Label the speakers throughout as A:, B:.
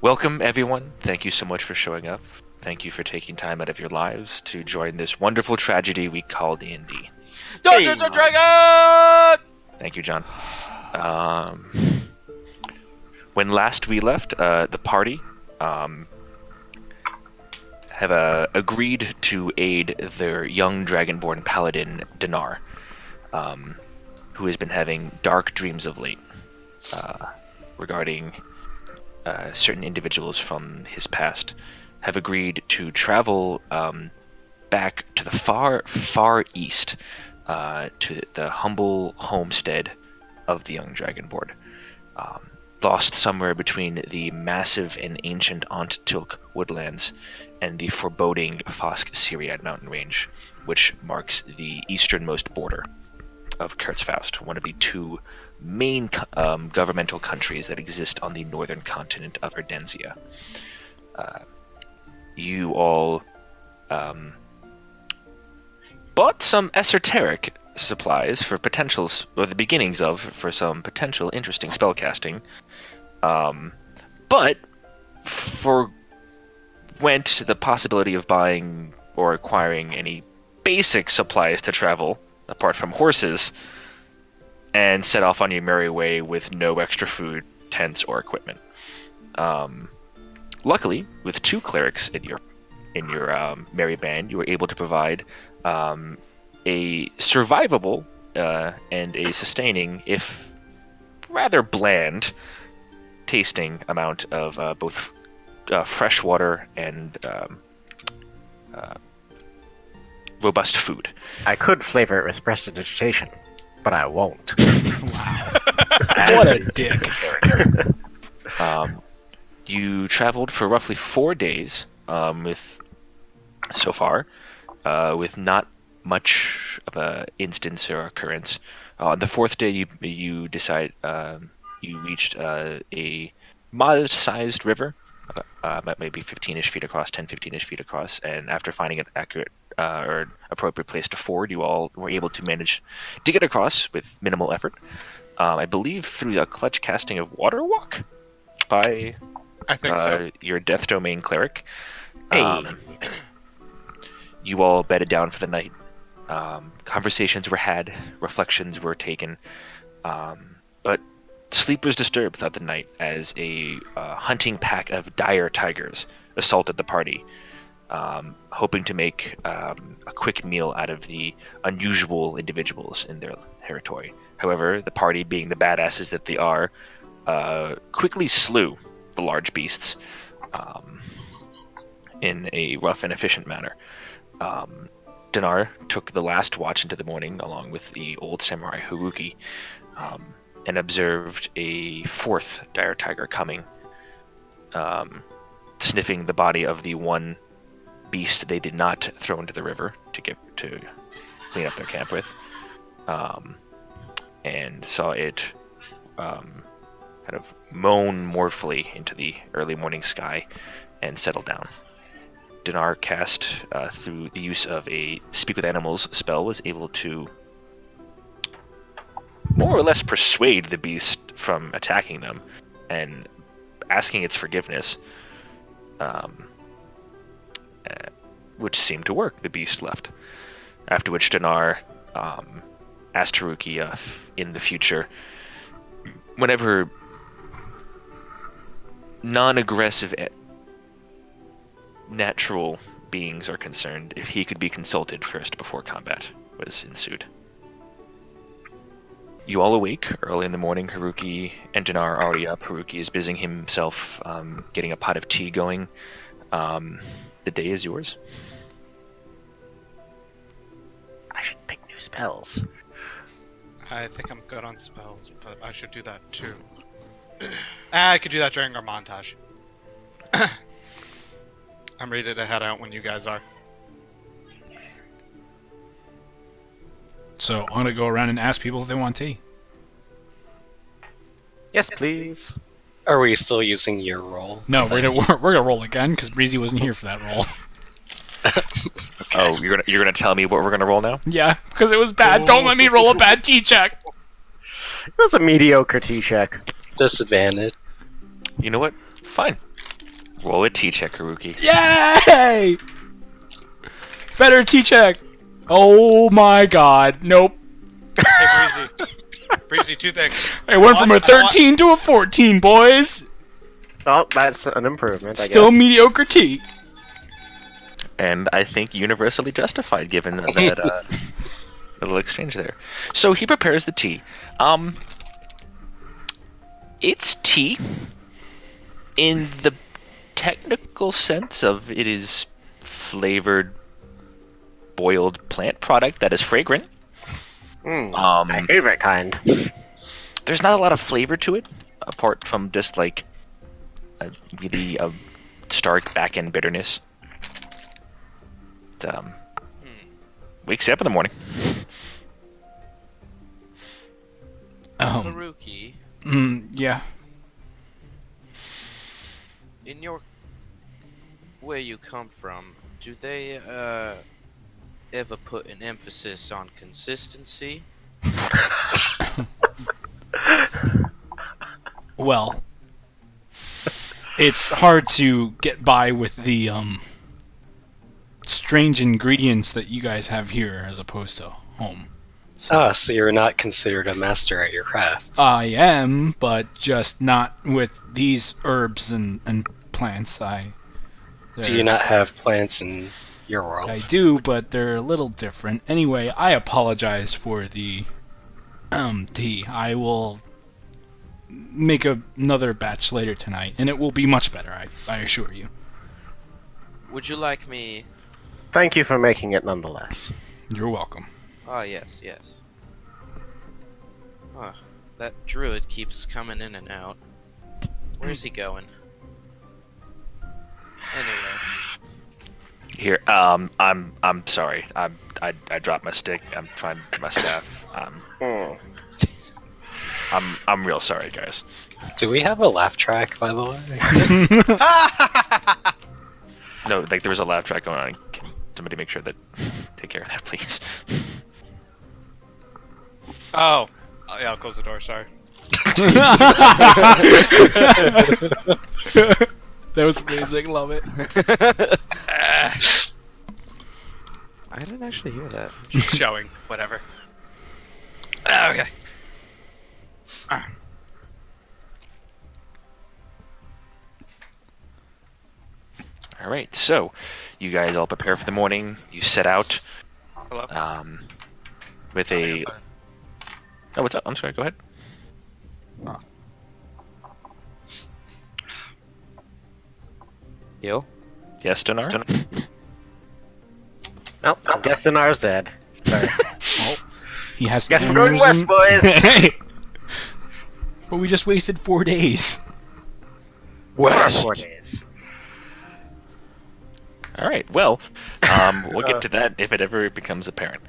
A: Welcome, everyone. Thank you so much for showing up. Thank you for taking time out of your lives to join this wonderful tragedy we call D&D.
B: Dungeons and Dragons!
A: Thank you, John. When last we left, the party have agreed to aid their young dragonborn paladin, Dinar, who has been having dark dreams of late regarding certain individuals from his past, have agreed to travel back to the far, far east to the humble homestead of the young dragonborn, lost somewhere between the massive and ancient Auntilk woodlands and the foreboding Fosk-Syriad mountain range, which marks the easternmost border of Kurzfaust, one of the two main governmental countries that exist on the northern continent of Ardenzia. You all bought some esoteric supplies for potentials, or the beginnings of, for some potential interesting spellcasting, but forwent the possibility of buying or acquiring any basic supplies to travel, apart from horses, and set off on your merry way with no extra food, tents, or equipment. Luckily, with two clerics in your merry band, you were able to provide a survivable and a sustaining, if rather bland, tasting amount of both fresh water and robust food.
C: I could flavor it with prestidigitation, but I won't.
B: Wow.
D: What a dick.
A: You traveled for roughly 4 days with not much of a instance or occurrence. On the fourth day, you reached a modest-sized river, maybe 15-ish feet across, 15-ish feet across, and after finding an accurate or appropriate place to ford, you all were able to manage to get across with minimal effort. I believe through a clutch casting of Water Walk by
B: I think so.
A: your Death Domain cleric.
C: Hey.
A: You all bedded down for the night. Conversations were had, reflections were taken, but sleep was disturbed throughout the night as a hunting pack of dire tigers assaulted the party, hoping to make a quick meal out of the unusual individuals in their territory. However, the party, being the badasses that they are, quickly slew the large beasts in a rough and efficient manner. Dinar took the last watch into the morning along with the old samurai Haruki, and observed a fourth dire tiger coming, sniffing the body of the one beast they did not throw into the river to clean up their camp with, and saw it kind of moan mournfully into the early morning sky and settle down. Dinar cast, through the use of a Speak with Animals spell, was able to more or less persuade the beast from attacking them and asking its forgiveness, which seemed to work. The beast left. After which Dinar asked Haruki in the future, whenever non-aggressive natural beings are concerned, if he could be consulted first before combat was ensued. You all awake early in the morning. Haruki and Dinar are already up. Haruki is busying himself getting a pot of tea going. The day is yours.
C: I should pick new spells.
B: I think I'm good on spells, but I should do that too. I could do that during our montage. I'm ready to head out when you guys are.
D: So I'm gonna go around and ask people if they want tea.
C: Yes, please.
E: Are we still using your roll?
D: No, we're gonna roll again because Breezy wasn't here for that roll.
A: Oh, you're gonna tell me what we're gonna roll now?
D: Yeah, because it was bad. Don't let me roll a bad tea check.
C: It was a mediocre tea check.
E: Disadvantage.
A: You know what? Fine. Roll a T check, Haruki.
D: Yay! Better T check. Oh my god. Nope.
B: Hey, Breezy. Breezy, two things.
D: I went from a
B: I don't want-
D: 13 to a 14, boys.
C: Oh, that's an improvement, I
D: Still
C: guess.
D: mediocre T.
A: And I think universally justified given that little exchange there. So he prepares the tea. It's tea in the technical sense of it is flavored boiled plant product that is fragrant.
C: My favorite kind.
A: There's not a lot of flavor to it apart from just like a really stark back end bitterness. It, wakes you up in the morning.
F: Haruki,
D: Yeah.
F: in your where you come from, do they ever put an emphasis on consistency?
D: Well, it's hard to get by with the strange ingredients that you guys have here as opposed to home.
E: So you're not considered a master at your craft.
D: I am, but just not with these herbs and plants.
E: Do you not have plants in your world?
D: I do, but they're a little different. Anyway, I apologize for the tea. I will make another batch later tonight, and it will be much better, I assure you.
F: Would you like me?
C: Thank you for making it nonetheless.
D: You're welcome.
F: Ah, yes, yes. Ah, that druid keeps coming in and out. Where's he going? Anyway.
A: Here, I'm sorry. I dropped my stick. I'm trying my staff. I'm real sorry, guys.
E: Do we have a laugh track, by the way?
A: No, like there was a laugh track going on. Can somebody make sure that take care of that, please?
B: Oh. Yeah, I'll close the door, sorry.
D: That was amazing. Love it.
F: I didn't actually hear that.
B: Showing, whatever. Okay.
A: All right, so you guys all prepare for the morning. You set out.
B: Hello?
A: With a. Oh, what's up? I'm sorry. Go ahead.
F: Yo?
A: Yes, Donar?
C: Nope, I'm guessing ours dead. Sorry.
D: He has to
C: Guess we're going west, boys!
D: But we just wasted 4 days.
F: West!
C: 4 days.
A: All right. Well, we'll get to that if it ever becomes apparent.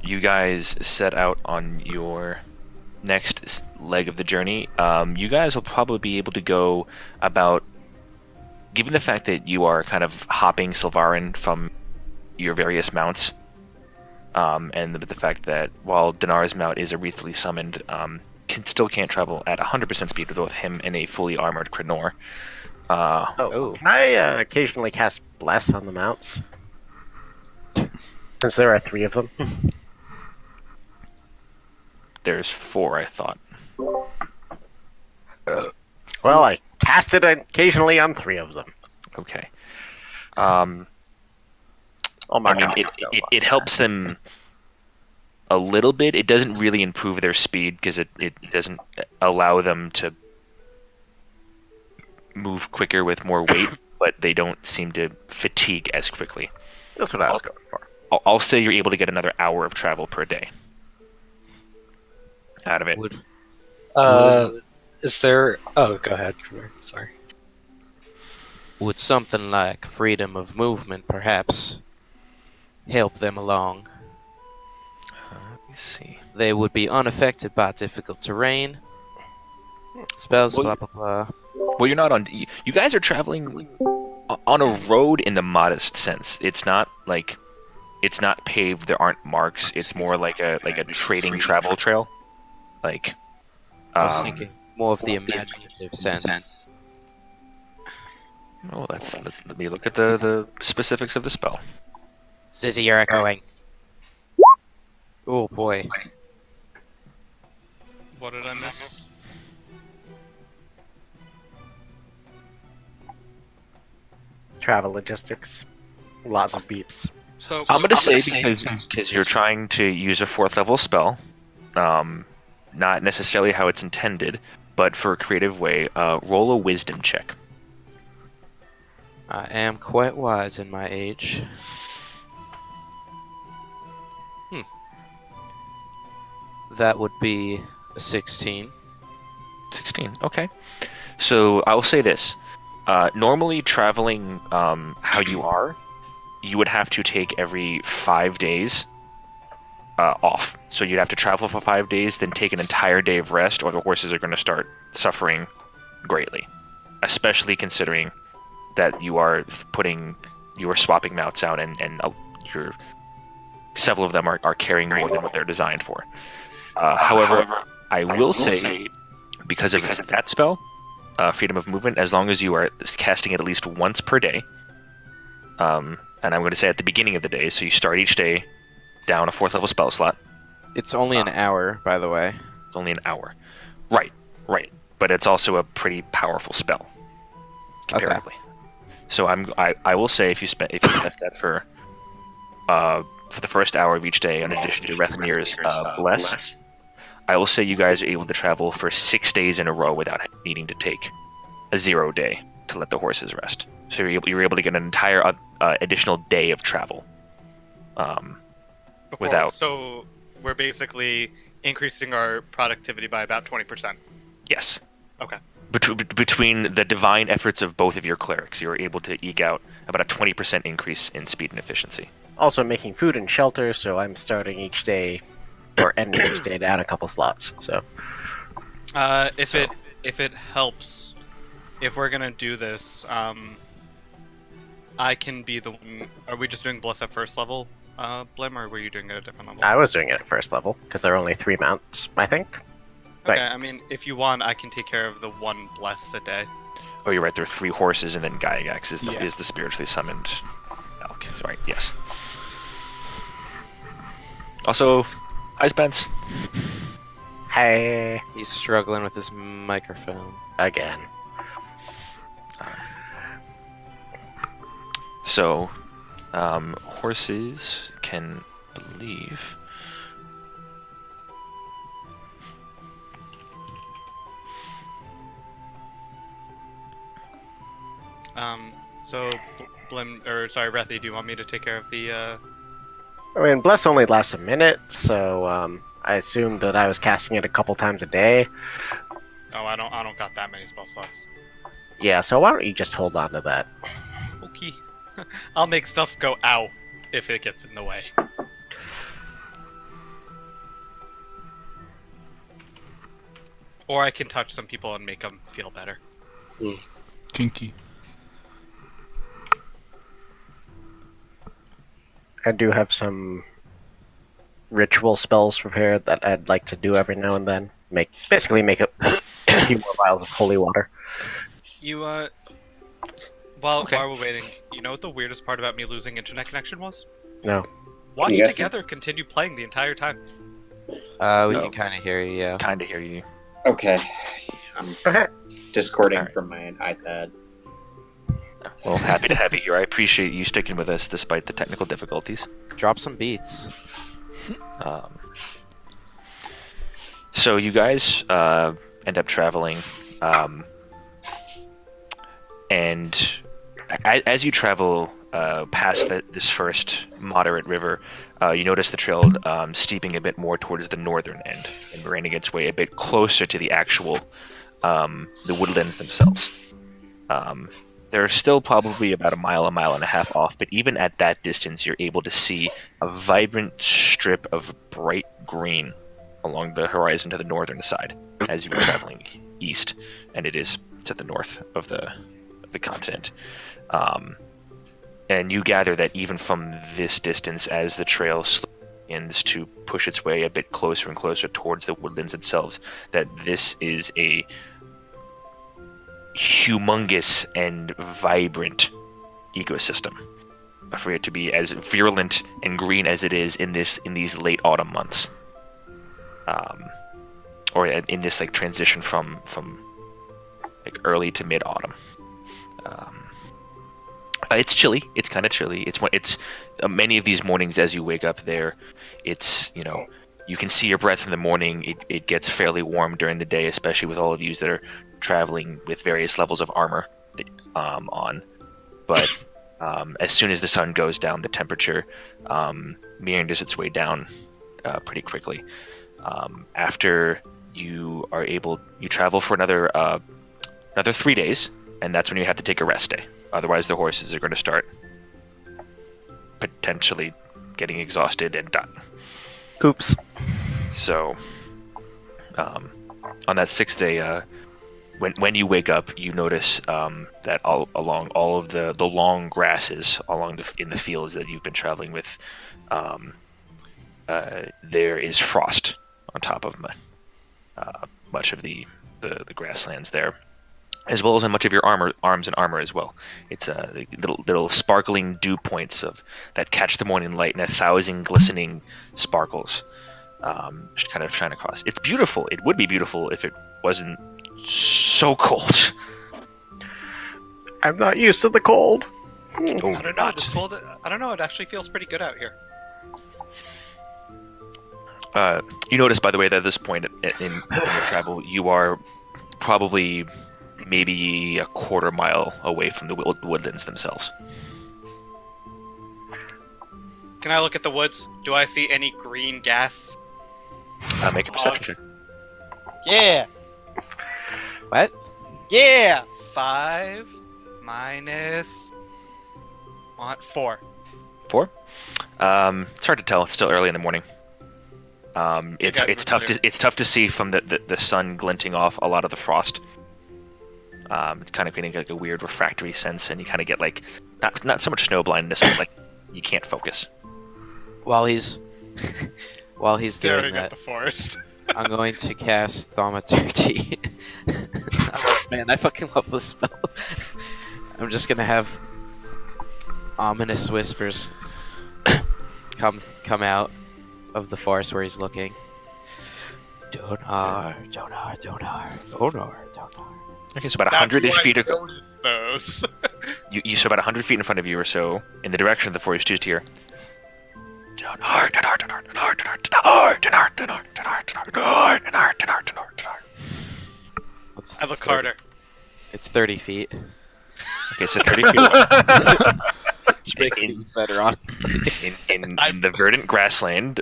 A: You guys set out on your next leg of the journey. You guys will probably be able to go about, given the fact that you are kind of hopping Sylvarin from your various mounts, and the fact that while Dinar's mount is arethally summoned, still can't travel at 100% speed with both him and a fully armored Krenor.
C: Can I occasionally cast Bless on the mounts? Since there are 3 of them.
A: There's 4, I thought.
C: Well, I cast it occasionally on 3 of them.
A: Okay.
C: Oh my
A: I mean,
C: god.
A: it helps them a little bit. It doesn't really improve their speed because it doesn't allow them to move quicker with more weight, but they don't seem to fatigue as quickly.
C: That's what I was going for.
A: I'll say you're able to get another hour of travel per day out of it.
E: Is there... Oh, go ahead, Kumar. Sorry.
F: Would something like freedom of movement perhaps help them along?
A: Let me see.
F: They would be unaffected by difficult terrain, spells,
A: Well,
F: blah blah blah.
A: Well, you're not on. You guys are traveling on a road in the modest sense. It's not like it's not paved. There aren't marks. It's more like a trading travel trail. Like
F: I was thinking more of the imaginative sense.
A: Oh, let me look at the specifics of the spell.
G: Zizzy, you're echoing. Oh boy.
B: What did I miss?
C: Travel logistics. Lots of beeps.
B: So
A: I'm gonna say because you're trying to use a 4th level spell, not necessarily how it's intended, but for a creative way, roll a wisdom check.
F: I am quite wise in my age. That would be a 16.
A: 16. Okay. So I will say this: normally traveling how you are, you would have to take every 5 days off. So you'd have to travel for 5 days, then take an entire day of rest, or the horses are going to start suffering greatly. Especially considering that you are swapping mounts out, and several of them are carrying more than what they're designed for. However, I will say, because of that spell, freedom of movement, as long as you are casting it at least once per day, and I'm going to say at the beginning of the day, so you start each day down a 4th level spell slot.
F: It's only an hour, by the way.
A: It's only an hour. Right. But it's also a pretty powerful spell, comparatively. Okay. So I will say if you cast that for the first hour of each day, in addition to Rethnir's Bless, I will say you guys are able to travel for 6 days in a row without needing to take a 0 day to let the horses rest. So you're able to get an entire additional day of travel.
B: So we're basically increasing our productivity by about 20%.
A: Yes.
B: Okay.
A: Between the divine efforts of both of your clerics, you're able to eke out about a 20% increase in speed and efficiency.
C: Also making food and shelter, so I'm starting each day or ending each day down a couple slots. So,
B: if it helps, if we're gonna do this, I can be the one. Are we just doing Bless at first level, Blim, or were you doing it at a different level?
C: I was doing it at first level because there are only 3 mounts, I think.
B: Okay,
C: Right.
B: I mean, if you want, I can take care of the 1 Bless a day.
A: Oh, you're right. There are 3 horses, and then Gygax is the spiritually summoned elk. Right? Yes. Also, hi Spence.
C: Hey,
F: He's struggling with his microphone.
C: again.
A: So, horses can believe.
B: So, Rethy, do you want me to take care of the,
C: I mean, Bless only lasts a minute, so I assumed that I was casting it a couple times a day.
B: Oh, I don't got that many spell slots.
C: Yeah, so why don't you just hold on to that?
B: Okay. I'll make stuff go ow if it gets in the way. Or I can touch some people and make them feel better.
D: Kinky.
C: I do have some ritual spells prepared that I'd like to do every now and then. Basically make a few more vials of holy water.
B: You, while we're waiting, you know what the weirdest part about me losing internet connection was?
C: No.
B: Watch Together continued playing the entire time.
F: We can kind of hear you, yeah.
A: Kind of hear you.
H: Okay. I'm
C: Okay.
H: discording
A: Alright.
H: from my iPad.
A: Well, happy to have you here. I appreciate you sticking with us despite the technical difficulties.
F: Drop some beats.
A: So you guys end up traveling, and as you travel past this first moderate river, you notice the trail steeping a bit more towards the northern end and grinding its way a bit closer to the actual the woodlands themselves. They're still probably about a mile and a half off, but even at that distance, you're able to see a vibrant strip of bright green along the horizon to the northern side as you're traveling east, and it is to the north of the continent. And you gather that even from this distance, as the trail begins to push its way a bit closer and closer towards the woodlands themselves, that this is a humongous and vibrant ecosystem for it to be as virulent and green as it is in these late autumn months, or in this like transition from like early to mid autumn. It's chilly. It's kind of chilly. It's many of these mornings as you wake up there, it's you can see your breath in the morning. It gets fairly warm during the day, especially with all of you that are traveling with various levels of armor on. But as soon as the sun goes down, the temperature meanders its way down pretty quickly. After you travel for another 3 days, and that's when you have to take a rest day. Otherwise, the horses are going to start potentially getting exhausted and done.
C: Oops.
A: So, on that 6th day, when you wake up, you notice that along all of the long grasses in the fields that you've been traveling with, there is frost on top of much of the grasslands there, as well as on much of your arms and armor as well. It's little sparkling dew points that catch the morning light, and 1,000 glistening sparkles just kind of shine across. It's beautiful. It would be beautiful if it wasn't so cold.
C: I'm not used to the cold.
B: I don't know. This cold. I don't know. It actually feels pretty good out here.
A: You notice, by the way, that at this point in your travel, you are probably maybe a quarter mile away from the woodlands themselves.
B: Can I look at the woods? Do I see any green gas?
A: Make a perception check.
B: Yeah.
G: What?
B: Yeah. 5 minus 4.
A: 4? It's hard to tell. It's still early in the morning. It's tough to see from the sun glinting off a lot of the frost. It's kind of creating like a weird refractory sense, and you kind of get like not so much snow blindness, but like you can't focus.
G: While he's doing
B: Staring
G: that,
B: at the forest.
G: I'm going to cast Thaumaturgy. Oh, man, I fucking love this spell. I'm just gonna have ominous whispers come out of the forest where he's looking. Donar.
A: Okay, so about 100-ish feet.
B: Notice those.
A: You so about 100 feet in front of you or so, in the direction of the forest, just here.
G: What's
B: I look harder.
G: It's 30 feet.
A: Okay, so 30 feet away.
G: Which makes it even better, honestly.
A: in the verdant grassland,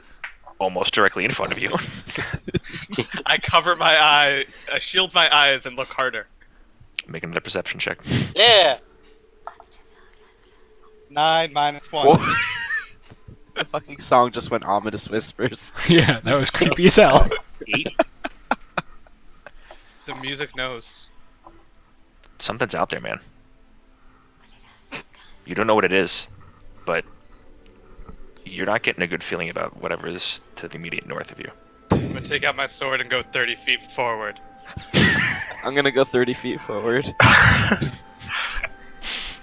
A: almost directly in front of you.
B: I cover my eye. I shield my eyes and look harder.
A: Make another perception check.
B: Yeah. 9 minus 1.
G: Whoa. The fucking song just went ominous whispers.
D: Yeah, that was creepy as hell.
A: 8?
B: The music knows.
A: Something's out there, man. You don't know what it is, but you're not getting a good feeling about whatever is to the immediate north of you.
B: I'm gonna take out my sword and go 30 feet forward.
G: I'm gonna go 30 feet forward.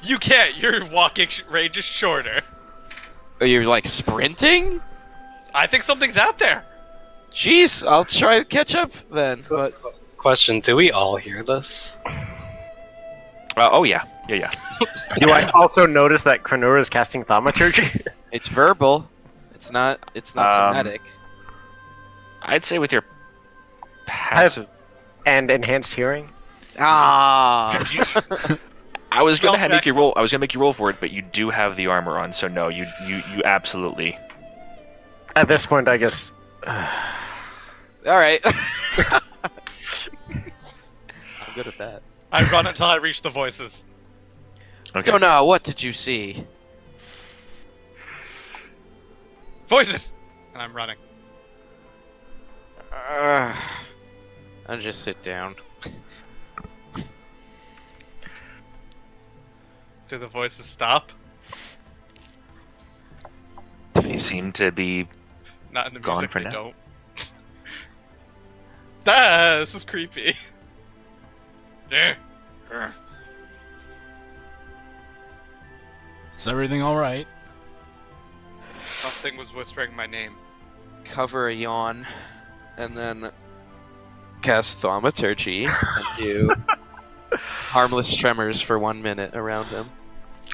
B: You can't. Your walking range is shorter.
G: Oh, you're like sprinting?
B: I think something's out there.
G: Jeez, I'll try to catch up then. But
E: Question, do we all hear this?
A: Oh yeah.
C: Do I also notice that Kranura is casting Thaumaturgy?
G: it's verbal. It's not somatic.
A: I'd say with your passive.
C: And enhanced hearing?
G: Ah.
A: I was
B: Spell
A: gonna make
B: check.
A: you roll. I was gonna make you roll for it, but you do have the armor on, so no, you absolutely.
C: At this point, I guess.
G: All right. I'm good at that.
B: I run until I reach the voices.
A: Okay.
G: Don't know. What did you see?
B: Voices! And I'm running.
G: I'll just sit down.
B: Do the voices stop?
A: They seem to be.
B: Not in the
A: Gone
B: music,
A: for
B: they
A: now.
B: don't. Ah, this is creepy. Yeah.
D: Is everything all right?
B: Something was whispering my name.
G: Cover a yawn, and then cast Thaumaturgy and do harmless tremors for 1 minute around him.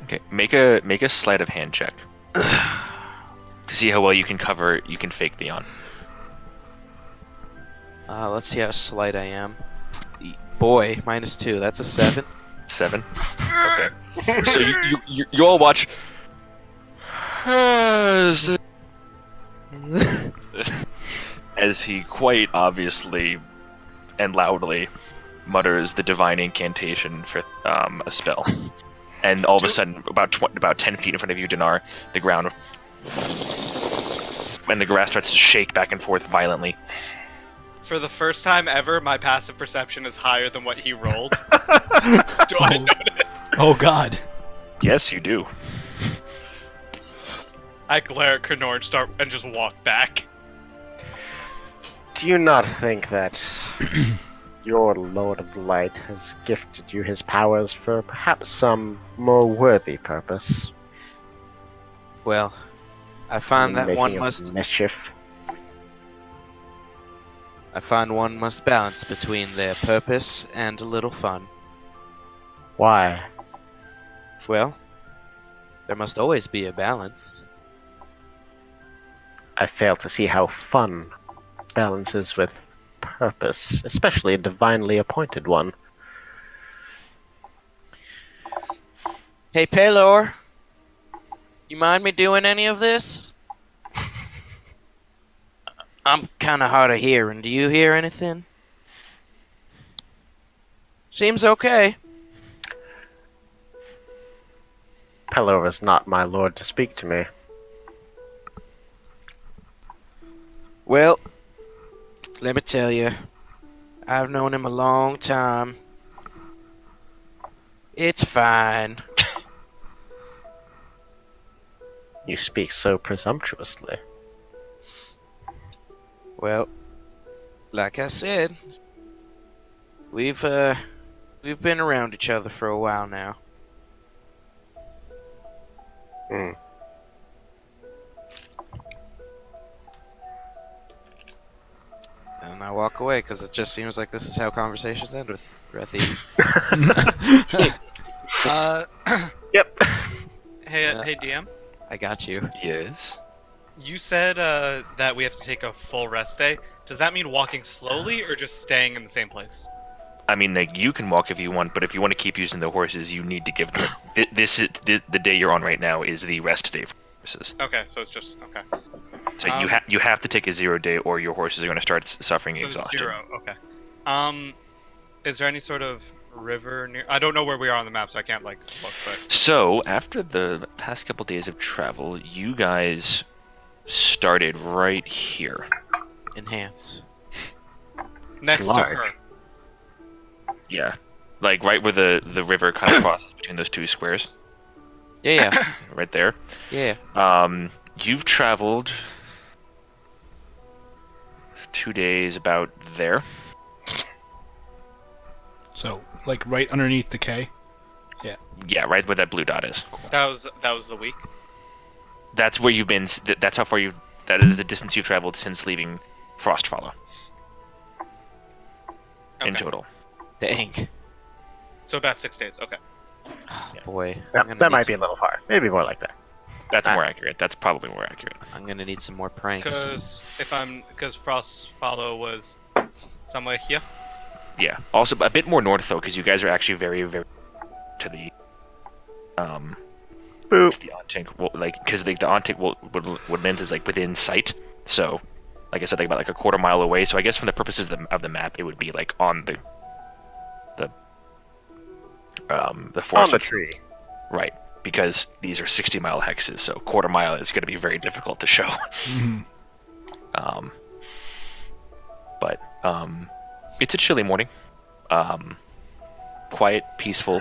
A: Okay, make a sleight of hand check to see how well you can fake the yawn.
G: Let's see how slight I am. Boy, -2. That's a 7.
A: 7. Okay. So you all watch as he quite obviously and loudly mutters the divine incantation for a spell, and all of a sudden, about 10 feet in front of you, Dinar, the ground and the grass starts to shake back and forth violently.
B: For the first time ever, my passive perception is higher than what he rolled. Do I notice?
D: Oh God.
A: Yes, you do.
B: I glare at Knorr and just walk back.
C: Do you not think that your Lord of Light has gifted you his powers for perhaps some more worthy purpose?
G: Well, I find that
C: Making
G: one
C: of
G: must.
C: mischief.
G: I find one must balance between their purpose and a little fun.
C: Why?
G: Well, there must always be a balance.
C: I fail to see how fun balances with purpose, especially a divinely appointed one.
G: Hey, Pelor, you mind me doing any of this? I'm kind of hard of hearing. Do you hear anything? Seems okay.
C: Pelor is not my lord to speak to me.
G: Well, let me tell you, I've known him a long time. It's fine.
C: You speak so presumptuously.
G: Well, like I said, we've been around each other for a while now.
C: Hmm.
G: And I walk away because it just seems like this is how conversations end with Breathy.
C: Yep.
B: Hey, DM.
G: I got you.
A: Yes.
B: You said that we have to take a full rest day. Does that mean walking slowly or just staying in the same place?
A: I mean, like, you can walk if you want, but if you want to keep using the horses, you need to give them. The day you're on right now is the rest day for horses.
B: Okay, so it's just okay.
A: So you have to take a 0 day, or your horses are going to start suffering
B: So
A: exhaustion.
B: 0. Okay. Is there any sort of river near? I don't know where we are on the map, so I can't look. But
A: So after the past couple days of travel, you guys started right here.
G: Enhance.
B: next
C: Large.
B: to her.
A: Yeah, like right where the river kind of crosses between those two squares.
G: Yeah,
A: Right there.
G: yeah.
A: You've traveled 2 days about there.
D: So, like right underneath the K.
A: Yeah, right where that blue dot is.
B: That was the week.
A: That's where you've been. That's how far you've. That is the distance you've traveled since leaving Frostfollow in
B: Okay.
A: total.
G: Dang.
B: So about 6 days. Okay.
G: Boy.
C: That might be a little hard. Maybe more like that.
A: That's more accurate. That's probably more accurate.
G: I'm gonna need some more pranks.
B: Because Frost Follow was somewhere here.
A: Yeah. Also, a bit more north though, because you guys are actually very, very to the
C: Boop.
A: the Ontic, well, like, because the Ontic woodlands is like within sight. So, like I said, like about like a quarter mile away. So I guess from the purposes of the map, it would be like on the forest.
C: On the tree.
A: Right, because these are 60-mile hexes, so quarter mile is going to be very difficult to show. But it's a chilly morning. Quiet, peaceful.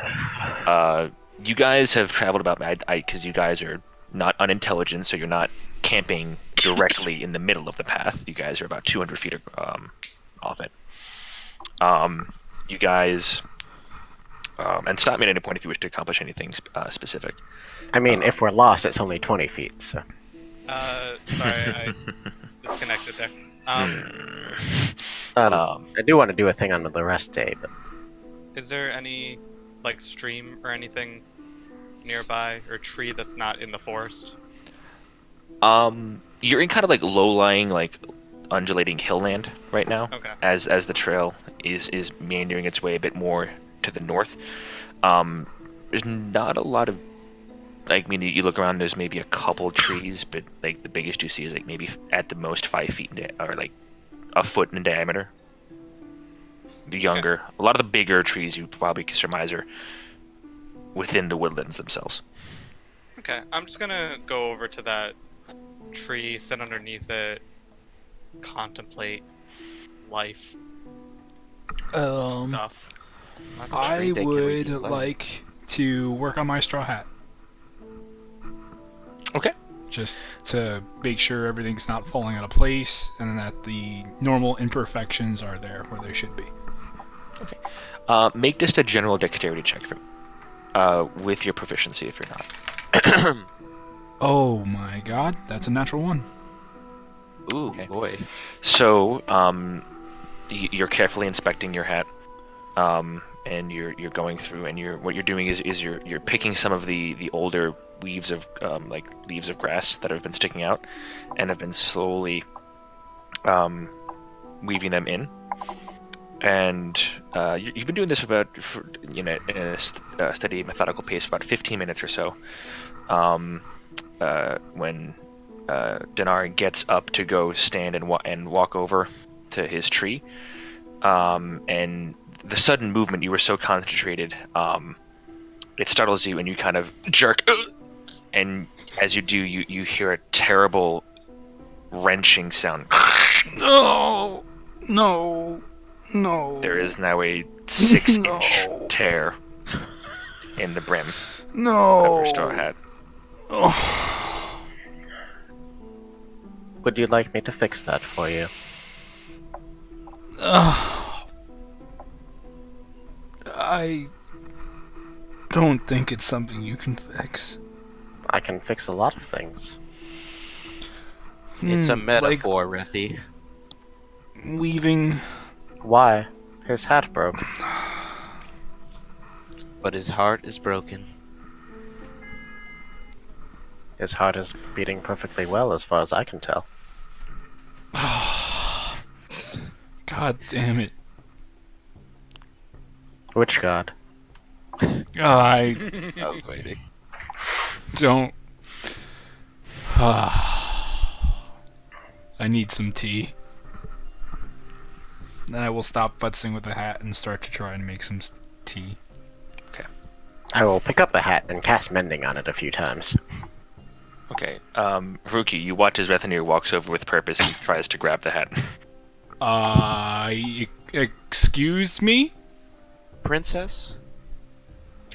A: You guys have traveled about, because you guys are not unintelligent, so you're not camping directly in the middle of the path. You guys are about 200 feet off it. You guys And stop me at any point if you wish to accomplish anything specific.
C: I mean, if we're lost, it's only 20 feet, so.
B: Sorry, I disconnected there.
C: I do want to do a thing on the rest day, but
B: Is there any, like, stream or anything nearby, or tree that's not in the forest?
A: You're in kind of like low-lying, like undulating hillland right now.
B: Okay.
A: As the trail is meandering its way a bit more to the north. There's not a lot of, like, I mean, you look around, there's maybe a couple trees, but like the biggest you see is like maybe at the most 5 feet or like a foot in diameter. The younger, a lot of the bigger trees you probably can surmise are within the woodlands themselves.
B: Okay, I'm just gonna go over to that tree, sit underneath it, contemplate life stuff.
D: I
G: Day, can we
D: would
G: do play?
D: like to work on my straw hat.
A: Okay.
D: Just to make sure everything's not falling out of place and that the normal imperfections are there where they should be.
A: Make just a general dexterity check with your proficiency if you're not.
D: Oh my god, that's a natural one.
G: Ooh,
A: Okay.
G: boy.
A: So, you're carefully inspecting your hat, and you're going through, and what you're doing is you're picking some of the older leaves of leaves of grass that have been sticking out, and have been slowly weaving them in. And you've been doing this in a steady, methodical pace for about 15 minutes or so. When Dinar gets up to go stand and walk over to his tree, and the sudden movement, you were so concentrated, it startles you, and you kind of jerk, and as you do, you hear a terrible wrenching sound.
D: No, no, no.
A: There is now a 6-inch tear in the brim of your straw hat.
C: would you like me to fix that for you?
D: I don't think it's something you can fix.
C: I can fix a lot of things.
G: It's a
D: Like
G: metaphor, Rethy.
D: weaving.
C: Why? His hat broke.
G: But his heart is broken.
C: His heart is beating perfectly well, as far as I can tell.
D: God damn it.
C: Which god?
D: I
G: I was waiting.
D: don't. I need some tea. Then I will stop futzing with the hat and start to try and make some tea.
C: I will pick up the hat and cast mending on it a few times.
A: Okay, Haruki, you watch as Rethanir walks over with purpose and tries to grab the hat.
D: Excuse me?
G: Princess?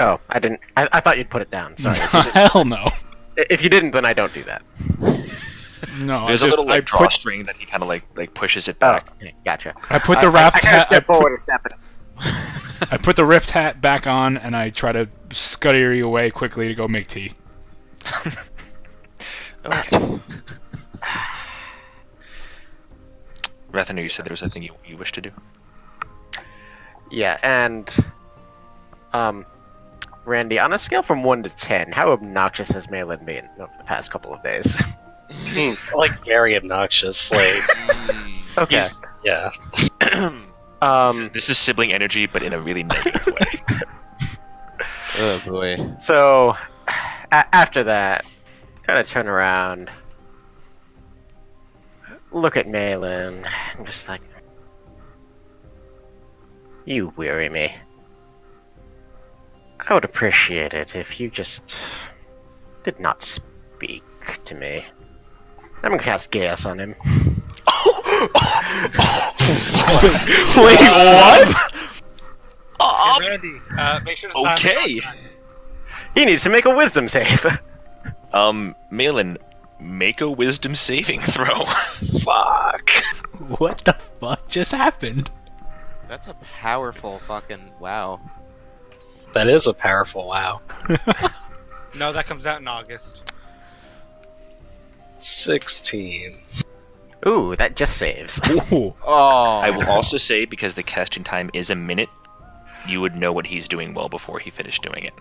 C: Oh, I didn't. I thought you'd put it down. Sorry.
D: Hell no.
C: If you didn't, then I don't do that.
D: No,
A: There's a little like drawstring that he kind of like pushes it back.
C: Oh, okay, gotcha.
D: I put the
C: I
D: wrapped
C: kinda
D: hat.
C: step forward and snap it.
D: I put the ripped hat back on, and I try to scurry away quickly to go make tea.
A: Okay. Rethanir, you said there was something you wish to do.
C: Yeah, and Randy, on a scale from 1 to 10, how obnoxious has Malin been over the past couple of days?
E: Like, very obnoxious. Like,
C: Okay.
E: yeah.
A: This is sibling energy, but in a really negative way.
G: Oh boy.
C: So, after that, kind of turn around, look at Malin, I'm just like, you weary me. I would appreciate it if you just did not speak to me. I'm gonna cast Gas on him.
A: Wait, what?
B: Hey, Randy, make sure to sign the
A: Okay.
B: contract.
C: He needs to make a wisdom save.
A: Malin, make a wisdom saving throw.
E: Fuck.
D: What the fuck just happened?
G: That's a powerful fucking wow.
E: That is a powerful wow.
B: No, that comes out in August.
E: 16.
C: Ooh, that just saves.
D: Ooh.
G: Oh.
A: I will also say, because the casting time is a minute, you would know what he's doing well before he finished doing it.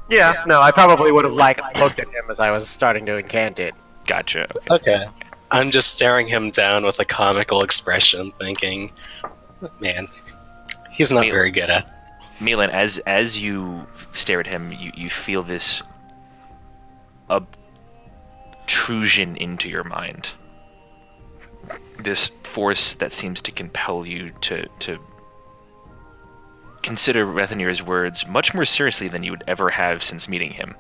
C: Yeah, no, I probably would have looked at him as I was starting to incant it.
A: Gotcha. Okay.
E: Okay. I'm just staring him down with a comical expression, thinking, man, he's not very good at.
A: Milan, as you stare at him, you feel this obtrusion into your mind. This force that seems to compel you to consider Rethenir's words much more seriously than you would ever have since meeting him.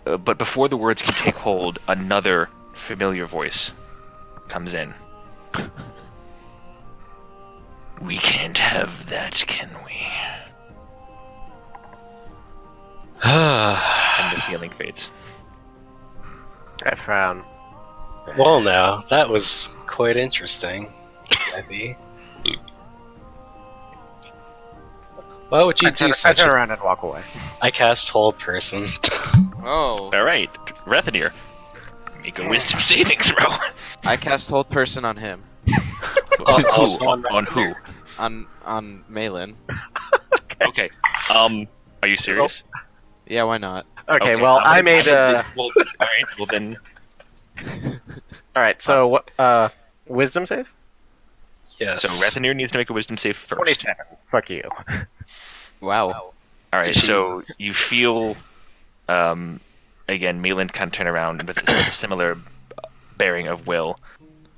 A: But before the words can take hold, another familiar voice comes in. We can't have that, can we? And the feeling fades.
C: I frown.
E: Well, now, that was quite interesting, Abby. Why would you do
C: I
E: such
C: turn
E: a...
C: around and walk away.
E: I cast Hold Person.
G: Oh.
A: Alright, Rethenir, make a wisdom saving throw.
G: I cast Hold Person on him.
E: Also
A: On who?
G: On Malin.
A: Okay. Are you serious?
G: Yeah, why not?
C: Okay, well, I made a...
A: Alright, well then...
C: Alright, so what, wisdom save?
E: Yes.
A: So Rethenir needs to make a wisdom save first.
C: 27. Fuck you.
G: Wow.
A: Alright, so
E: Jeez.
A: you feel... again, Malin kind of turn around with a similar bearing of will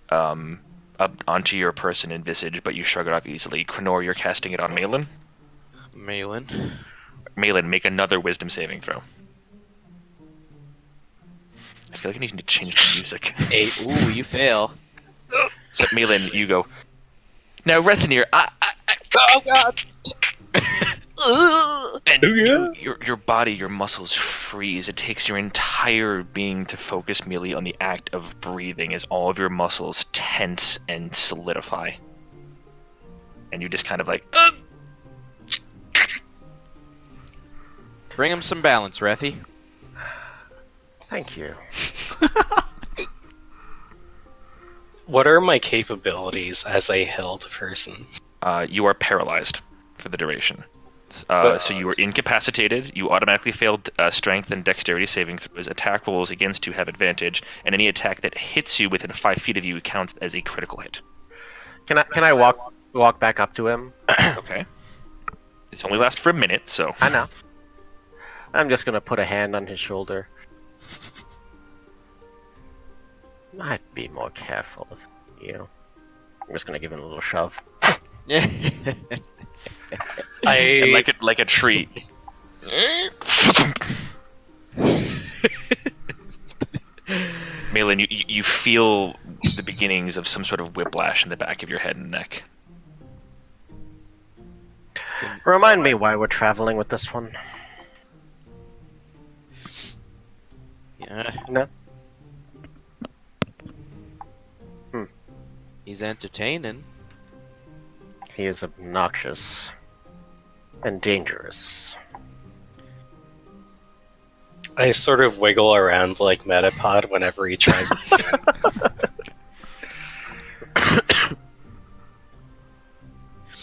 A: up onto your person and visage, but you shrug it off easily. Krenor, you're casting it on Malin.
G: Malin.
A: Malin, make another wisdom saving throw. I feel like I need to change the music.
E: 8.
G: Ooh, you fail.
A: So, Malin, you go. Now, Rethenir,
G: Oh god!
A: and your body, your muscles freeze. It takes your entire being to focus merely on the act of breathing as all of your muscles tense and solidify. And you just kind of like...
G: Bring him some balance, Rethy.
C: Thank you.
E: What are my capabilities as a held person?
A: You are paralyzed for the duration.
E: But-
A: So you are incapacitated. You automatically failed strength and dexterity saving throws. Attack rolls against you have advantage, and any attack that hits you within 5 feet of you counts as a critical hit.
C: Can I walk back up to him?
A: Okay. This only lasts for a minute, so...
C: I know. I'm just gonna put a hand on his shoulder. I'd be more careful if you. I'm just gonna give him a little shove.
G: Yeah.
A: And like a tree. Malin, you feel the beginnings of some sort of whiplash in the back of your head and neck.
C: Remind me why we're traveling with this one.
G: Yeah.
C: No.
G: He's entertaining.
C: He is obnoxious and dangerous.
E: I sort of wiggle around like Metapod whenever he tries to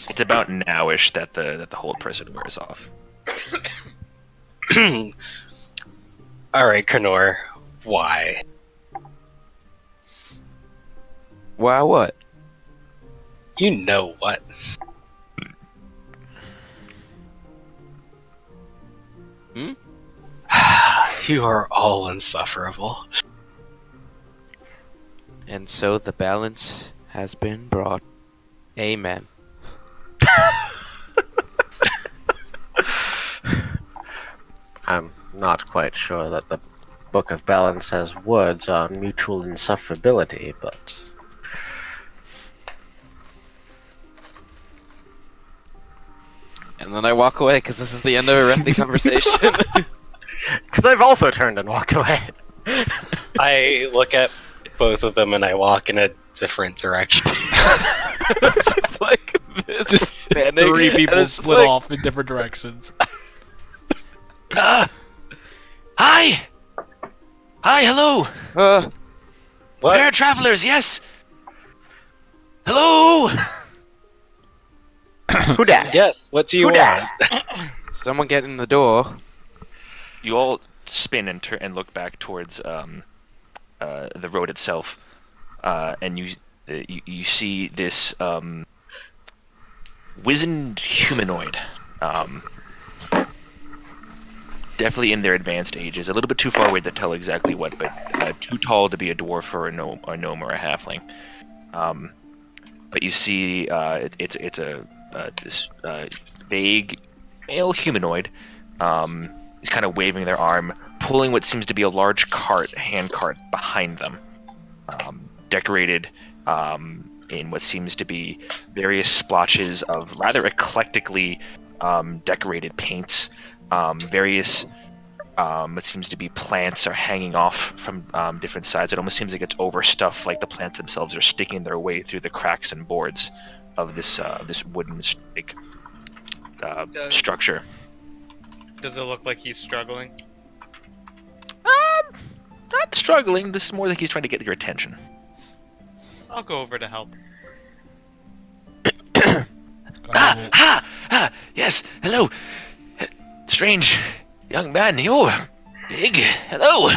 A: It's about nowish that the hold person wears off.
E: Alright, Krenor, why?
G: Wow, what?
E: You know what?
G: Hmm?
E: You are all insufferable.
G: And so the balance has been brought. Amen.
C: I'm not quite sure that the Book of Balance has words on mutual insufferability, but...
G: And then I walk away because this is the end of a lengthy conversation.
C: Because I've also turned and walked away.
E: I look at both of them and I walk in a different direction.
G: It's just like
D: Just
G: standing,
D: 3
G: and
D: people
G: it's
D: split
G: like-
D: off in different directions.
A: Hi! Hi, hello!
E: What?
A: Fair travelers, yes! Hello!
C: Who dat?
E: Yes, what do you
C: Who
E: want?
C: dat?
G: Someone get in the door.
A: You all spin and look back towards the road itself, and you see this wizened humanoid, definitely in their advanced ages, a little bit too far away to tell exactly what, but too tall to be a dwarf or a gnome or a halfling. But you see, it's this vague male humanoid. Is kind of waving their arm, pulling what seems to be a large hand cart behind them, decorated in what seems to be various splotches of rather eclectically decorated paints. Various what seems to be plants are hanging off from different sides. It almost seems like it's overstuffed, like the plants themselves are sticking their way through the cracks and boards of this wooden structure.
B: Does it look like he's struggling?
A: Not struggling. This is more like he's trying to get your attention.
B: I'll go over to help.
A: Yes, hello. Strange young man, you're big. Hello.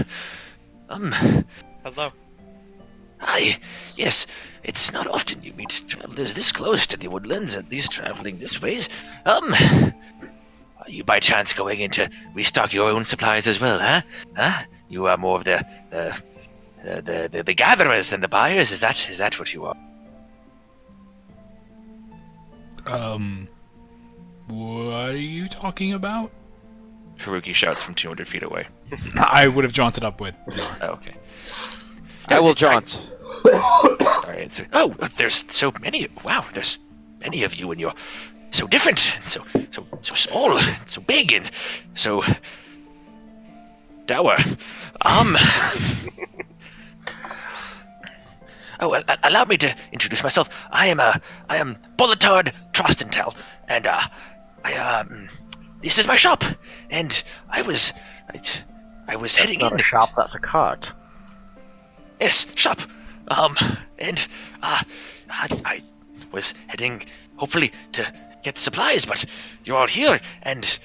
B: Hello.
A: Hi. Yes, it's not often you meet travelers this close to the woodlands, at least traveling this ways. Are you by chance going in to restock your own supplies as well, huh? You are more of the gatherers than the buyers. Is that what you are?
D: What are you talking about?
A: Haruki shouts from 200 feet away.
D: I would have jaunted up with.
A: Oh, okay.
G: I will jaunt.
A: Alright, so, there's so many. Wow, there's many of you, and you're so different, and so small, and so big, and so dour. Allow me to introduce myself. I am Bolitard Trostentel, and this is my shop, and I was heading
C: Not
A: in.
C: a shop, that's a cart.
A: Yes, shop. And I was heading, hopefully, to get supplies, but you're all here, and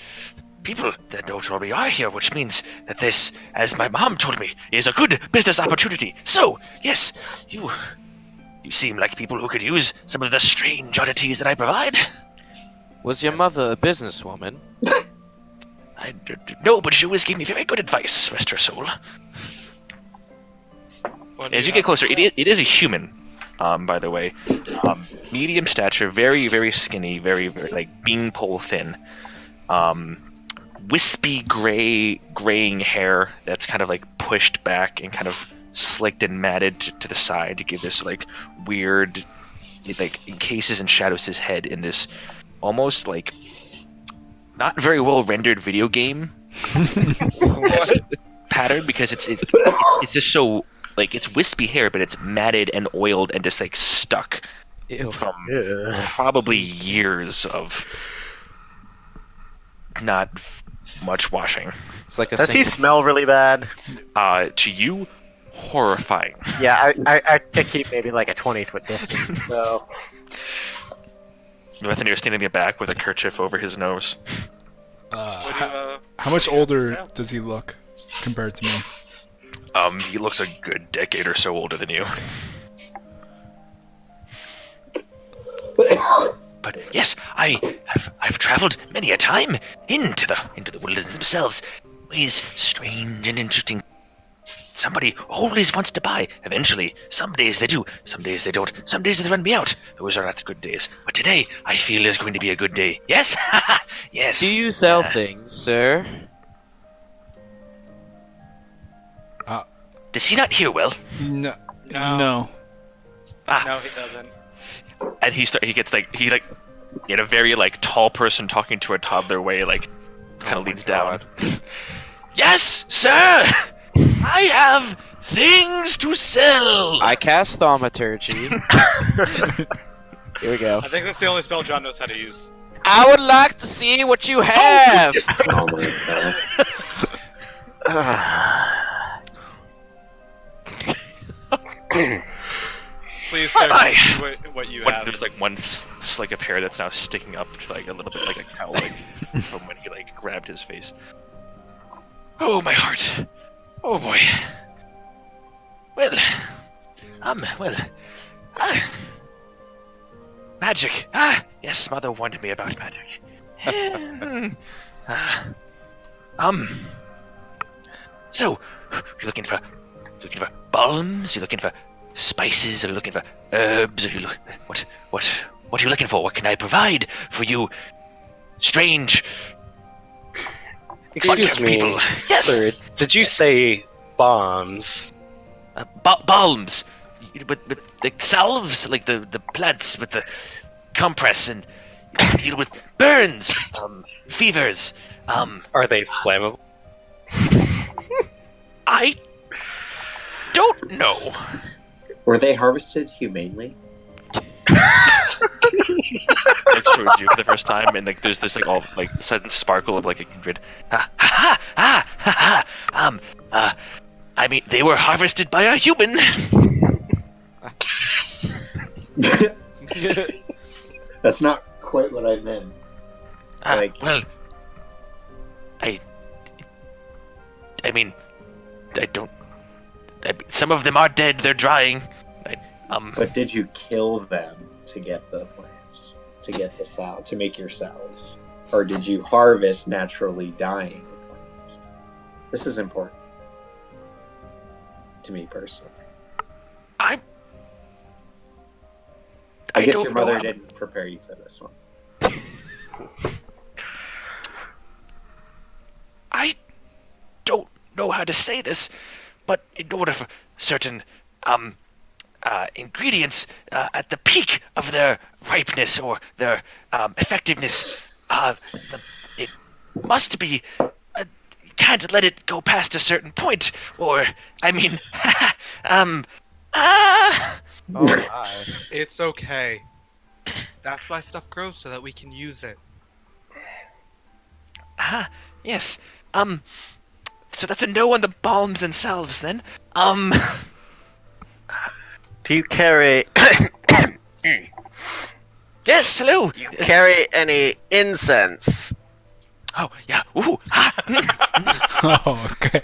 A: people that don't already are here, which means that this, as my mom told me, is a good business opportunity. So, yes, you seem like people who could use some of the strange oddities that I provide.
G: Was your mother a businesswoman?
A: No, but she always gave me very good advice, rest her soul.
B: What do
A: As you
B: have
A: get closer,
B: to say?
A: it is a human, by the way. Medium stature, very, very skinny, very, very, like, beanpole thin. Wispy graying hair that's kind of, like, pushed back and kind of slicked and matted to the side to give this, like, weird, it, like, encases and shadows his head in this almost, like, not very well rendered video game pattern, because it's just so, like, it's wispy hair, but it's matted and oiled and just, like, stuck
G: Ew.
A: from probably years of not much washing.
G: It's like a
C: Does he
G: single-
C: smell really bad?
A: To you, horrifying.
C: Yeah, I keep maybe like a 20-foot distance, so...
A: Nathaniel standing in the back with a kerchief over his nose.
D: How much older does he look compared to me?
A: He looks a good decade or so older than you. But yes, I've traveled many a time into the woodlands themselves. Ways strange and interesting. Somebody always wants to buy. Eventually, some days they do, some days they don't. Some days they run me out. Those are not the good days. But today, I feel is going to be a good day. Yes, yes.
G: Do you sell things, sir?
A: Does he not hear well?
D: No.
B: No.
D: No.
B: No, he doesn't.
A: And he gets like in a very like tall person talking to a toddler way, like kind of leans down. Yes, sir. I have things to sell.
G: I cast thaumaturgy.
C: Here we go.
B: I think that's the only spell John knows how to use.
G: I would like to see what you have.
H: Oh my god.
B: Please, sir,
A: Aye.
B: tell me what you have.
A: There's like one slick of hair that's now sticking up, like a little bit like a cow, like from when he like grabbed his face. Oh my heart! Oh boy! Well, magic. Yes, mother warned me about magic. So, you're looking for balms? You're looking for spices? Are you looking for herbs? What are you looking for? What can I provide for you? Strange.
E: Excuse me,
A: people. Yes.
E: sir. Did you say bombs?
A: Balms, with the salves, like the plants with the compress, and you can deal with burns, fevers.
E: Are they flammable?
A: I don't know.
H: Were they harvested humanely?
A: Looks towards you for the first time, and like there's this like all like sudden sparkle of like a kindred. I mean, they were harvested by a human.
H: That's not quite what I meant.
A: Well, I mean, some of them are dead. They're drying.
H: But did you kill them to get the plants, to get the salve, to make your salves, or did you harvest naturally dying plants? This is important to me personally. I guess
A: don't
H: your mother
A: know.
H: didn't prepare you for this one.
A: I don't know how to say this, but in order for certain ingredients at the peak of their ripeness or their effectiveness, it must be. You can't let it go past a certain point, or I mean,
G: Oh my.
B: It's okay. That's why stuff grows, so that we can use it.
A: Yes. So that's a no on the balms and salves then.
C: Do you carry
A: Yes, hello.
C: carry any incense?
A: Oh, yeah. Ooh.
D: Oh, okay.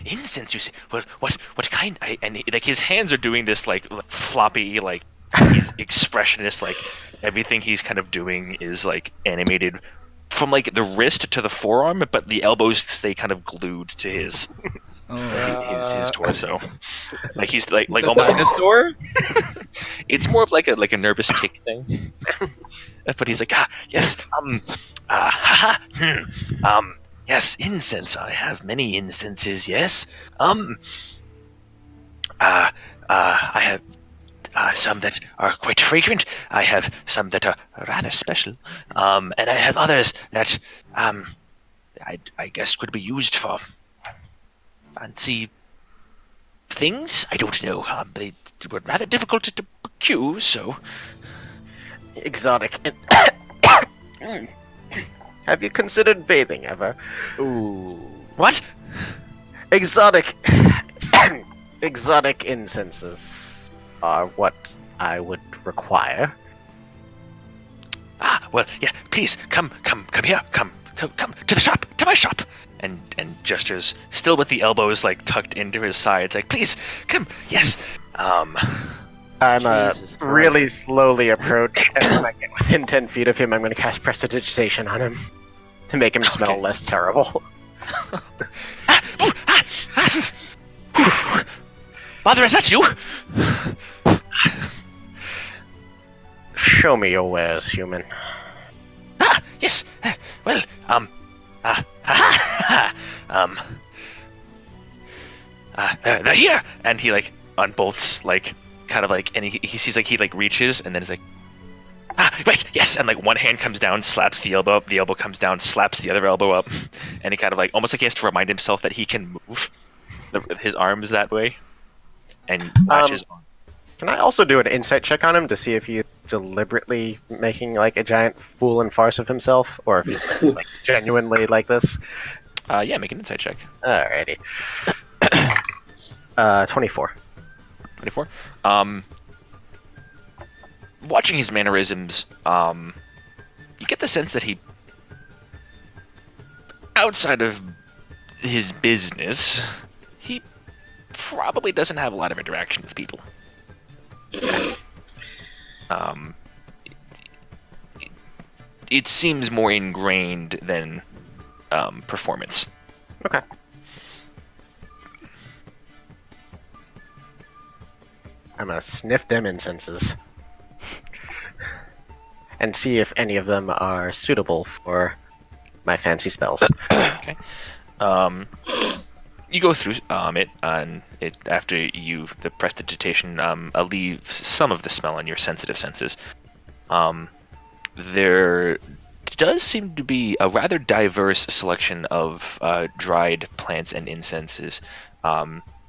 A: Incense, you say? Well, what kind? Like his hands are doing this like floppy, like he's expressionist, like everything he's kind of doing is like animated from like the wrist to the forearm, but the elbows stay kind of glued to his his torso. Like he's like almost
G: dinosaur.
A: It's more of like a nervous tick thing. But he's like, yes, yes, incense. I have many incenses. Yes, I have some that are quite fragrant. I have some that are rather special, and I have others that I guess could be used for fancy things. I don't know. They were rather difficult to procure, so.
C: Exotic. Have you considered bathing ever?
G: Ooh.
A: What?
C: Exotic. Exotic incenses are what I would require.
A: Well, yeah. Please come here. Come to the shop. To my shop. And gestures, still with the elbows like tucked into his sides. Like, please come. Yes.
C: I'm
G: Jesus Christ.
C: really slowly approach, and when I get within 10 feet of him, I'm going to cast Prestidigitation on him to make him smell less terrible.
A: Mother, is that you?
C: Show me your wares, human.
A: Yes. Well, they're here, and he like unbolts like kind of like, and he sees like he like reaches, and then he's like, right, yes, and like one hand comes down, slaps the elbow up, the elbow comes down, slaps the other elbow up, and he kind of like almost like he has to remind himself that he can move his arms that way, and latches on.
C: Can I also do an insight check on him to see if he's deliberately making like a giant fool and farce of himself, or if he's like genuinely like this?
A: Yeah, make an insight check.
C: Alrighty. 24.
A: 24. Watching his mannerisms, you get the sense that he, outside of his business, he probably doesn't have a lot of interaction with people. It seems more ingrained than performance.
C: Okay. I'm gonna sniff them incenses and see if any of them are suitable for my fancy spells.
A: Okay. You go through it, and after the prestidigitation leaves some of the smell on your sensitive senses. There does seem to be a rather diverse selection of dried plants and incenses.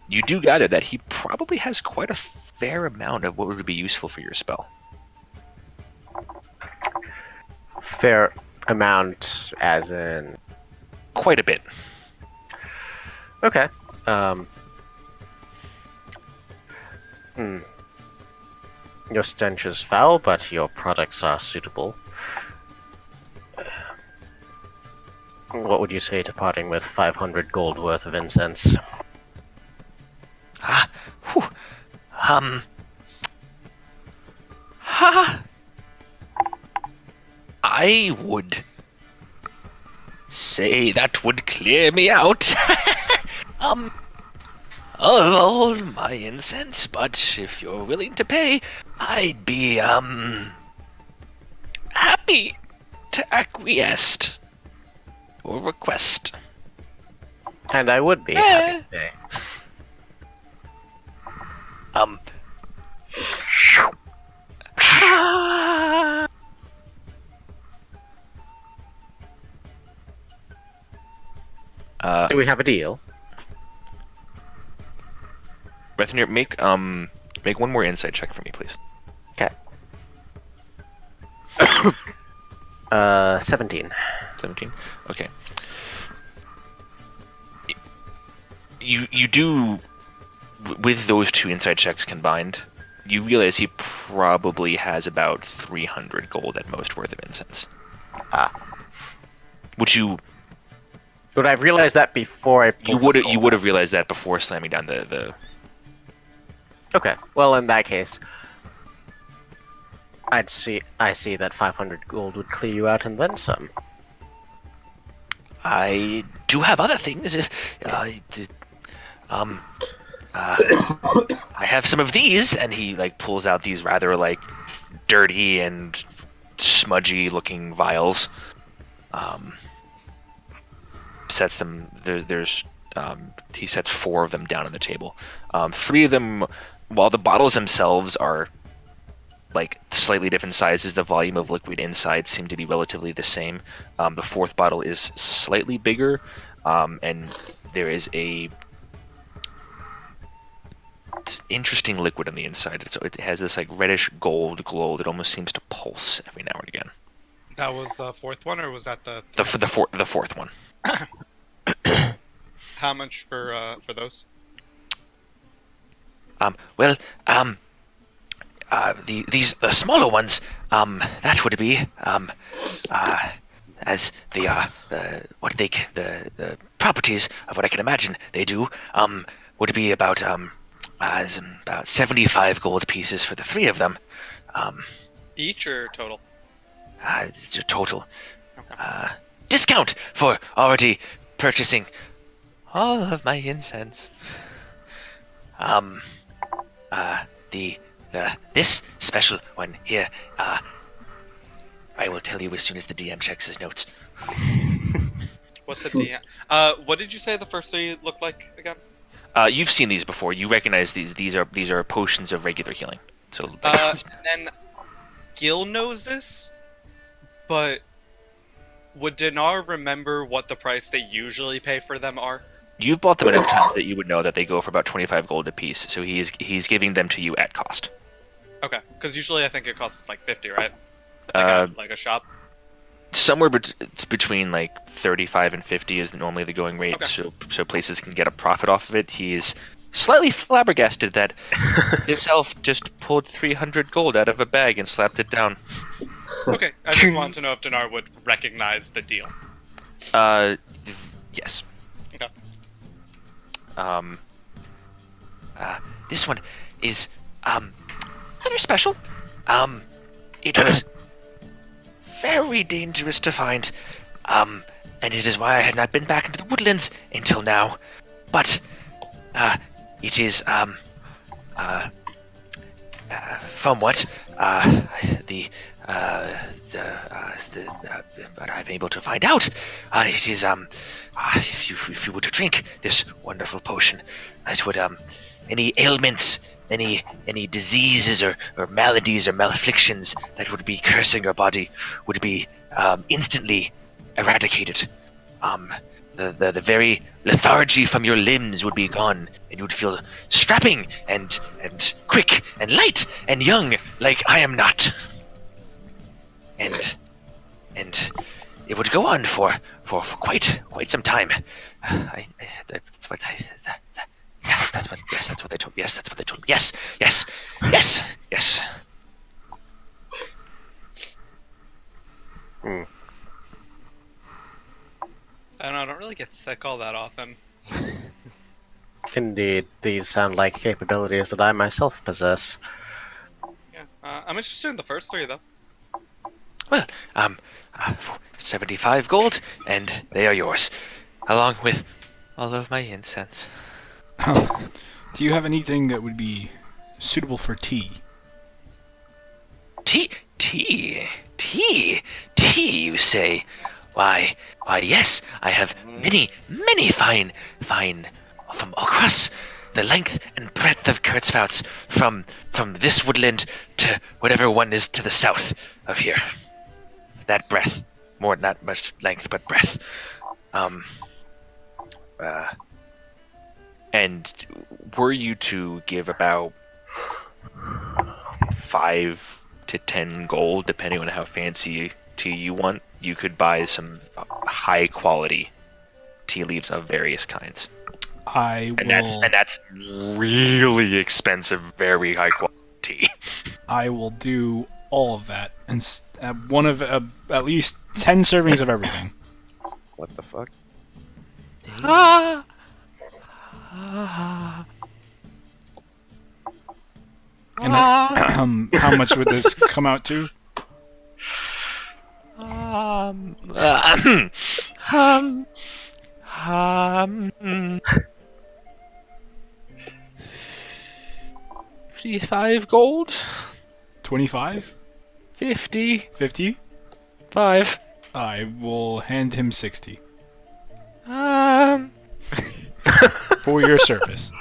A: You do gather that he probably has quite a fair amount of what would be useful for your spell.
C: Fair amount, as in
A: Quite a bit.
C: okay. Your stench is foul, but your products are suitable. What would you say to parting with 500 gold worth of incense?
A: I would say that would clear me out. Of all my incense, but if you're willing to pay, I'd be, happy to acquiesce or request.
C: And I would be happy to pay. Do we have a deal?
A: Brethren, make one more insight check for me, please.
C: Okay. 17.
A: 17. Okay. You do, with those two insight checks combined, you realize he probably has about 300 gold at most worth of incense. Which you
C: Would I realize that before I?
A: you would have realized that before slamming down the.
C: Okay. Well, in that case, I see that 500 gold would clear you out and then some.
A: I do have other things. I have some of these, and he like pulls out these rather like dirty and smudgy looking vials. Sets them. There's he sets 4 of them down on the table. 3 of them, while the bottles themselves are like slightly different sizes, the volume of liquid inside seem to be relatively the same. The 4th bottle is slightly bigger, and there is a interesting liquid on the inside. So it has this like reddish gold glow that almost seems to pulse every now and again.
B: That was the 4th one, or was that the
A: fourth one?
B: How much for those?
A: These the smaller ones, that would be as the properties of what I can imagine they do would be about 75 gold pieces for the 3 of them.
B: Each or total?
A: Total.
B: Okay.
A: Discount for already purchasing all of my incense. This special one here, I will tell you as soon as the DM checks his notes.
B: What's the DM? What did you say the first 3 looked like again?
A: You've seen these before. You recognize these. These are potions of regular healing. So.
B: And then Gil knows this, but would Dinar remember what the price they usually pay for them are?
A: You've bought them enough times that you would know that they go for about 25 gold a piece. So he's giving them to you at cost.
B: Okay, because usually I think it costs like 50, right?
A: Uh,
B: Like a shop.
A: somewhere it's between like 35 and 50 is normally the going rate,
B: Okay.
A: so places can get a profit off of it. He's slightly flabbergasted that this elf just pulled 300 gold out of a bag and slapped it down.
B: Okay, I just wanted to know if Dinar would recognize the deal.
A: Yes.
B: Okay.
A: This one is rather special. It was very dangerous to find, and it is why I had not been back into the woodlands until now. But it is from what what I'm able to find out, it is if you were to drink this wonderful potion, it would any ailments, any diseases or maladies or malafflictions that would be cursing your body would be instantly eradicated. The very lethargy from your limbs would be gone, and you would feel strapping and quick and light and young like I am not. And it would go on for quite some time. That's what they told me. Yes, that's what they told me. Yes.
B: And I don't really get sick all that often.
C: Indeed, these sound like capabilities that I myself possess.
B: Yeah, I'm interested in the first three though.
A: Well, 75 gold, and they are yours, along with all of my incense.
D: Do you have anything that would be suitable for tea?
A: Tea, you say? Why, yes, I have many fine, from across the length and breadth of Kurtzfouts, from this woodland to whatever one is to the south of here. That breadth, more not much length, but breadth. And were you to give about 5 to 10 gold, depending on how fancy tea you want, you could buy some high quality tea leaves of various kinds. That's really expensive, very high quality tea.
D: I will do all of that, and one of at least 10 servings of everything.
G: What the fuck?
D: And how much would this come out to?
A: 55 gold?
D: 25?
A: 50?
D: 50?
A: 5.
D: I will hand him 60 for your service.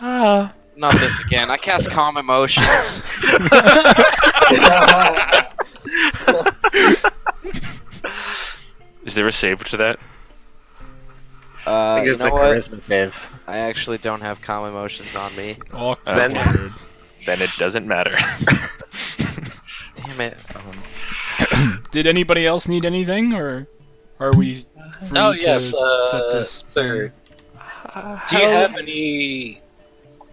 G: Not this again. I cast Calm Emotions.
A: Is there a save to that?
C: I think
G: You
C: it's
G: know
C: a
G: what?
C: charisma save.
G: I actually don't have Calm Emotions on me.
D: Awkward.
A: Then it doesn't matter.
G: Damn it.
D: Did anybody else need anything, or are we free
E: Oh
D: to
E: yes,
D: set this?
E: sir. Do you have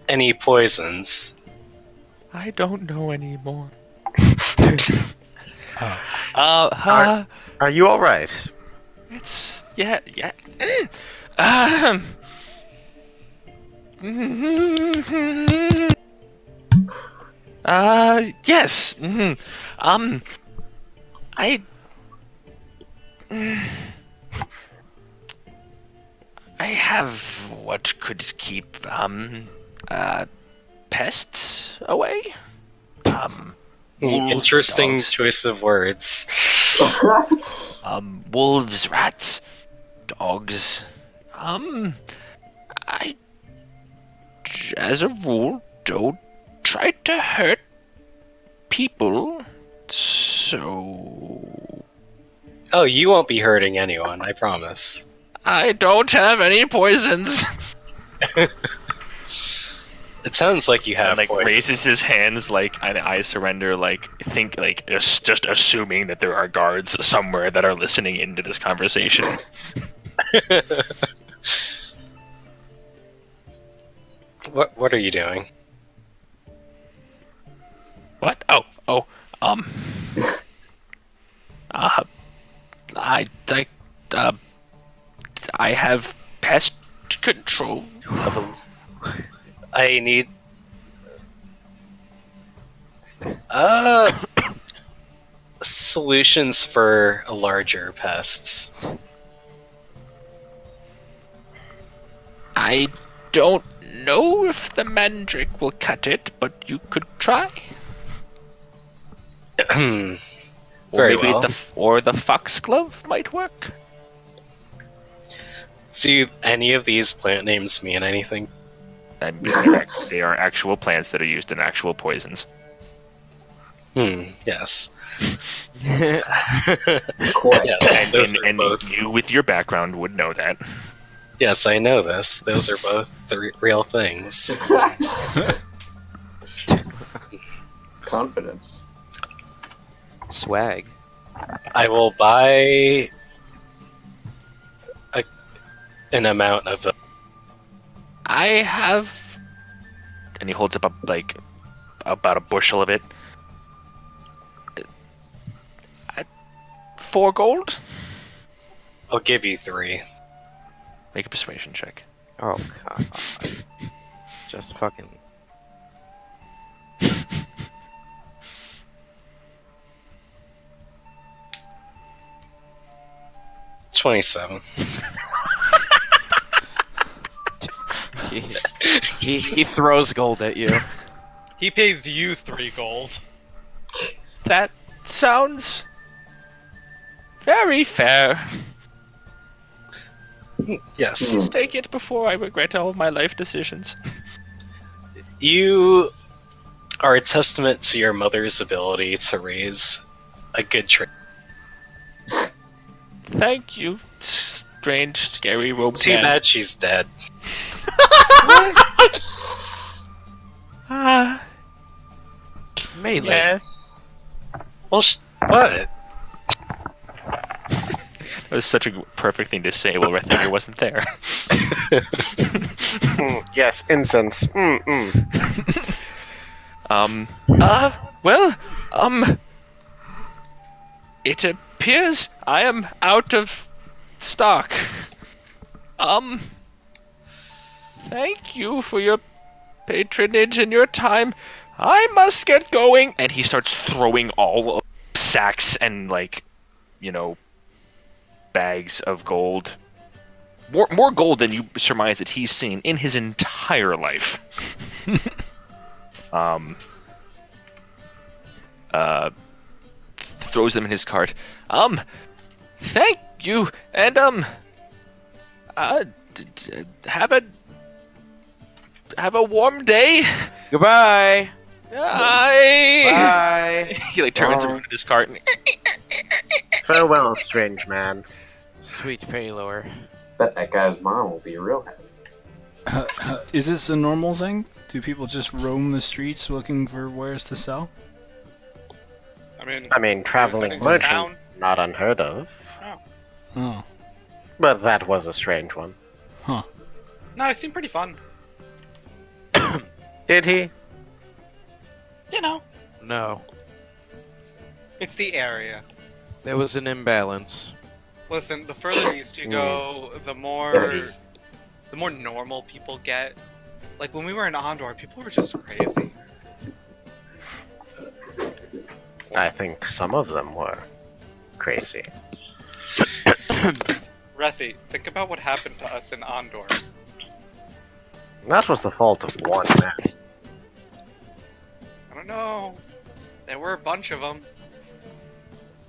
E: any poisons?
A: I don't know anymore.
C: Are you alright?
A: It's yeah. Yes. I have what could keep pests away.
E: Interesting
A: Dogs.
E: choice of words.
A: Wolves, rats, dogs. I, as a rule, don't try to hurt people, so
E: Oh, you won't be hurting anyone, I promise.
A: I don't have any poisons.
E: It sounds like you have
A: And, like,
E: poison.
A: raises his hands like an I surrender, like, think, like, just assuming that there are guards somewhere that are listening into this conversation.
E: What are you doing?
A: What? Uh, I have pest control.
E: I need. Solutions for larger pests.
A: I don't know if the mandrake will cut it, but you could try.
E: Very
A: or maybe
E: well.
A: the foxglove might work.
E: Do any of these plant names mean anything?
A: I mean, they are actual plants that are used in actual poisons.
E: Yes.
H: Quite.
E: Yes, those are
A: And
E: both.
A: you, with your background, would know that.
E: Yes, I know this. Those are both the real things.
H: Confidence.
G: Swag.
E: I will buy an amount of them.
A: I have, and he holds up like about a bushel of it. 4 gold.
E: I'll give you 3.
A: Make a persuasion check.
G: Oh god. Just fucking.
E: 27.
G: He throws gold at you.
B: He pays you 3 gold.
A: That sounds very fair.
E: Yes.
A: Please take it before I regret all of my life decisions.
E: You are a testament to your mother's ability to raise a good tree.
A: Thank you, strange, scary robot.
E: Too bad she's dead.
A: Ah,
G: Melee.
A: yes.
E: Well, what?
A: That was such a perfect thing to say while Rethinger wasn't there.
C: Yes, incense.
A: Well, it appears I am out of stock. Thank you for your patronage and your time. I must get going. And he starts throwing all of sacks and, like, you know, bags of gold. More gold than you surmise that he's seen in his entire life. Throws them in his cart. Thank you, and have a warm day.
G: Goodbye.
A: Bye.
G: Bye.
A: He like turns around in his cart and
C: Farewell, strange man.
G: Sweet Paylor.
H: Bet that guy's mom will be real happy.
D: Is this a normal thing? Do people just roam the streets looking for wares to sell?
C: I mean, traveling
B: heading to
C: merchant,
B: town.
C: not unheard of.
D: Oh.
C: But that was a strange one.
D: Huh.
B: No, it seemed pretty fun.
C: Did he?
B: You know,
G: No.
B: it's the area.
G: There was an imbalance.
B: Listen, the further east you go, the more normal people get. Like when we were in Andor, people were just crazy.
C: I think some of them were crazy.
B: Rethi, think about what happened to us in Andor.
C: That was the fault of one man.
B: I don't know. There were a bunch of them.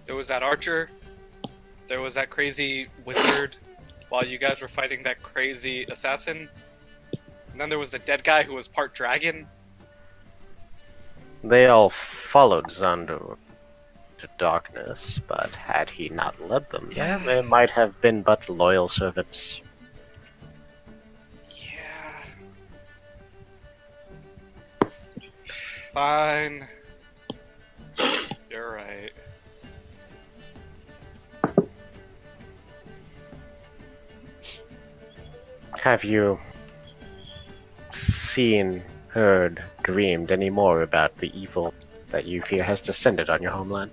B: There was that archer. There was that crazy wizard. While you guys were fighting that crazy assassin. And then there was a dead guy who was part dragon.
C: They all followed Xandu to darkness, but had he not led them there, they might have been but loyal servants.
B: Yeah. Fine. You're right.
C: Have you seen, heard, dreamed any more about the evil that you fear has descended on your homeland?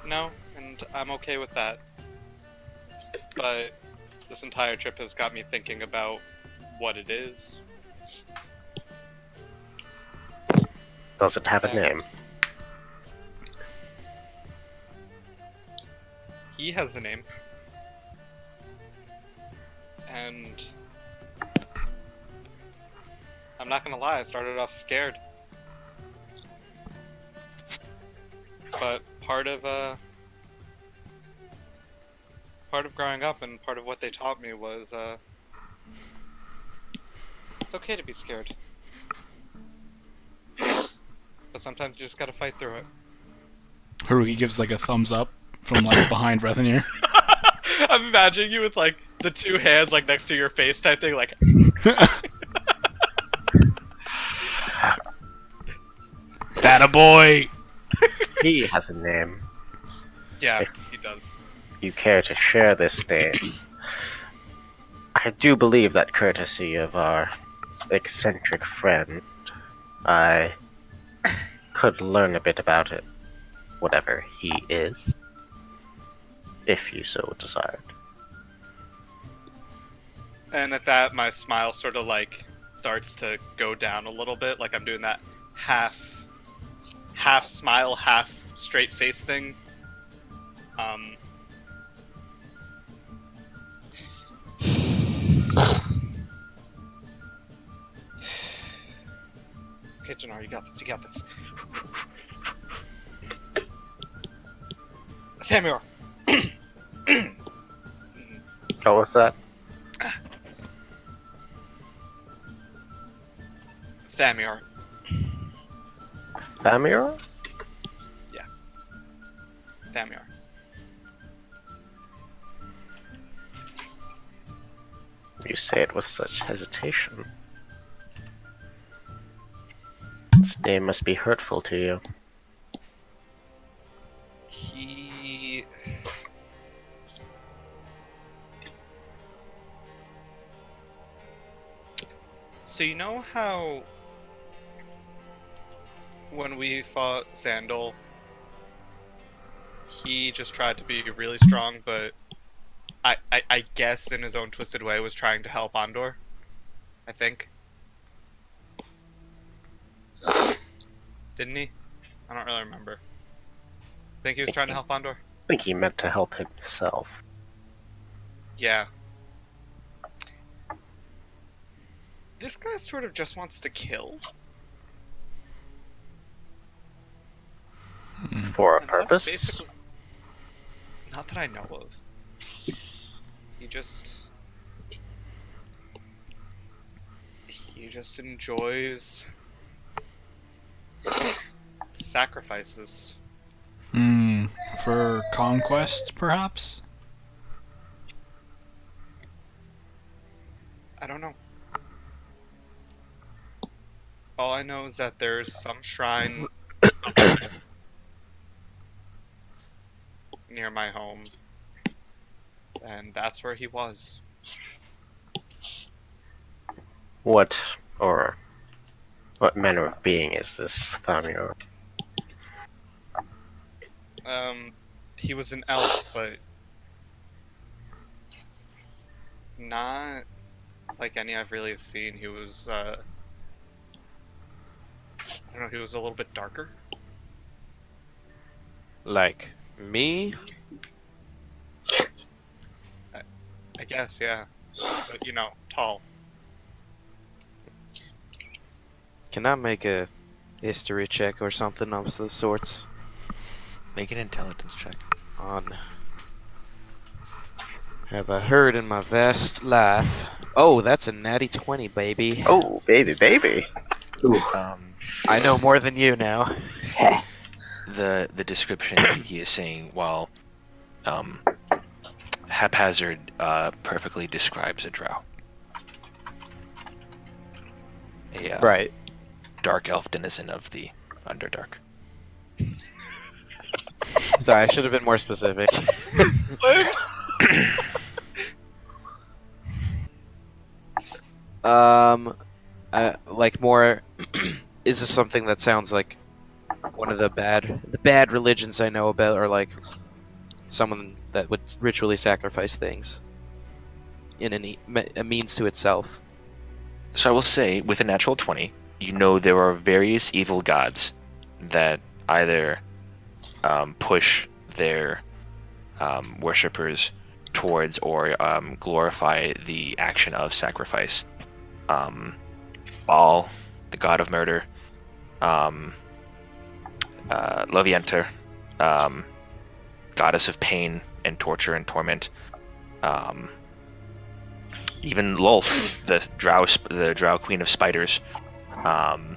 B: No, and I'm okay with that. But this entire trip has got me thinking about what it is.
C: Does it have a name?
B: He has a name. And I'm not gonna lie, I started off scared. But part of growing up and part of what they taught me was it's okay to be scared. But sometimes you just gotta fight through it.
D: Haruki gives like a thumbs up from like behind Rethenir.
B: I'm imagining you with like the two hands like next to your face type thing, like
D: That a boy.
C: He has a name.
B: yeah, he does.
C: You care to share this name? I do believe that courtesy of our eccentric friend, I could learn a bit about it, whatever he is, if you so desired.
B: And at that, my smile sort of like starts to go down a little bit, like I'm doing that half smile, half straight face thing. Okay, Jannar, you got this. You got this. Thamir.
C: What was that?
B: Thamir.
C: Famir?
B: Thamir.
C: You say it with such hesitation. This name must be hurtful to you.
B: He... So you know how when we fought Sandal, he just tried to be really strong, but I guess in his own twisted way was trying to help Andor? I think. Didn't he? I don't really remember. Think he was trying to help Andor?
C: I think he meant to help himself.
B: Yeah. This guy sort of just wants to kill.
C: For a
B: And that's
C: purpose?
B: basically- Not that I know of. He just enjoys sacrifices.
D: For conquest, perhaps?
B: I don't know. All I know is that there's some shrine near my home, and that's where he was.
C: What manner of being is this Thamir?
B: He was an elf, but not like any I've really seen. He was, I don't know, he was a little bit darker.
G: Like me?
B: I guess, yeah. But, you know, tall.
G: Can I make a history check or something of the sorts?
A: Make an intelligence check.
G: On. Have I heard in my vast life? Oh, that's a natty 20, baby.
C: Oh, baby.
G: I know more than you now.
A: The description he is saying, while haphazard, perfectly describes a drow.
G: Right.
A: dark elf denizen of the Underdark.
G: Sorry, I should have been more specific. Like more. Is this something that sounds like one of the bad religions I know about, or like someone that would ritually sacrifice things in a means to itself?
A: So I will say, with a natural 20, you know there are various evil gods that either push their worshippers towards or glorify the action of sacrifice. Baal, the god of murder, Lovienter, goddess of pain and torture and torment, even Lolth, the drow queen of spiders, who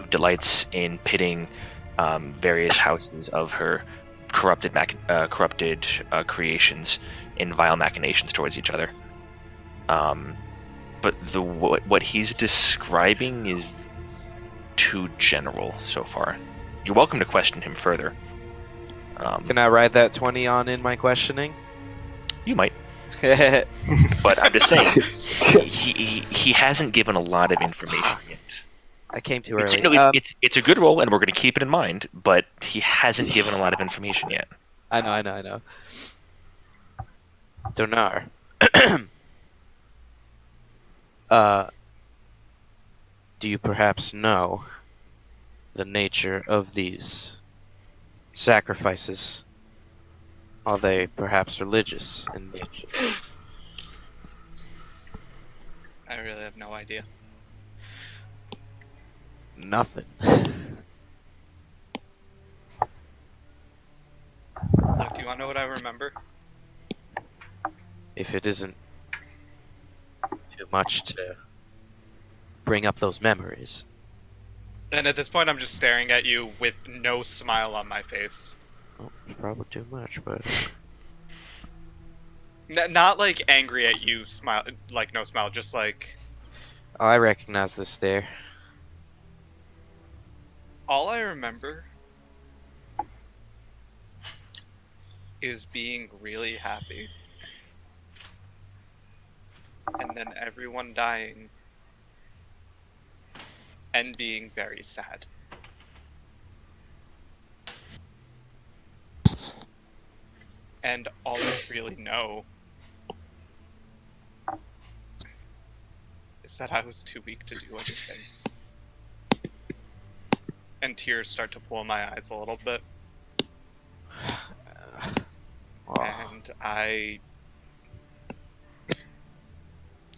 A: delights in pitting various houses of her corrupted creations in vile machinations towards each other. But what he's describing is too general so far. You're welcome to question him further.
G: Can I ride that 20 on in my questioning?
A: You might. But I'm just saying, he hasn't given a lot of information yet.
G: I came too
A: It's,
G: early.
A: no, it's a good roll, and we're going to keep it in mind. But he hasn't given a lot of information yet.
G: I know. Donar. Do you perhaps know the nature of these sacrifices? Are they perhaps religious in nature?
B: I really have no idea.
G: Nothing.
B: Look, do you want to know what I remember?
G: If it isn't too much to bring up those memories.
B: And at this point, I'm just staring at you with no smile on my face.
G: Oh, probably too much, but
B: Not like angry at you, smile, like no smile, just like
G: oh, I recognize this stare.
B: all I remember is being really happy. And then everyone dying. And being very sad. And all I really know is that I was too weak to do anything. And tears start to pool my eyes a little bit.
G: Oh,
B: And I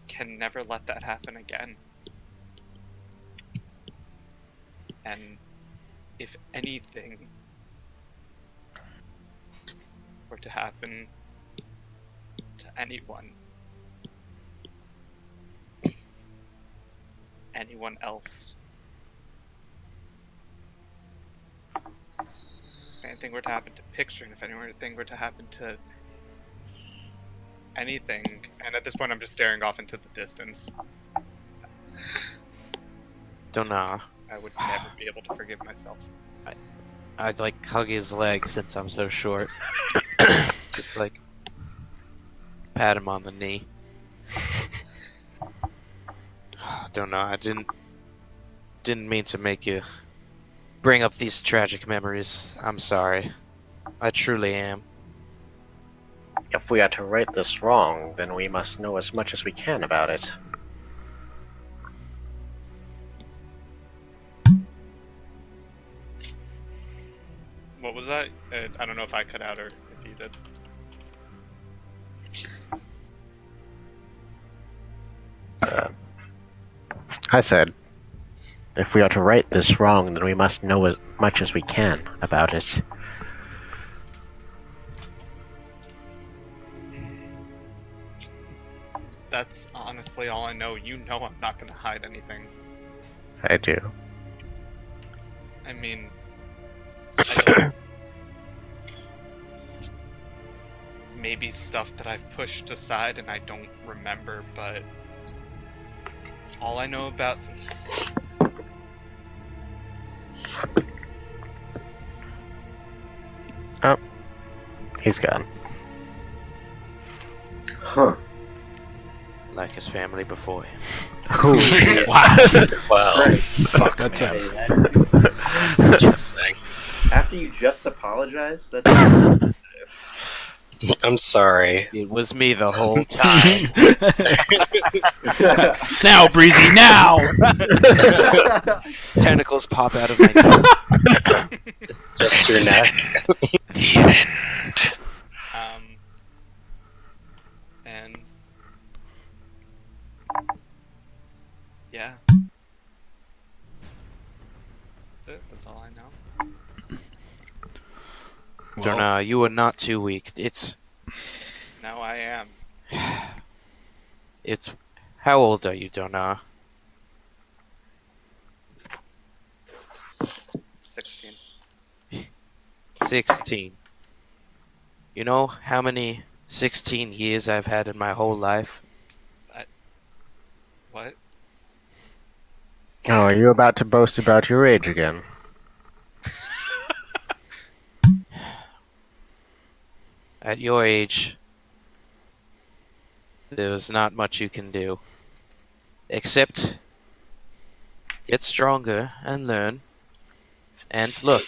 B: can never let that happen again. And if anything were to happen to anyone else, if anything were to happen to Picture, and if anything were to happen to anything, and at this point I'm just staring off into the distance,
G: Donar.
B: I would never be able to forgive myself.
G: I'd like hug his leg since I'm so short. Just like pat him on the knee. Don't know. I didn't mean to make you bring up these tragic memories. I'm sorry. I truly am.
C: If we are to right this wrong, then we must know as much as we can about it.
B: What was that? I don't know if I cut out or if you did.
C: I said, if we are to right this wrong, then we must know as much as we can about it.
B: That's honestly all I know. You know I'm not going to hide anything.
C: I do.
B: I mean, I don't... maybe stuff that I've pushed aside and I don't remember, but all I know about
C: He's gone.
H: Huh.
G: Like his family before him.
D: Wow.
E: Wow.
H: Right.
C: Fuck,
D: That's
C: man.
D: him.
E: Interesting.
H: After you just apologized, that's
E: I'm sorry.
G: It was me the whole time.
D: Now, Breezy, now!
G: Tentacles pop out of my neck.
E: Just your neck.
A: The end.
B: And yeah, that's it. That's all I know.
D: Well,
G: Donna, you are not too weak.
B: Now I am.
G: It's. How old are you, Donna?
B: 16.
G: 16. You know how many 16 years I've had in my whole life?
B: What?
C: Oh, are you about to boast about your age again?
G: At your age, there's not much you can do. Except get stronger and learn. And look,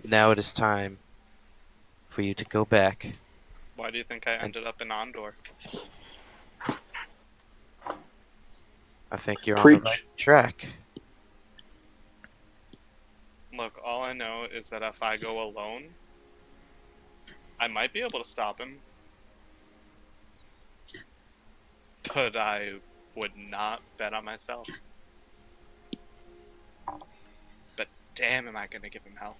G: now it is time for you to go back.
B: Why do you think I ended up in Ondor?
G: I think you're on
H: Preach.
G: the right track.
B: Look, all I know is that if I go alone, I might be able to stop him. But I would not bet on myself. But damn, am I gonna give him hell.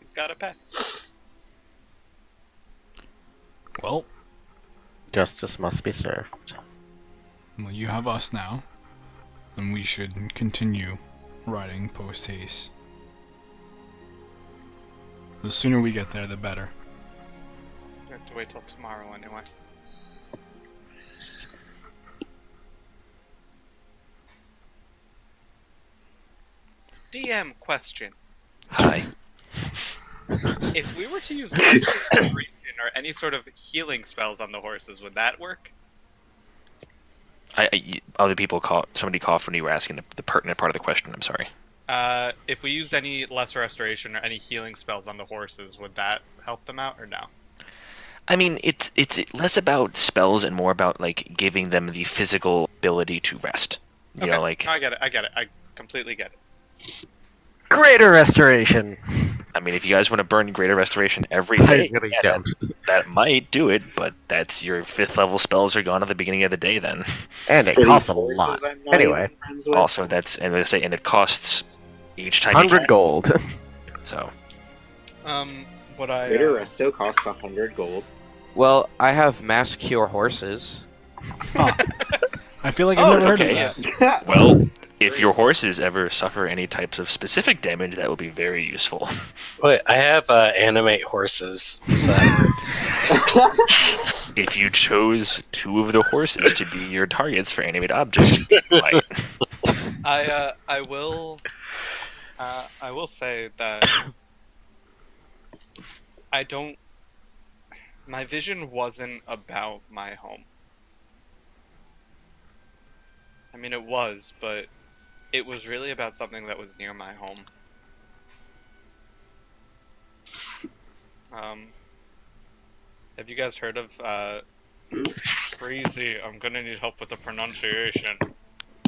B: He's gotta pay.
D: well,
C: Justice must be served.
D: you have us now, and we should continue riding post haste. The sooner we get there, the better.
B: We have to wait till tomorrow anyway. DM question.
A: Hi.
B: If we were to use restoration or any sort of healing spells on the horses, would that work?
A: Other people somebody coughed when you were asking the pertinent part of the question. I'm sorry.
B: If we used any lesser restoration or any healing spells on the horses, would that help them out or no?
A: I mean, it's less about spells and more about like giving them the physical ability to rest. You know, like
B: I get it. I completely get it.
C: Greater restoration.
A: I mean, if you guys want to burn Greater Restoration every
C: I
A: day,
C: really
A: yeah,
C: don't.
A: that might do it. But that's your 5th level spells are gone at the beginning of the day. Then
C: And it
H: For
C: costs a
H: these
C: lot.
H: horses I'm not
C: Anyway,
H: even friends with.
A: also and it costs each time you
C: 100
A: can.
C: gold.
A: So
B: What I
H: Greater Resto costs 100 gold.
G: Well, I have mass cure horses.
D: I feel like I've never heard
A: okay.
D: of that.
A: well, if your horses ever suffer any types of specific damage, that will be very useful.
E: Wait, I have animate horses. So
A: If you chose 2 of the horses to be your targets for animate objects, you might.
B: I will say that I don't. My vision wasn't about my home. I mean, it was, but it was really about something that was near my home. Have you guys heard of Crazy? I'm gonna need help with the pronunciation.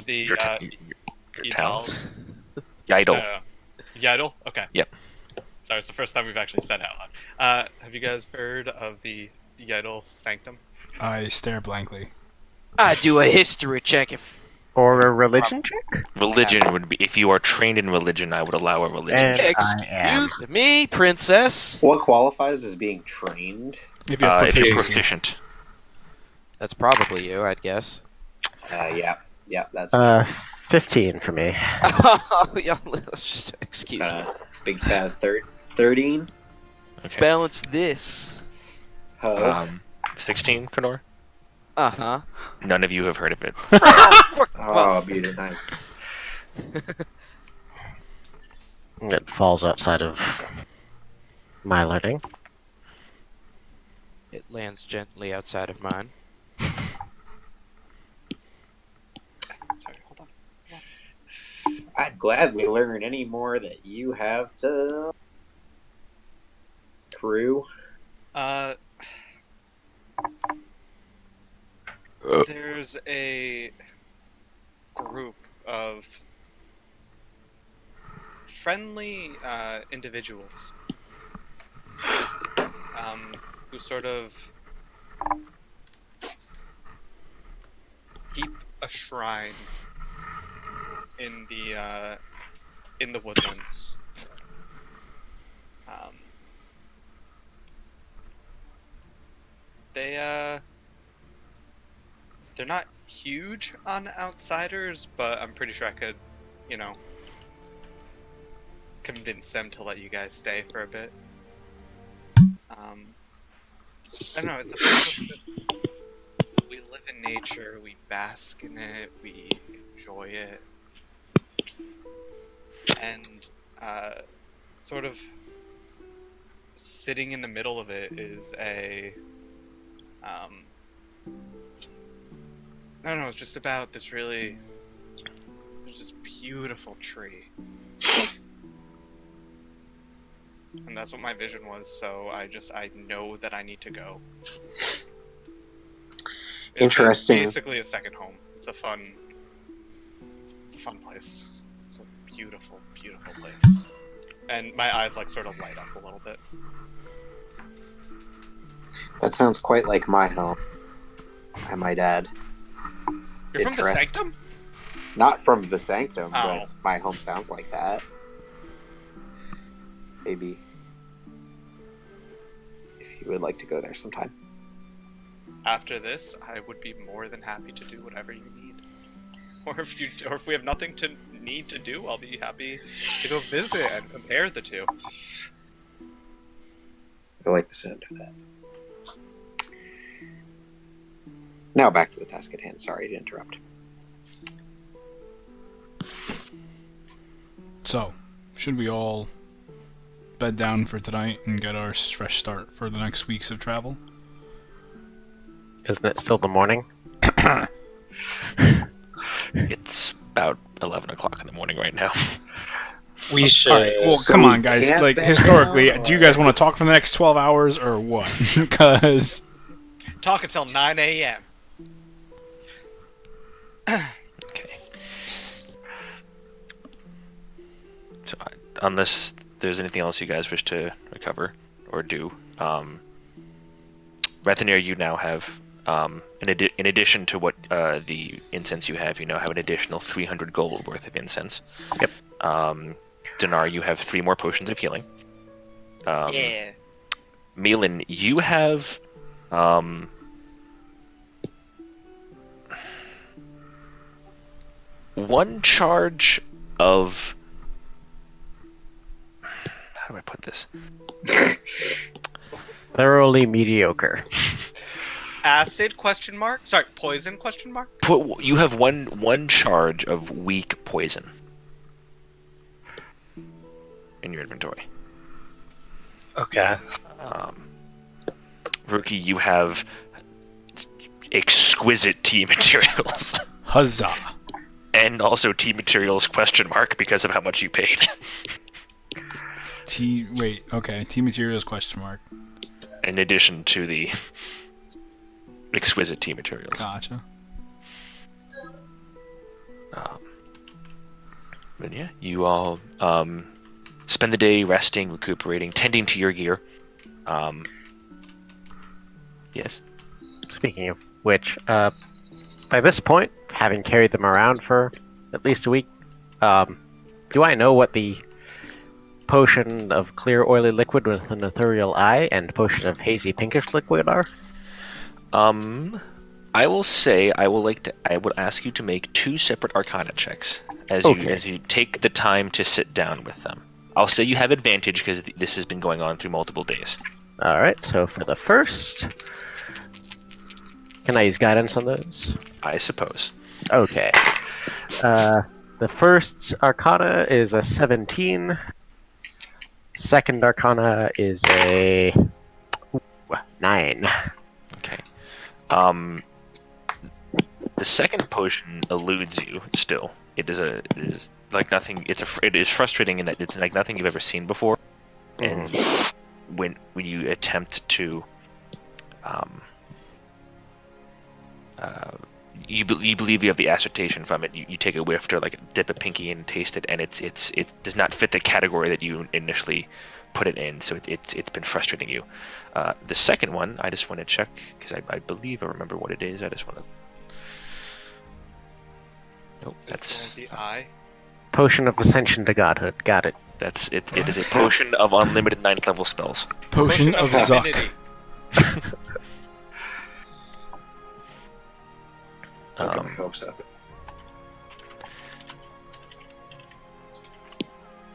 B: The
A: Your
B: Idal.
A: talent. Yidle.
B: Yidle? Okay.
A: Yep.
B: Sorry, it's the first time we've actually said it out loud. Have you guys heard of the Yidle Sanctum?
D: I stare blankly.
G: I do a history check if.
C: Or a religion check?
A: Religion would be, if you are trained in religion, I would allow a religion.
C: And I am.
G: Excuse me, princess.
H: What qualifies as being trained?
D: If you have
A: If you're
D: proficiency.
A: proficient.
G: That's probably you, I'd guess.
H: Yeah, that's
C: 15 for me.
G: Oh, yeah, excuse me.
H: big fat 13.
A: Okay.
G: Balance this.
H: Ho.
A: 16, Fedor?
G: Uh-huh.
A: None of you have heard of it.
H: Oh, beauty, nice.
C: It falls outside of my learning.
G: It lands gently outside of mine.
B: Sorry, hold on.
H: I'd gladly learn any more that you have to crew.
B: There's a group of friendly individuals who sort of keep a shrine in the woodlands. They're not huge on outsiders, but I'm pretty sure I could, convince them to let you guys stay for a bit. I don't know, it's a place of this. We live in nature, we bask in it, we enjoy it. And sort of sitting in the middle of it is a I don't know, it's just about this there's this beautiful tree. And that's what my vision was, so I know that I need to go.
H: Interesting.
B: It's basically a second home. It's a fun place. It's a beautiful, beautiful place. And my eyes sort of light up a little bit.
H: That sounds quite like my home. I might add.
B: You're from the Sanctum?
H: Not from the Sanctum,
B: Oh.
H: but my home sounds like that. Maybe. If you would like to go there sometime.
B: After this, I would be more than happy to do whatever you need. Or if we have nothing to need to do, I'll be happy to go visit and compare the two.
H: I like the sound of that. Now back to the task at hand. Sorry to interrupt.
D: So, should we all bed down for tonight and get our fresh start for the next weeks of travel?
C: Isn't it still the morning?
A: It's about 11 o'clock in the morning right now.
E: We should.
D: Alright, well,
H: So
D: come
H: we
D: on, guys.
H: can't
D: Like,
H: bed
D: historically,
H: down,
D: do you
H: or-
D: guys want to talk for the next 12 hours or what? Because...
B: Talk until 9 a.m.
A: Okay. So, unless there's anything else you guys wish to recover or do, Rethanir, you now have, in addition to what the incense you have an additional 300 gold worth of incense.
C: Yep.
A: Dinar, you have 3 more potions of healing.
B: Yeah.
A: Malin, you have one charge of, how do I put this?
C: Thoroughly mediocre.
B: Acid, question mark? Sorry, poison, question mark?
A: You have one charge of weak poison in your inventory.
E: Okay.
A: Rookie, you have exquisite tea materials.
D: Huzzah.
A: And also tea materials question mark because of how much you paid.
D: T materials question mark.
A: In addition to the exquisite tea materials.
D: Gotcha.
A: But yeah, you all spend the day resting, recuperating, tending to your gear. Yes.
C: Speaking of which, by this point, having carried them around for at least a week, do I know what the potion of clear oily liquid with an ethereal eye and potion of hazy pinkish liquid are?
A: I will say I would ask you to make 2 separate Arcana checks as you take the time to sit down with them. I'll say you have advantage because this has been going on through multiple days.
C: Alright, so for the first... Can I use guidance on those?
A: I suppose.
C: Okay. The first Arcana is a 17. Second Arcana is a 9.
A: Okay. The second potion eludes you. Still, it is like nothing. It is frustrating in that it's like nothing you've ever seen before. And when you attempt to, you believe you have the assertion from it. You take a whiff to like dip a pinky in and taste it, and it does not fit the category that you initially put it in. So it's been frustrating you. The second one, I just want to check because I believe I remember what it is. I just want to. Nope,
B: That's the eye.
C: Potion of Ascension to Godhood. Got it.
A: That's it. It is a potion of unlimited 9th level spells.
D: Potion of Zuck.
B: Infinity.
H: Okay, my hopes up.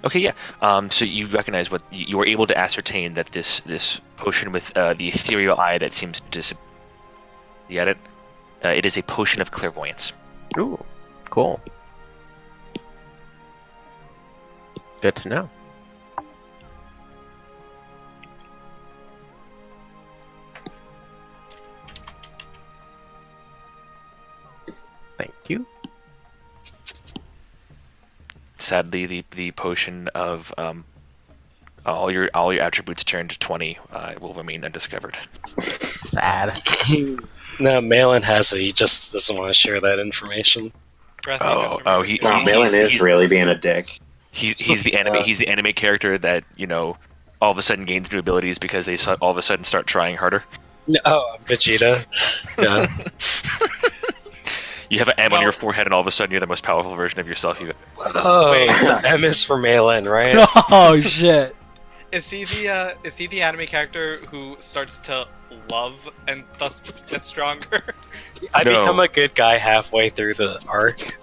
A: Okay, yeah. So you recognize what you were able to ascertain that this potion with the ethereal eye that seems to disappear. You get it? It is a potion of clairvoyance.
C: Ooh, cool. Good to know. Thank you.
A: Sadly, the potion of all your attributes turned to 20 will remain undiscovered.
C: Sad.
E: No, Malin has it. He just doesn't want to share that information.
B: Breath,
A: Oh,
B: you just
A: oh,
B: remembered
A: he-
B: it.
H: Wow, Malin is
A: he's-
H: really being a dick.
A: He's the anime. He's the anime character that all of a sudden gains new abilities because they all of a sudden start trying harder.
E: No, oh, Vegeta. Yeah.
A: You have an M on
B: Well-
A: your forehead, and all of a sudden you're the most powerful version of yourself.
E: Oh,
B: Wait.
E: the M is for Malin, right?
D: Oh shit!
B: Is he the anime character who starts to love and thus gets stronger?
E: I
A: No.
E: become a good guy halfway through the arc.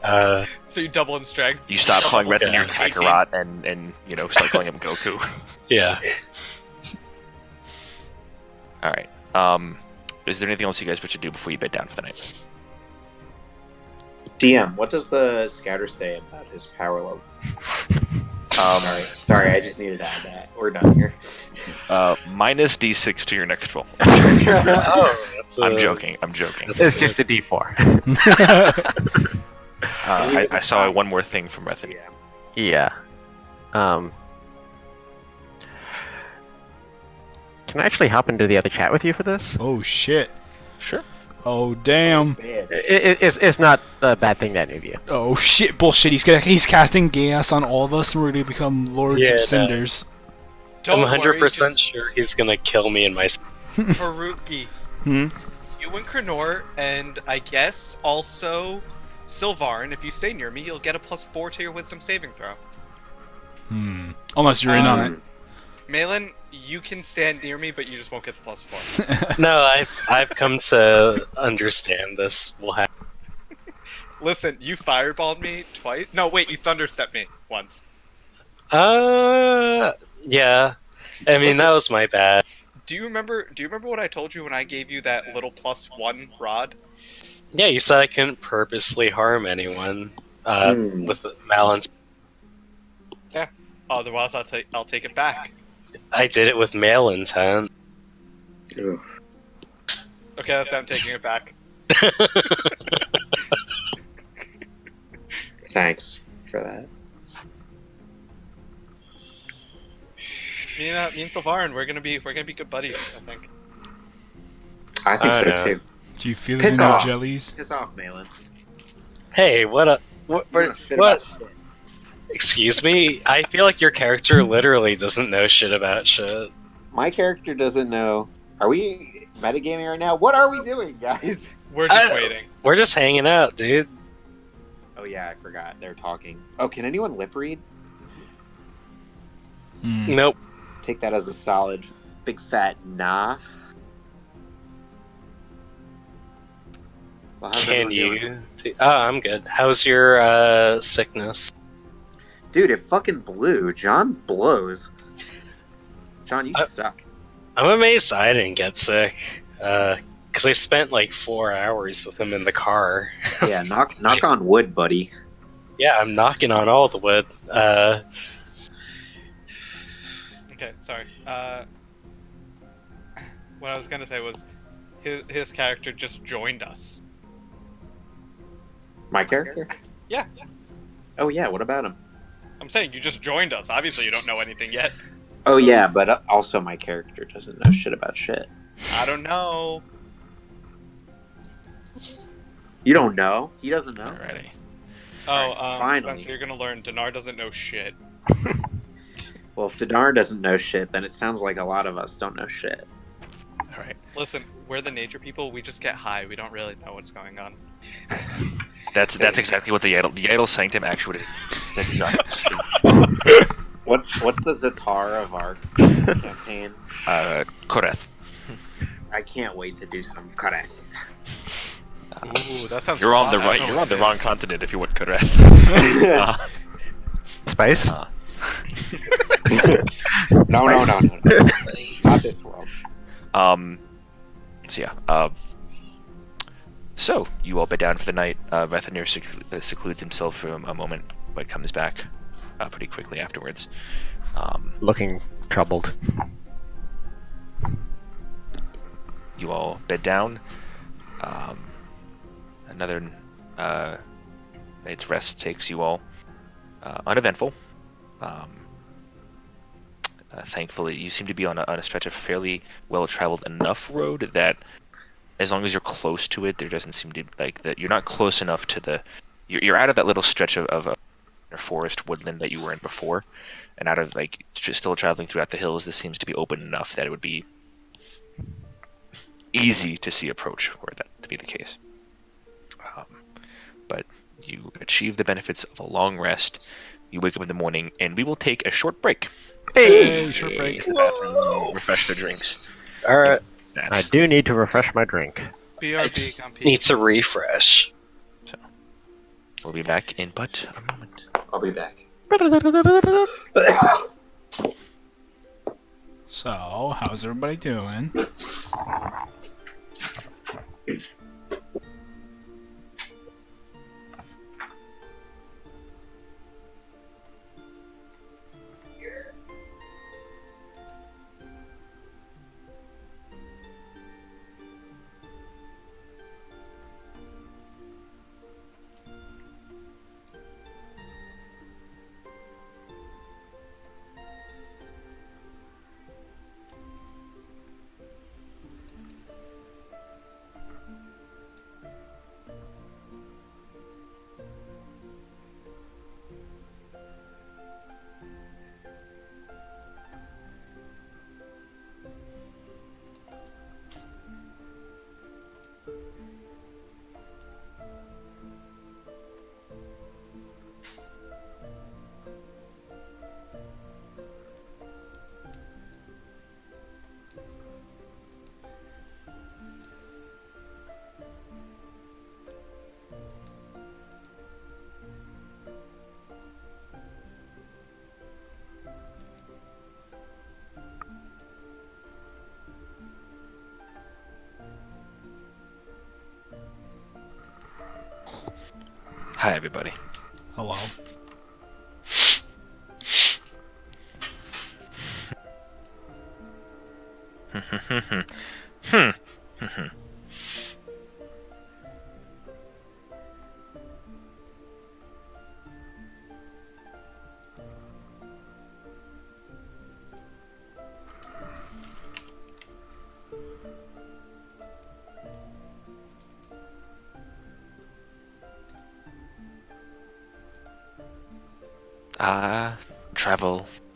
B: So you double in strength.
A: You stop calling Red
E: Yeah.
A: your Kakarot and start calling him Goku.
E: Yeah.
A: All right. Is there anything else you guys wish to do before you bed down for the night?
H: DM, what does the scouter say about his power level? Sorry, I just needed to add that. We're done here.
A: Minus D6 to your next roll.
E: Oh, that's
A: I'm joking. I'm joking.
C: It's just a D4.
A: I saw one more thing from Rethan.
C: Yeah. Can I actually hop into the other chat with you for this?
D: Oh shit!
A: Sure.
D: Oh damn!
H: Man.
C: It's not a bad thing to any of you.
D: Oh shit! Bullshit! He's casting gas on all of us, and we're gonna become lords
E: Yeah,
D: of
E: no.
D: cinders.
B: Don't
E: I'm 100%
B: worry, just
E: sure he's gonna kill me in my.
B: Haruki,
D: Hmm.
B: you and Kernor, and I guess also Sylvarn. If you stay near me, you'll get a +4 to your Wisdom saving throw.
D: Hmm. Unless you're in on it.
B: Malin, you can stand near me, but you just won't get the +4.
E: No, I've come to understand this will happen.
B: Listen, you fireballed me twice. No, wait, you thunderstepped me once.
E: Yeah. I mean, that was my bad.
B: Do you remember what I told you when I gave you that little +1 rod?
E: Yeah, you said I couldn't purposely harm anyone with Malin's.
B: Otherwise, I'll take it back.
E: I did it with male intent.
H: Ugh.
B: Okay, that's I'm taking it back.
H: Thanks for that.
B: Me and Sylvarn, we're gonna be good buddies. I think.
H: I think
E: I
H: so
E: know.
H: too.
D: Do you feel it
H: Piss
D: in your
H: off.
D: jellies?
H: Piss off, Malin.
E: Hey, what? What? Excuse me? I feel like your character literally doesn't know shit about shit.
H: My character doesn't know. Are we metagaming right now? What are we doing, guys?
B: We're just
E: I-
B: waiting.
E: We're just hanging out, dude.
H: Oh yeah, I forgot. They're talking. Oh, can anyone lip read?
D: Hmm.
E: Nope.
H: Take that as a solid, big fat nah. Well, how's
E: Can
H: everyone doing?
E: you? Oh, I'm good. How's your sickness?
H: Dude, it fucking blew. John blows. John, you suck.
E: I'm amazed I didn't get sick. Because I spent like 4 hours with him in the car.
H: Yeah, knock on wood, buddy.
E: Yeah, I'm knocking on all the wood.
B: Okay, sorry. What I was gonna say was, his character just joined us.
H: My character?
B: Yeah,
H: Oh yeah, what about him?
B: I'm saying you just joined us. Obviously, you don't know anything yet.
H: Oh yeah, but also my character doesn't know shit about shit.
B: I don't know.
H: You don't know? He doesn't know?
A: Alrighty.
B: Oh,
H: finally.
B: Spencer, you're gonna learn Dinar doesn't know shit.
H: Well, if Dinar doesn't know shit, then it sounds like a lot of us don't know shit.
A: Alright.
B: Listen, we're the nature people. We just get high. We don't really know what's going on.
A: That's exactly what the Yidle Sanctum actually is.
H: What's the Zatar of our campaign?
A: Koreth.
H: I can't wait to do some Kareth.
B: Ooh, that sounds.
A: You're on the
B: fun. I
A: right.
B: don't know
A: You're
B: what
A: on the
B: it
A: wrong
B: is.
A: continent if you want Koreth.
C: Spice?
H: No. Not this world.
A: So yeah. So you all bed down for the night. Rethanir secludes himself for a moment, but comes back pretty quickly afterwards.
C: Looking troubled.
A: You all bed down. Another night's rest takes you all uneventful. Thankfully, you seem to be on a stretch of fairly well-traveled enough road that, as long as you're close to it, there doesn't seem to like that. You're not close enough to the. You're out of that little stretch of forest woodland that you were in before, and out of like still traveling throughout the hills. This seems to be open enough that it would be easy to see approach for that to be the case. But you achieve the benefits of a long rest. You wake up in the morning, and we will take a short break.
D: Hey, short break.
A: To the bathroom, refresh their drinks.
C: Alright.
A: That.
C: I do need to refresh my drink.
E: I
B: BRB,
E: just
B: Compy.
E: need to refresh.
A: We'll be back in but a moment.
H: I'll be back.
D: So, how's everybody doing?
A: Hi, everybody.
D: Hello.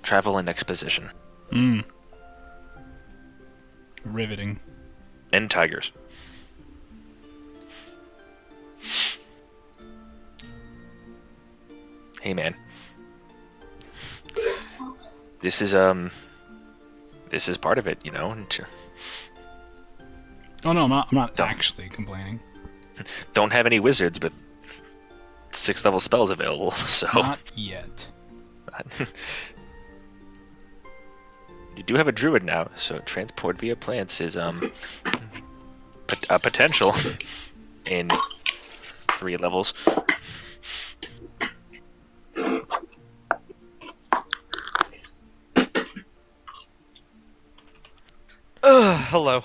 A: Travel and exposition.
D: Hmm. Riveting.
A: And tigers. Hey, man. This is part of it, you know.
D: Oh no, I'm not
A: Don't.
D: actually complaining.
A: Don't have any wizards with 6th level spells available, so
D: Not yet.
A: you do have a druid now, so transport via plants is a potential in 3 levels.
B: Hello.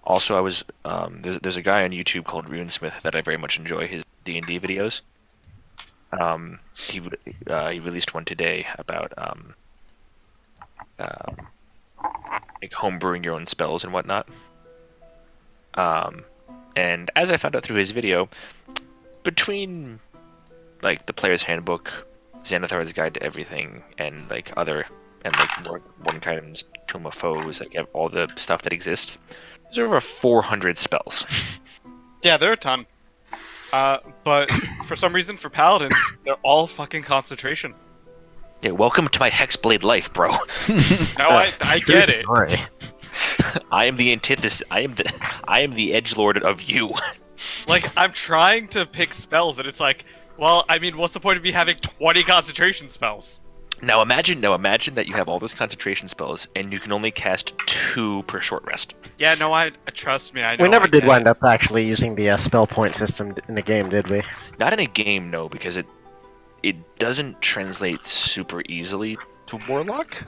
A: Also, I was there's a guy on YouTube called Runesmith that I very much enjoy his D&D videos. He released one today about like homebrewing your own spells and whatnot. And as I found out through his video, between like the Player's Handbook, Xanathar's Guide to Everything, and like other and like Mordenkainen's Tomb of Foes, like all the stuff that exists, there's over 400 spells.
B: Yeah, there are a ton. But for some reason, for paladins, they're all fucking concentration.
A: Yeah, welcome to my Hexblade life, bro.
B: No, I get it.
C: Story.
A: I am the antithesis. I am the edgelord of you.
B: Like, I'm trying to pick spells, and it's like, well, I mean, what's the point of me having 20 concentration spells?
A: Now imagine that you have all those concentration spells, and you can only cast 2 per short rest.
B: Yeah, no, I trust me. I know.
C: We never
B: I
C: did
B: get
C: wind
B: it.
C: up actually using the spell point system in the game, did we?
A: Not in a game, no, because it doesn't translate super easily to Warlock.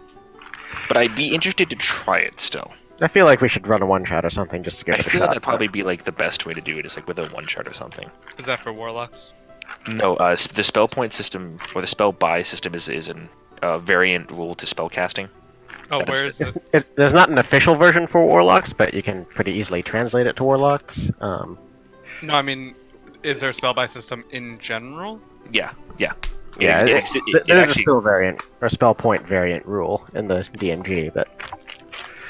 A: But I'd be interested to try it still.
C: I feel like we should run a one-shot or something just to give
A: I
C: it a
A: feel
C: shot.
A: that'd probably be like the best way to do it, is like with a one-shot or something.
B: Is that for warlocks?
A: No, the spell point system or the spell buy system is an variant rule to spell casting.
B: Oh,
A: That's-
B: where is it?
C: There's not an official version for Warlocks, but you can pretty easily translate it to Warlocks.
B: No, I mean, is there a spell by system in general?
A: Yeah.
C: Yeah,
A: it
C: there's
A: actually,
C: a spell variant or spell point variant rule in the DMG, but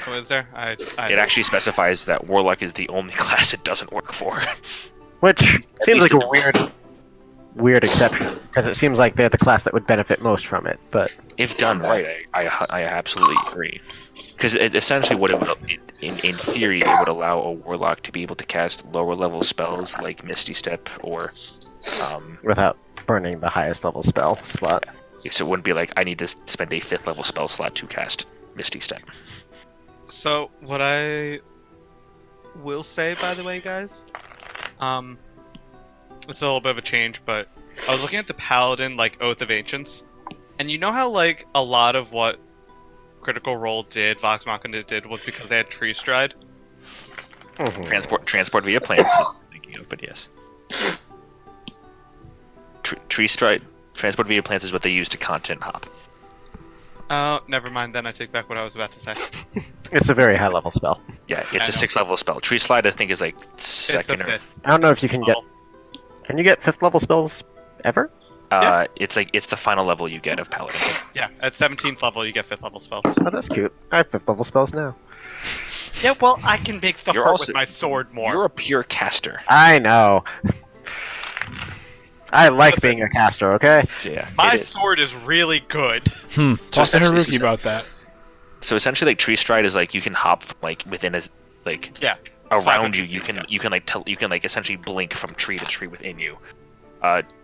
B: Oh, is there?
A: it actually specifies that Warlock is the only class it doesn't work for.
C: which seems
A: least
C: like
A: it
C: a weird exception because it seems like they're the class that would benefit most from it. But
A: If done right, I absolutely agree. Because essentially what it would, in theory, it would allow a Warlock to be able to cast lower level spells like Misty Step or...
C: without burning the highest level spell slot.
A: so it wouldn't be like, I need to spend a 5th level spell slot to cast Misty Step.
B: So, what I will say, by the way, guys, it's a little bit of a change, but I was looking at the Paladin, like, Oath of Ancients, and you know how, like, a lot of what Critical Role did, Vox Machina did, was because they had Tree Stride?
A: Transport via plants. Thinking of, but yes. Tree Stride, transport via plants is what they use to content hop.
B: Oh, never mind, then I take back what I was about to say.
C: It's a very high level spell.
A: Yeah,
B: I
A: it's a
B: know.
A: 6th level spell. Tree Slide, I think, is like
B: It's a
A: second or
B: 5th.
C: I don't know if you can get. Can you get 5th level spells ever?
A: It's the final level you get of Paladin.
B: Yeah, at 17th level, you get 5th level spells.
C: Oh, that's cute. I have 5th level spells now.
B: Yeah, well, I can make stuff
A: You're
B: hurt
A: also-
B: with my sword more.
A: You're a pure caster.
C: I know. I like
B: Listen.
C: being a caster, okay?
A: So, yeah,
B: My
A: it is.
B: sword is really good.
D: Talk to
A: essentially-
D: Haruki about that.
A: So essentially, like Tree Stride is like you can hop like within a like
B: Yeah.
A: around
B: 500
A: you. You can like essentially blink from tree to tree within you.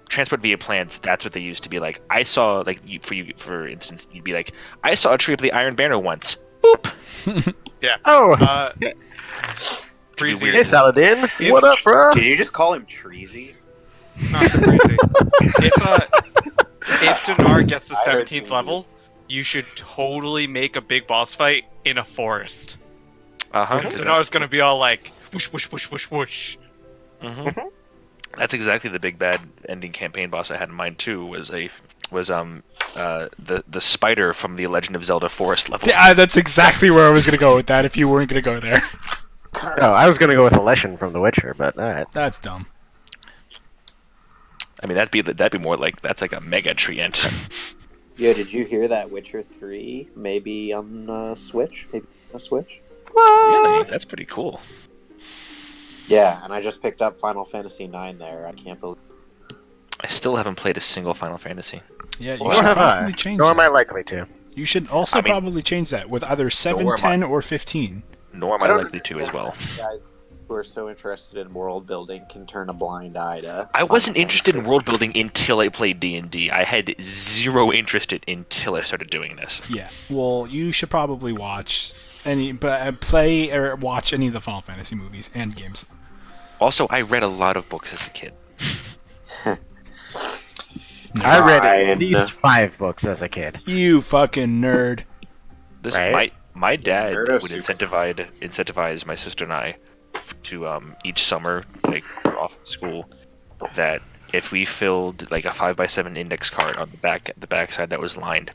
A: Transport via plants. That's what they used to be like. I saw like for instance, you'd be like, I saw a tree of the Iron Banner once. Boop.
C: Oh,
B: Breezy.
A: weird.
C: hey Saladin. What up, bro?
I: Did you just call him Treasy?
B: Not so crazy. If Dinar gets the
I: I heard
B: 17th
I: Treasy.
B: level, you should totally make a big boss fight in a forest. Because Dinar's gonna be all like, whoosh, whoosh, whoosh, whoosh, whoosh.
A: That's exactly the big bad ending campaign boss I had in mind too. Was the spider from the Legend of Zelda Forest level.
D: Yeah, that's exactly where I was gonna go with that. If you weren't gonna go there,
C: Oh, I was gonna go with Aleshin from The Witcher, but alright.
D: that's dumb.
A: I mean, that'd be more like that's like a mega treant.
I: Yo, did you hear that Witcher 3 maybe on Switch? Maybe on a Switch?
A: Really, that's pretty cool.
I: Yeah, and I just picked up Final Fantasy 9 there. I can't believe.
A: I still haven't played a single Final Fantasy.
D: Yeah, you
C: Nor
D: should
C: have
D: probably
C: I.
D: change
C: Nor am I
D: that.
C: likely to.
D: You should also
A: I mean-
D: probably change that with either 7,
A: Nor am I.
D: 10, or 15.
A: Nor am
I: I
A: I
I: don't
A: likely to as well.
I: Guys who are so interested in world building can turn a blind eye to.
A: I wasn't
I: Final
A: interested in
I: Fantasy.
A: world building until I played D&D. I had zero interest in it until I started doing this.
D: Yeah. Well, you should probably watch play or watch any of the Final Fantasy movies and games.
A: Also, I read a lot of books as a kid.
C: I read at
I: Fine.
C: least 5 books as a kid.
D: You fucking nerd.
A: This
C: Right.
A: My dad
H: Nerdo
A: would
H: super.
A: incentivize my sister and I to each summer, like we're off school, that if we filled like a 5x7 index card on the back side that was lined,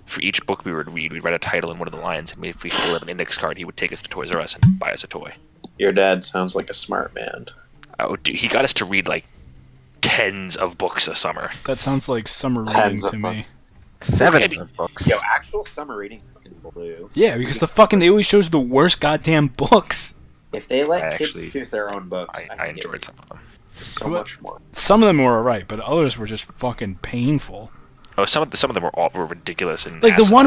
A: for each book we would read, we'd write a title in one of the lines, and if we filled out an index card, he would take us to Toys R Us and buy us a toy.
H: Your dad sounds like a smart man.
A: Oh, dude, he got us to read like tens of books a summer.
D: That sounds like summer reading
H: Tens
D: to
H: of
D: me.
H: books.
C: 7 of books.
I: Yo, actual summer reading fucking blew.
D: Yeah, because they always shows the worst goddamn books.
I: If they let
A: I
I: kids
A: actually-
I: choose their own books,
A: I
I: think it
A: enjoyed
I: would
A: some of them.
I: be so much more.
D: Some of them were alright, but others were just fucking painful.
A: Oh, some of them were ridiculous and
D: Like the one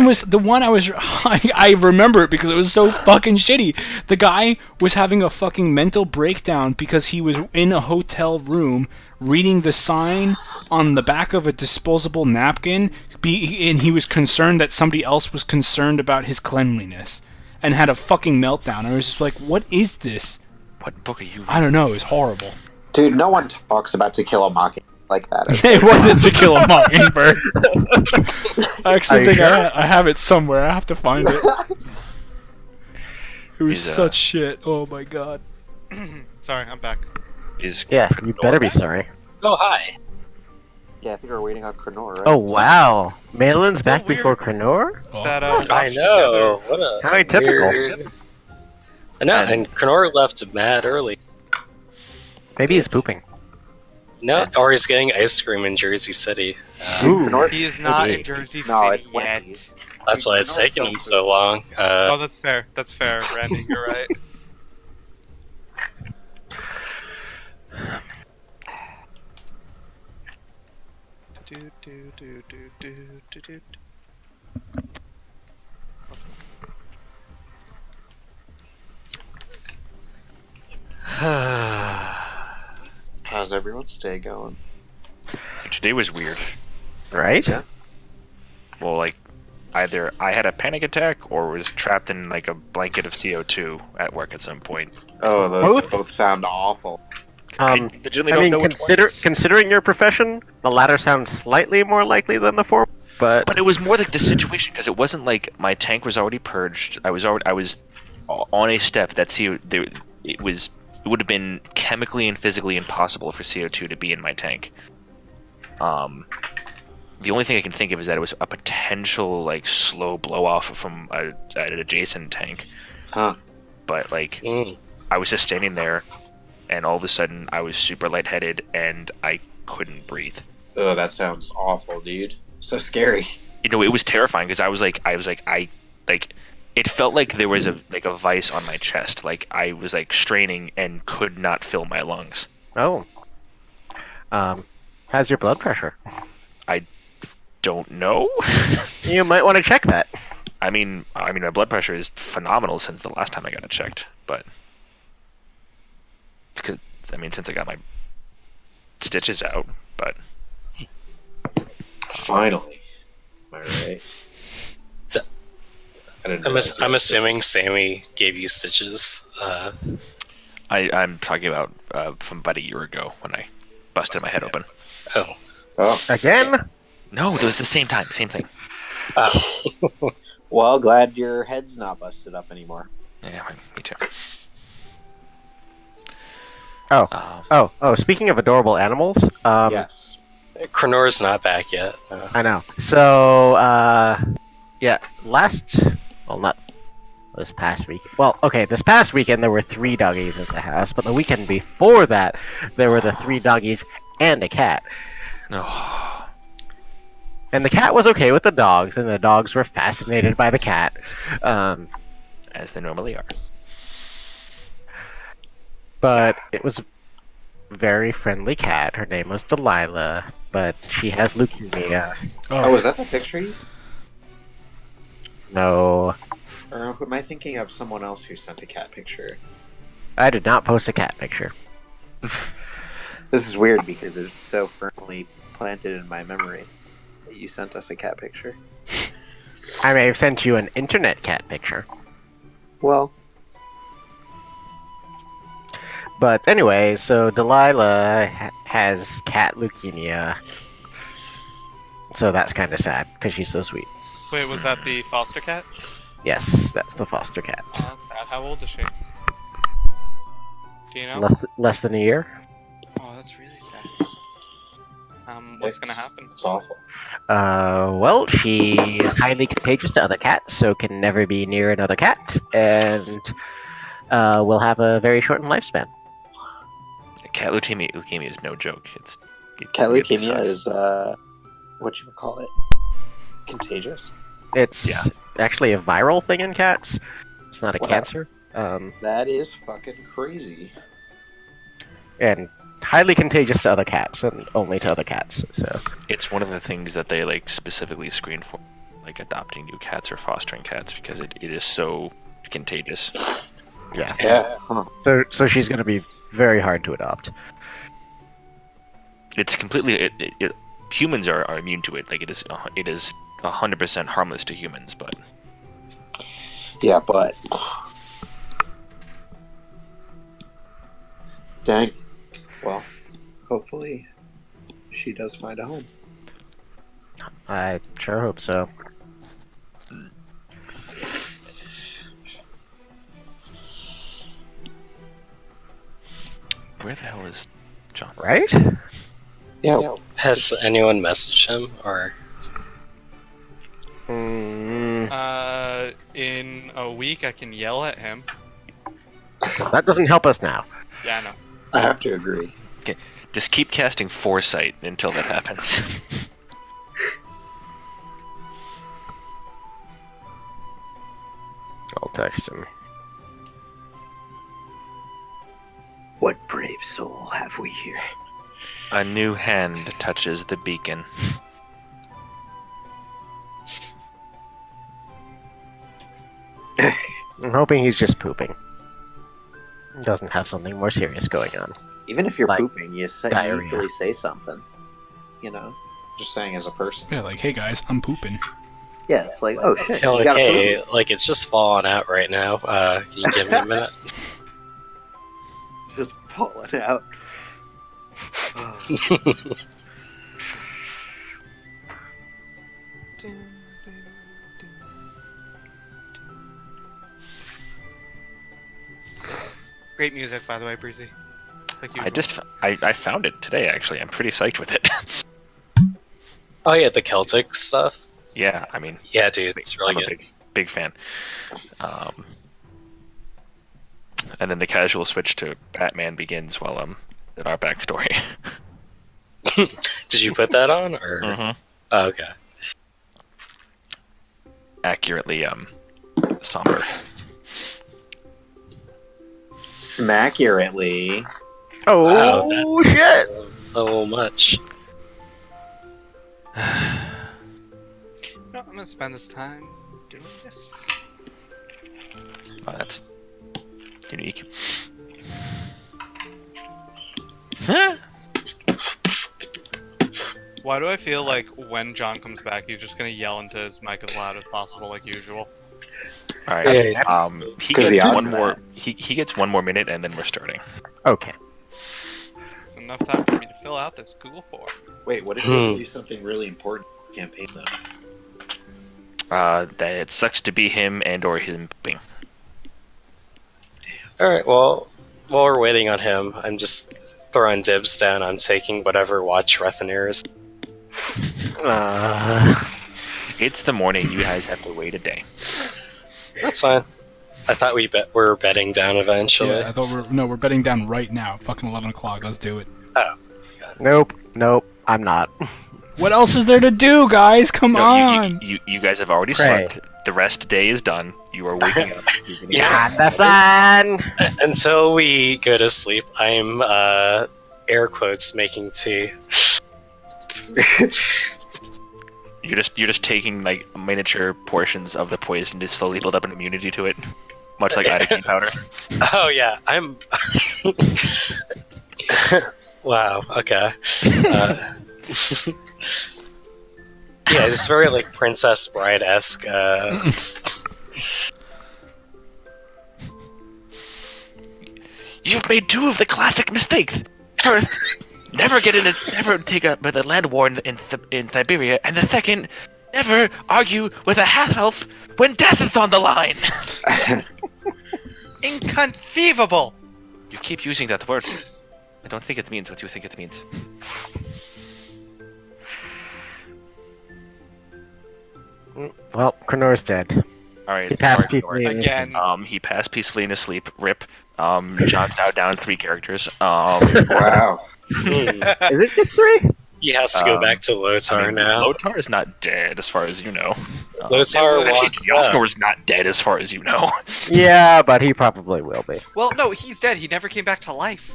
D: I remember it because it was so fucking shitty. The guy was having a fucking mental breakdown because he was in a hotel room reading the sign on the back of a disposable napkin, and he was concerned that somebody else was concerned about his cleanliness, and had a fucking meltdown. I was just like, what is this?
A: What book are you reading?
D: I don't know. It was horrible.
I: Dude, no one talks about To Kill a Mockingbird like that.
D: It wasn't To Kill a Mockingbird. I actually think I have it somewhere. I have to find it. It was
A: He's,
D: such shit. Oh my god.
B: Sorry, I'm back.
C: Yeah, you better be sorry.
E: Oh, hi.
I: Yeah, I think we're waiting on Krenor, right?
C: Oh wow, Malin's
B: So
C: back
B: weird.
C: before Krenor?
D: Oh.
B: That
E: I
B: watched
E: know. What a
C: How atypical.
E: weird- I know, and Krenor left mad early.
C: Maybe he's pooping.
E: No, or he's getting ice cream in Jersey City.
C: Ooh.
I: Krenor-
B: He is not
C: Okay.
B: in Jersey
I: No,
B: City
I: it's
B: yet.
I: Wendy's.
E: That's why it's
I: Krenor's
E: taken
I: still
E: him so long.
B: Oh, that's fair. That's fair, Randy. You're right.
H: How's everyone's day going?
A: Today was weird.
C: Right?
H: Yeah.
A: Well, like, either I had a panic attack or was trapped in like a blanket of CO2 at work at some point.
H: Oh, those
C: Both?
H: both sound awful.
A: I legitimately
C: I
A: don't
C: mean,
A: know which one.
C: considering your profession, the latter sounds slightly more likely than the former. But
A: But it was more like the situation because it wasn't like my tank was already purged. I was on a step that it would have been chemically and physically impossible for CO2 to be in my tank. The only thing I can think of is that it was a potential like slow blow off from an adjacent tank.
H: Huh.
A: But like
E: Mm.
A: I was just standing there, and all of a sudden I was super lightheaded and I couldn't breathe.
H: Oh, that sounds awful, dude. So scary.
A: You know, it was terrifying because I was like, it felt like there was a vice on my chest. Like I was like straining and could not fill my lungs.
C: oh, how's your blood pressure?
A: Don't know.
C: You might want to check that.
A: I mean, my blood pressure is phenomenal since the last time I got it checked. But because since I got my stitches out, but
H: Finally. Am I right?
E: So-
H: I didn't
E: I'm,
H: realize
E: I'm
H: you-
E: assuming Sammy gave you stitches.
A: I'm talking about from about a year ago when I busted my head open.
E: Oh.
H: Oh,
C: Again?
A: No, it was the same time, same thing.
I: Well, glad your head's not busted up anymore.
A: Yeah, me too.
C: Oh. Oh, speaking of adorable animals,
H: yes.
E: Krenor's not back yet.
C: I know. So, yeah, not this past week. Well, okay, this past weekend there were 3 doggies at the house, but the weekend before that, there were the 3 doggies and a cat.
A: Oh,
C: And the cat was okay with the dogs, and the dogs were fascinated by the cat.
A: as they normally are.
C: But it was a very friendly cat. Her name was Delilah, but she has leukemia.
H: Oh, was that the picture you sent?
C: No,
H: Or am I thinking of someone else who sent a cat picture?
C: I did not post a cat picture.
H: This is weird because it's so firmly planted in my memory that you sent us a cat picture.
C: I may have sent you an internet cat picture.
H: Well,
C: But anyway, so Delilah has cat leukemia. So that's kind of sad, because she's so sweet.
B: Wait, was that the foster cat?
C: Yes, that's the foster cat.
B: Oh, that's sad. How old is she? Do you know?
C: Less than a year.
B: Oh, that's really sad. What's gonna happen?
H: It's awful.
C: Well, she is highly contagious to other cats, so can never be near another cat, and will have a very shortened lifespan.
A: Cat leukemia is no joke.
I: Cat
A: really
I: leukemia
A: sucks.
I: is what you would call it, contagious.
C: It's actually a viral thing in cats. It's not a
I: Wow.
C: cancer.
I: That is fucking crazy.
C: And highly contagious to other cats, and only to other cats. So
A: It's one of the things that they like specifically screen for, like adopting new cats or fostering cats, because it is so contagious.
C: yeah.
I: Yeah. Huh.
C: So she's going to be very hard to adopt.
A: It's completely humans are immune to it. Like it is 100% harmless to humans, but
I: Yeah, but dang. Well, hopefully she does find a home.
C: I sure hope so.
A: where the hell is John?
C: Right?
I: Yeah.
E: Has anyone messaged him or?
B: In a week I can yell at him.
C: That doesn't help us now.
B: Yeah, I know.
I: I have to agree.
A: Just keep casting foresight until that happens.
C: I'll text him.
I: What brave soul have we here?
A: A new hand touches the beacon.
C: I'm hoping he's just pooping. Doesn't have something more serious going on.
I: Even if you're
C: Like
I: pooping, you
C: diarrhea.
I: usually say something. You know, just saying as a person.
D: Yeah, like, hey guys, I'm pooping.
I: Yeah, it's like, oh shit,
E: Yeah,
I: you
E: like,
I: gotta
E: hey,
I: poop.
E: like it's just falling out right now. Can you give me a minute?
I: Just falling out.
B: Great music, by the way, Breezy. Like usual.
A: I found it today actually. I'm pretty psyched with it.
E: Oh yeah, the Celtic stuff.
A: Yeah, I mean,
E: Yeah, dude, it's really
A: I'm a
E: good.
A: big fan. And then the casual switch to Batman Begins while in our backstory.
E: Did you put that on or?
A: Mhm.
E: Oh, okay.
A: Accurately somber.
I: Smaccurately.
C: Oh
E: Wow, that's
C: shit!
E: a little much.
B: No, I'm gonna spend this time doing this.
A: Oh, that's unique. Huh?
B: Why do I feel like when John comes back, he's just gonna yell into his mic as loud as possible, like usual?
A: All right.
E: Yeah,
A: He
I: 'Cause he
A: gets
I: asked
A: one
I: for
A: more.
I: that.
A: He gets one more minute, and then we're starting.
C: Okay.
B: It's enough time for me to fill out this Google form.
I: Wait, what if you do something really important in the campaign though?
A: That it sucks to be him and/or him pooping.
E: All right. Well, while we're waiting on him, I'm just throwing dibs down on taking whatever watch Rethenir is.
A: It's the morning. You guys have to wait a day.
E: That's fine. I thought we're betting down eventually.
D: Yeah, I thought we're betting down right now. Fucking 11 o'clock. Let's do it.
C: Nope. I'm not.
D: What else is there to do, guys? Come
A: No,
D: on.
A: you guys have already
C: Pray.
A: slept. The rest day is done. You are waking up. You're gonna
E: Yeah.
A: get-
C: The sun.
E: Until we go to sleep, I'm air quotes making tea.
A: You're just taking like miniature portions of the poison to slowly build up an immunity to it, much like iodine powder.
E: Oh yeah, I'm. Wow. Okay. Yeah, it's very like Princess Bride-esque.
A: You've made two of the classic mistakes. First, never take up with a land war in Siberia, and the second, Never argue with a half-elf when death is on the line!
B: Inconceivable!
A: You keep using that word. I don't think it means what you think it means.
C: Well, Krenor's dead.
A: Alright,
C: He passed
A: sorry,
C: peacefully in his
B: Again.
A: He passed peacefully in his sleep. Rip. John's now down 3 characters.
H: Wow.
C: Is it just 3?
E: He has to go back to Lotar now.
A: Lotar is not dead, as far as you know.
E: Lotar
A: Actually,
E: walks up.
A: Yalnor is not dead, as far as you know.
C: Yeah, but he probably will be.
B: Well, no, he's dead. He never came back to life.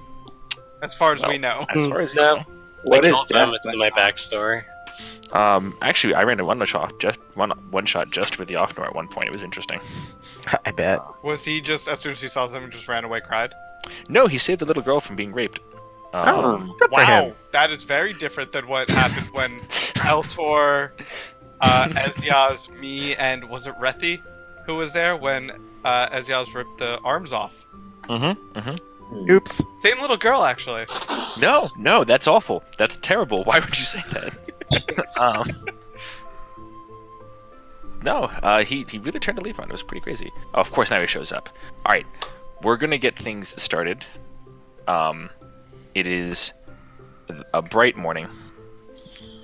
B: As far as we know.
A: As far as you
E: No.
A: know.
H: What
E: I
H: is
E: killed
H: death?
E: him. It's in my backstory.
A: Actually, I ran a one shot just with the Yalnor at one point. It was interesting.
C: I bet.
B: Was he just, as soon as he saw someone, just ran away, cried?
A: No, he saved the little girl from being raped.
C: Good for
B: Wow,
C: him.
B: that is very different than what happened when Eltor, Ezyaz, me, and was it Rethi who was there when Ezyaz ripped the arms off?
C: Oops.
B: Same little girl, actually.
A: No, that's awful. That's terrible. Why would you say that? No, he really turned a leaf on. It was pretty crazy. Oh, of course, now he shows up. All right, we're gonna get things started. It is a bright morning.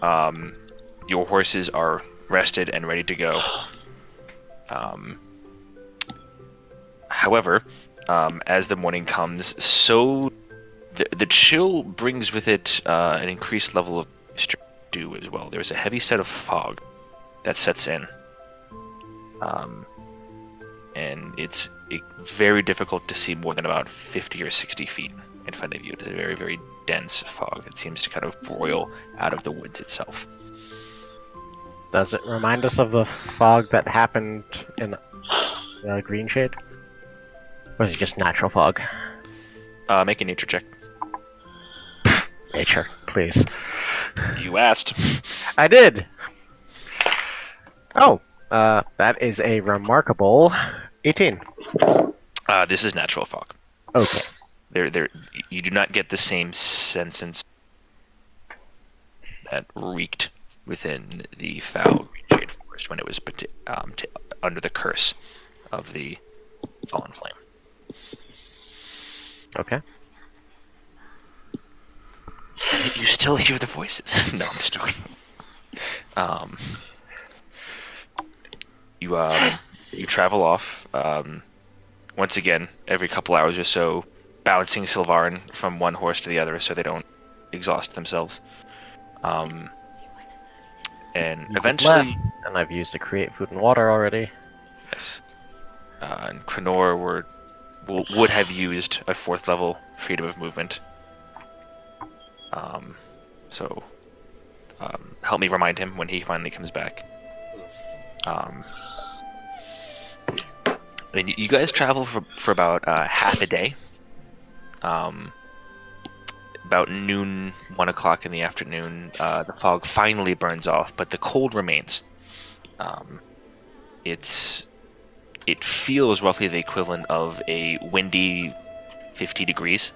A: Your horses are rested and ready to go. However, as the morning comes, so the chill brings with it an increased level of dew as well. There's a heavy set of fog that sets in. And it's very difficult to see more than about 50 or 60 feet in front of you. It is a very, very dense fog that seems to kind of broil out of the woods itself.
C: Does it remind us of the fog that happened in Green Shade? Or is it just natural fog?
A: Make a nature check.
C: Nature, please.
A: You asked.
C: I did! Oh, that is a remarkable 18.
A: This is natural fog.
C: Okay.
A: You do not get the same sentence that reeked within the foul Green Shade Forest when it was under the curse of the fallen flame.
C: Okay.
A: You still hear the voices. No, I'm just joking. You travel off. Once again, every couple hours or so, bouncing Sylvarin from one horse to the other so they don't exhaust themselves. And eventually,
C: And I've used to create food and water already.
A: yes. And Krenor would have used a 4th level freedom of movement. So help me remind him when he finally comes back. And you guys travel for about half a day. About noon, 1 o'clock in the afternoon, the fog finally burns off, but the cold remains. It feels roughly the equivalent of a windy 50 degrees.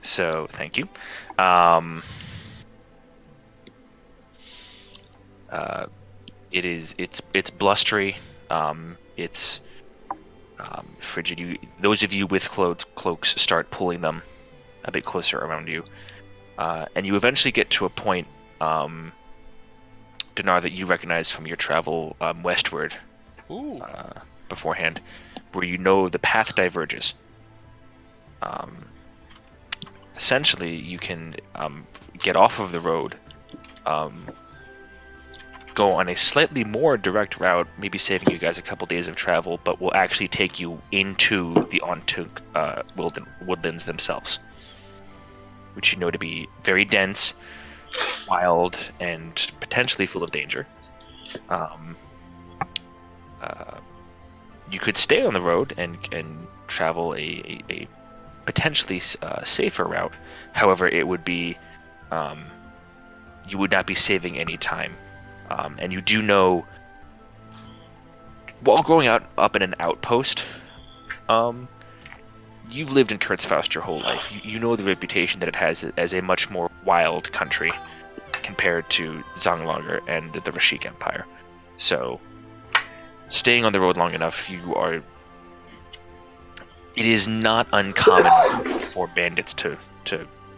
A: So thank you. It's blustery. It's frigid. Those of you with cloaks start pulling them a bit closer around you, and you eventually get to a point, Dinar, that you recognize from your travel westward beforehand, where you know the path diverges. Essentially, you can get off of the road, go on a slightly more direct route, maybe saving you guys a couple days of travel, but will actually take you into the Ontuk woodlands themselves, which you know to be very dense, wild, and potentially full of danger. You could stay on the road and travel a potentially safer route. However, it would be you would not be saving any time. And you do know, while growing up in an outpost, you've lived in Kurtzfaust your whole life. You know the reputation that it has as a much more wild country. compared to Zonglonger and the Rashik Empire. So, staying on the road long enough, it is not uncommon for bandits to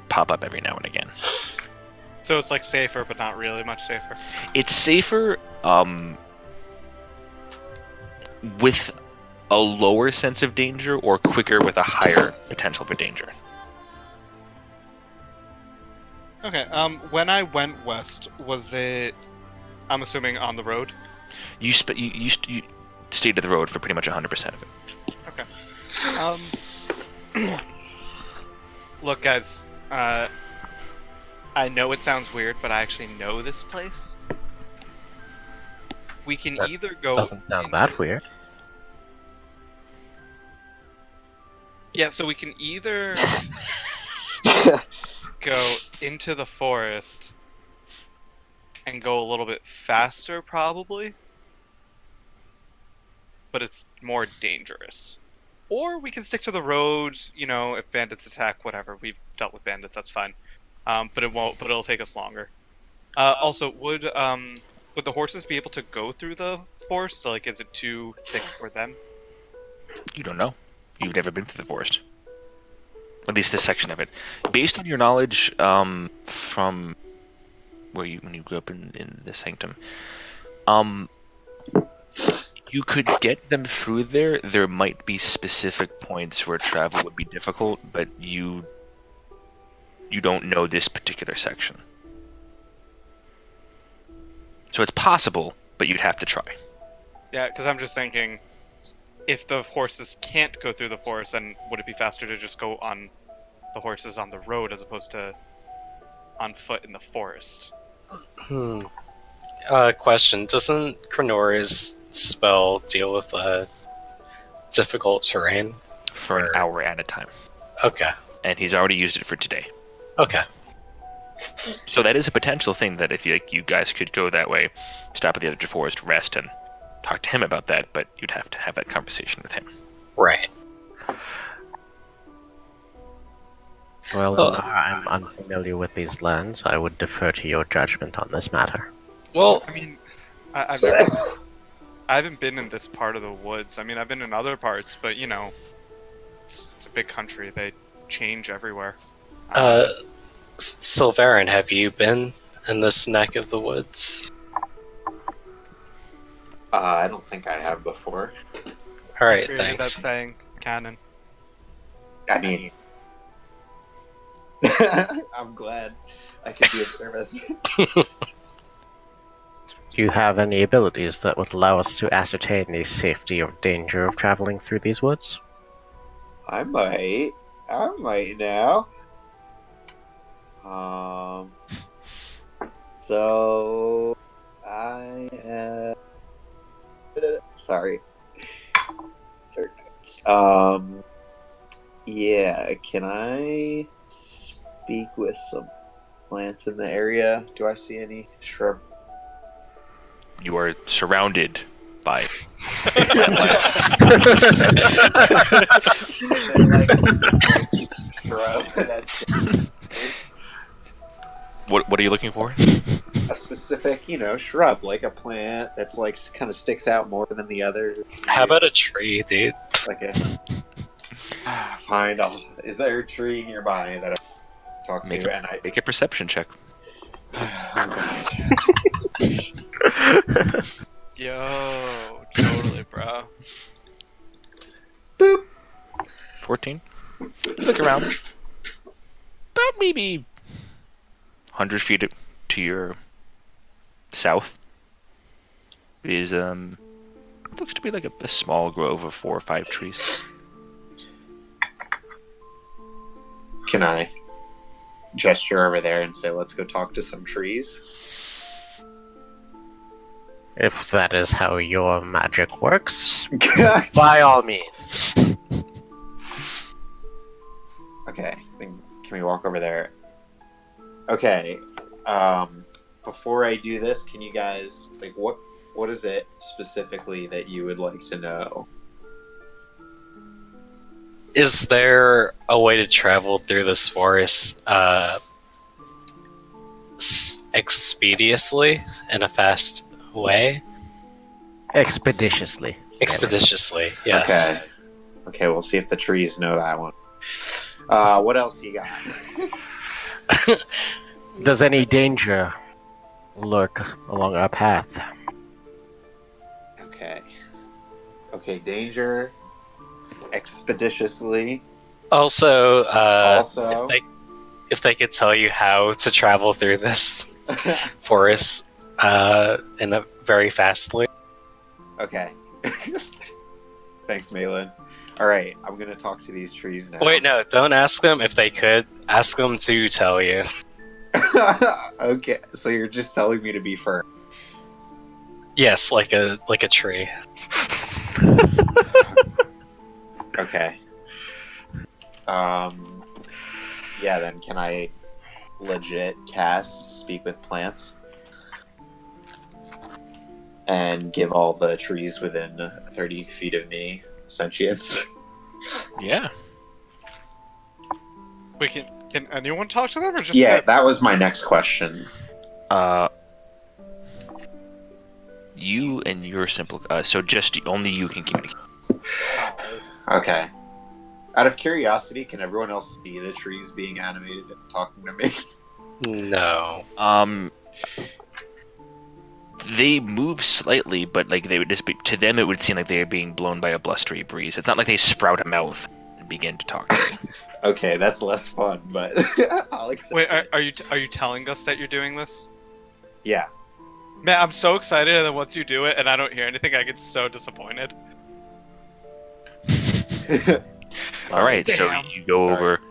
A: pop up every now and again.
B: So it's like safer, but not really much safer.
A: It's safer with a lower sense of danger, or quicker with a higher potential for danger.
B: Okay. When I went west, was it? I'm assuming on the road.
A: You stayed to the road for pretty much 100% of it.
B: Okay. Look, guys. I know it sounds weird, but I actually know this place. We can
C: That
B: either go.
C: Doesn't sound that weird.
B: Yeah, so we can either go into the forest and go a little bit faster, probably, but it's more dangerous. Or we can stick to the roads. You know, if bandits attack, whatever. We've dealt with bandits, that's fine. But it won't. But it'll take us longer. Also, would the horses be able to go through the forest? So, like, is it too thick for them?
A: You don't know. You've never been through the forest. At least this section of it. Based on your knowledge from when you grew up in the sanctum, you could get them through there. There might be specific points where travel would be difficult, but you don't know this particular section. So it's possible, but you'd have to try.
B: Yeah, because I'm just thinking, if the horses can't go through the forest, then would it be faster to just go on the horses on the road as opposed to on foot in the forest?
E: Question: doesn't Krenora's spell deal with difficult terrain
A: For an hour at a time.
E: Okay.
A: And he's already used it for today.
E: Okay.
A: So that is a potential thing that if you guys could go that way, stop at the edge of the forest, rest, and talk to him about that, but you'd have to have that conversation with him.
E: Right.
C: Well, I'm unfamiliar with these lands. I would defer to your judgment on this matter.
E: Well,
B: I mean, I haven't been in this part of the woods. I mean, I've been in other parts, but you know, it's a big country. They change everywhere.
E: Silverin, have you been in this neck of the woods?
I: I don't think I have before.
E: All right,
B: That's
E: thanks.
B: saying canon.
I: I mean, I'm glad I could be of service.
C: Do you have any abilities that would allow us to ascertain the safety or danger of traveling through these woods?
I: I might now. So I am. Sorry. Third notes. Yeah. Can I speak with some plants in the area? Do I see any shrub?
A: You are surrounded by
I: Shrub. That's
A: What are you looking for?
I: a specific, shrub, like a plant that's like kind of sticks out more than the others.
E: How about a tree, dude?
I: Like a fine. Is there a tree nearby that I talk
A: Make
I: to? And I
A: a perception check.
B: Yo, totally, bro.
A: 14. You look around. About maybe 100 feet to your south is looks to be like a small grove of 4 or 5 trees.
I: Can I gesture over there and say, "Let's go talk to some trees"?
C: If that is how your magic works, by all means.
I: Okay, then can we walk over there? Okay. Before I do this, can you guys what is it specifically that you would like to know?
E: Is there a way to travel through this forest expeditiously in a fast way.
C: Expeditiously.
E: Expeditiously, yes.
I: Okay, we'll see if the trees know that one. What else you got?
C: Does any danger lurk along our path?
I: Okay, danger. Expeditiously.
E: Also,
I: Also.
E: if they could tell you how to travel through this forest in a very fastly.
I: Okay. Thanks, Malin. Alright, I'm gonna talk to these trees now.
E: Wait, no, don't ask them if they could. Ask them to tell you.
I: Okay, so you're just telling me to be firm.
E: Yes, like a tree.
I: Okay. Yeah, then can I legit cast Speak with Plants? And give all the trees within 30 feet of me sentience?
A: Yeah.
B: We can anyone talk to them or just
I: Yeah,
B: him?
I: that was my next question.
A: You and your simple. So just only you can communicate.
I: Okay. Out of curiosity, can everyone else see the trees being animated and talking to me?
E: No.
A: They move slightly, but like they would just be, to them it would seem like they are being blown by a blustery breeze. It's not like they sprout a mouth and begin to talk to you.
I: Okay, that's less fun, but I'll accept
B: Wait,
I: it.
B: are you telling us that you're doing this?
I: Yeah.
B: Man, I'm so excited, and then once you do it and I don't hear anything, I get so disappointed.
A: All right, so
B: Damn.
A: you go over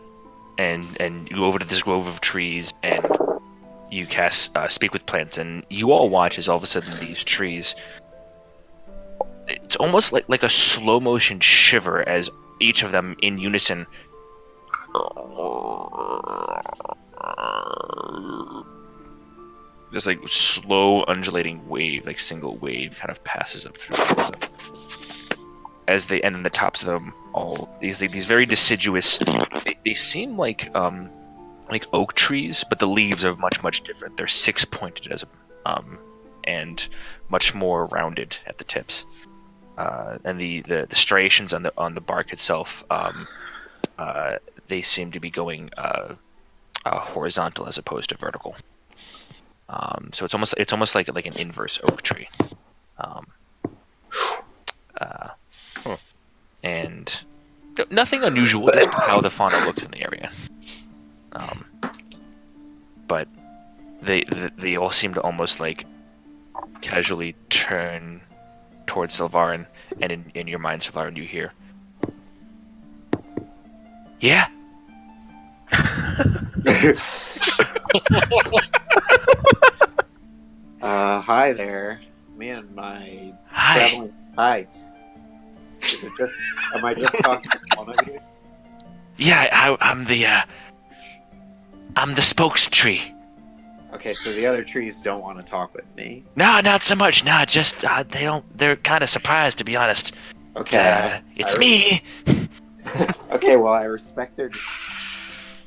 A: and you go over to this grove of trees and you cast Speak with Plants, and you all watch as all of a sudden these trees. It's almost like a slow motion shiver as each of them in unison. Just like slow undulating wave, like single wave, kind of passes up through them. As they, and then the tops of them all these very deciduous. They seem like oak trees, but the leaves are much different. They're six pointed and much more rounded at the tips. And the striations on the bark itself, they seem to be going horizontal as opposed to vertical. So it's almost like an inverse oak tree. And nothing unusual, just how the fauna looks in the area. But they all seem to almost like casually turn towards Sylvarin, and in your mind, Sylvarin, you hear, "Yeah."
I: Hi there. Me and my
A: Hi.
I: traveling. Hi. Is it just? Am I just talking to one of you?
A: Yeah, I'm the spokes tree.
I: Okay, so the other trees don't want to talk with me.
A: No, not so much. No, just they don't. They're kind of surprised, to be honest.
I: Okay.
A: It's me.
I: Okay, well, I respect their.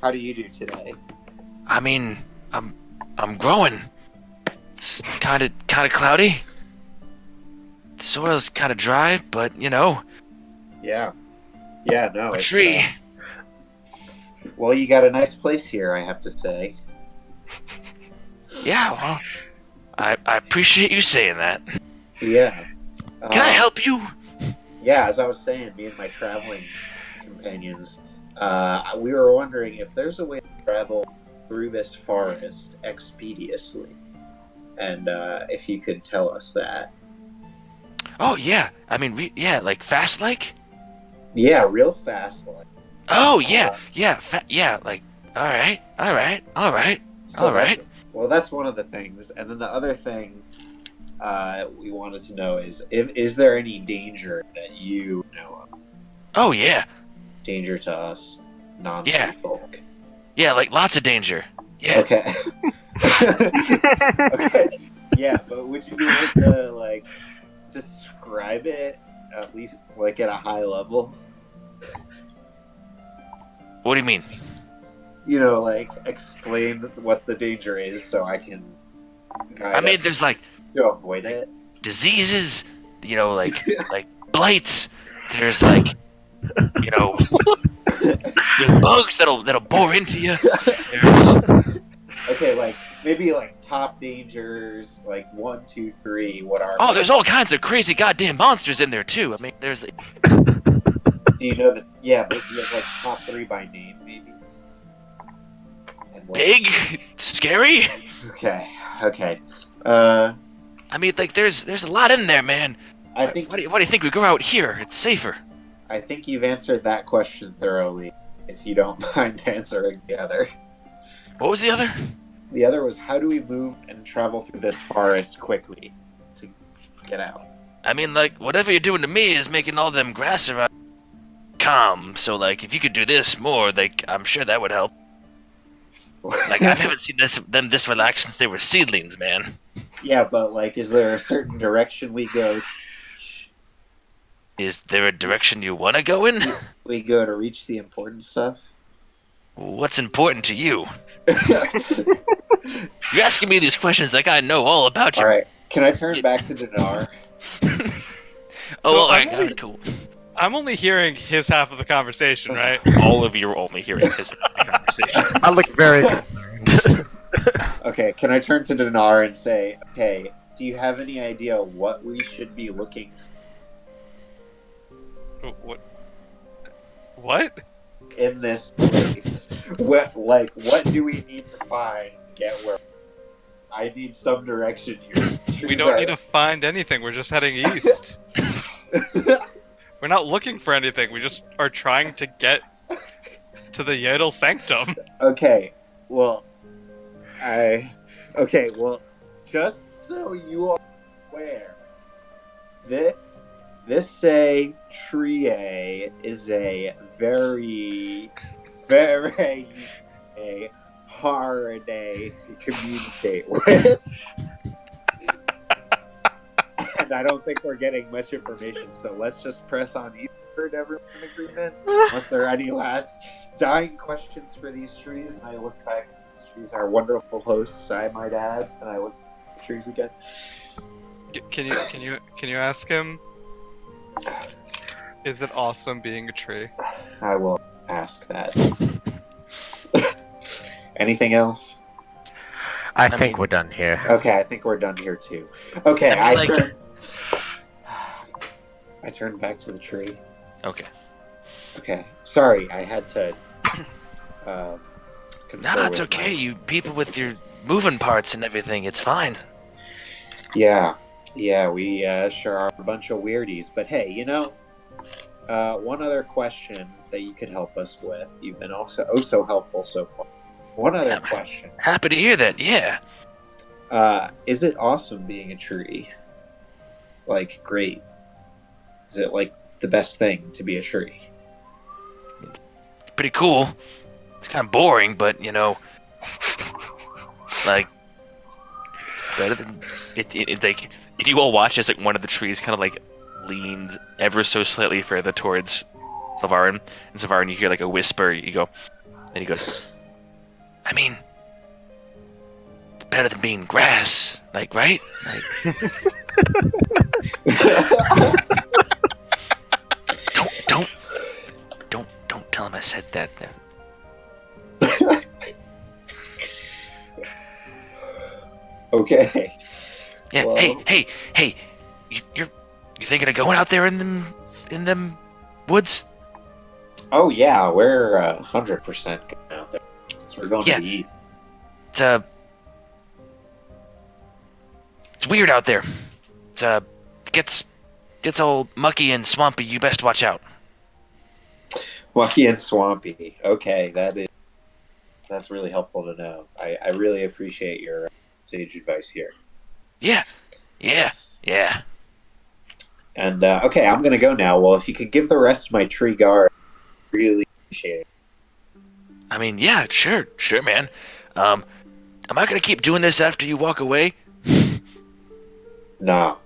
I: How do you do today?
A: I mean, I'm growing. It's kind of cloudy. The soil's kind of dry, but you know,
I: Yeah. Yeah, no.
A: a
I: it's,
A: tree.
I: Well, you got a nice place here, I have to say.
A: Yeah, well, I appreciate you saying that.
I: Yeah.
A: Can I help you?
I: Yeah, as I was saying, me and my traveling companions, we were wondering if there's a way to travel through this forest expeditiously, and if you could tell us that.
A: Oh yeah, I mean, like fast, like.
I: Yeah, real fast, like.
A: Oh yeah, yeah, like. All right.
I: So
A: All right.
I: Well, that's one of the things, and then the other thing we wanted to know is there any danger that you know of?
A: Oh yeah,
I: Danger to us, non-tree folk.
A: yeah, like lots of danger. Yeah.
I: Okay. Okay. Yeah, but would you be able to like describe it at least like at a high level?
A: What do you mean?
H: like explain what the danger is so I can guide
A: I mean,
H: us
A: there's like
H: to avoid it?
A: diseases, like blights. There's like, there's bugs that'll bore into you. There's
H: Okay, like maybe like top dangers, like 1, 2, 3. What are?
A: there's all kinds of crazy goddamn monsters in there too. I mean, there's
H: Do you know that? Yeah, but do you have like top 3 by name, maybe? And what-
A: big, scary.
H: Okay.
A: I mean, like there's a lot in there, man.
H: I think
A: Why do you think we go out here? It's safer.
H: I think you've answered that question thoroughly. If you don't mind answering the other.
A: What was the other?
H: The other was, how do we move and travel through this forest quickly to get out?
A: I mean, like, whatever you're doing to me is making all them grass around calm. So, like, if you could do this more, like, I'm sure that would help. Like, I haven't seen them this relaxed since they were seedlings, man.
H: Yeah, but like, is there a certain direction we go?
A: Is there a direction you want to go in?
H: We go to reach the important stuff.
A: What's important to you? You're asking me these questions like I know all about you.
H: All right, can I turn back to Dinar?
A: All right,
B: I'm only,
A: cool.
B: I'm only hearing his half of the conversation, right?
A: All of you are only hearing his conversation.
C: I look very concerned.
H: Okay, can I turn to Dinar and say, okay, do you have any idea what we should be looking
B: What?
H: in this place? What do we need to find to get where? I need some direction here.
B: We don't need to find anything. We're just heading east. We're not looking for anything. We just are trying to get to the Yodel Sanctum.
H: Okay, well, just so you are aware, this say tree is a very, very hard day to communicate with. And I don't think we're getting much information, so let's just press on eastward, everyone in agreement? Unless there are any last dying questions for these trees. I look back, these trees are wonderful hosts, I might add, and I look at the trees again.
B: Can you ask him? Is it awesome being a tree?
H: I will ask that. Anything else?
C: I think we're done here.
H: Okay, I think we're done here too. Okay, I turn back to the tree.
A: Okay.
H: Okay, sorry, I had to.
A: Nah, it's okay. You people with your moving parts and everything, it's fine.
H: Yeah, we sure are a bunch of weirdies. But hey, one other question that you could help us with. You've been also so helpful so far. One other question.
A: Happy to hear that. Yeah.
H: Is it awesome being a tree? Like, great. Is it like the best thing to be a tree?
A: It's pretty cool. It's kind of boring, but like better than it. Like, if you all watch as like one of the trees kind of like leans ever so slightly further towards Savarin, and Savarin, you hear like a whisper. You go, and he goes, I mean, it's better than being grass, like, right? Like, don't tell him I said that. There.
H: Okay.
A: Yeah.
H: Well,
A: Hey. You thinking of going out there in them woods?
H: Oh yeah, we're 100% going out there. So we're going to the east.
A: It's weird out there. Gets all mucky and swampy. You best watch out.
H: Mucky and swampy. Okay, that's really helpful to know. I really appreciate your sage advice here.
A: Yeah.
H: And okay, I'm gonna go now. Well, if you could give the rest of my tree guard, really appreciate it.
A: I mean, yeah, sure, man. Am I gonna keep doing this after you walk away?
H: No.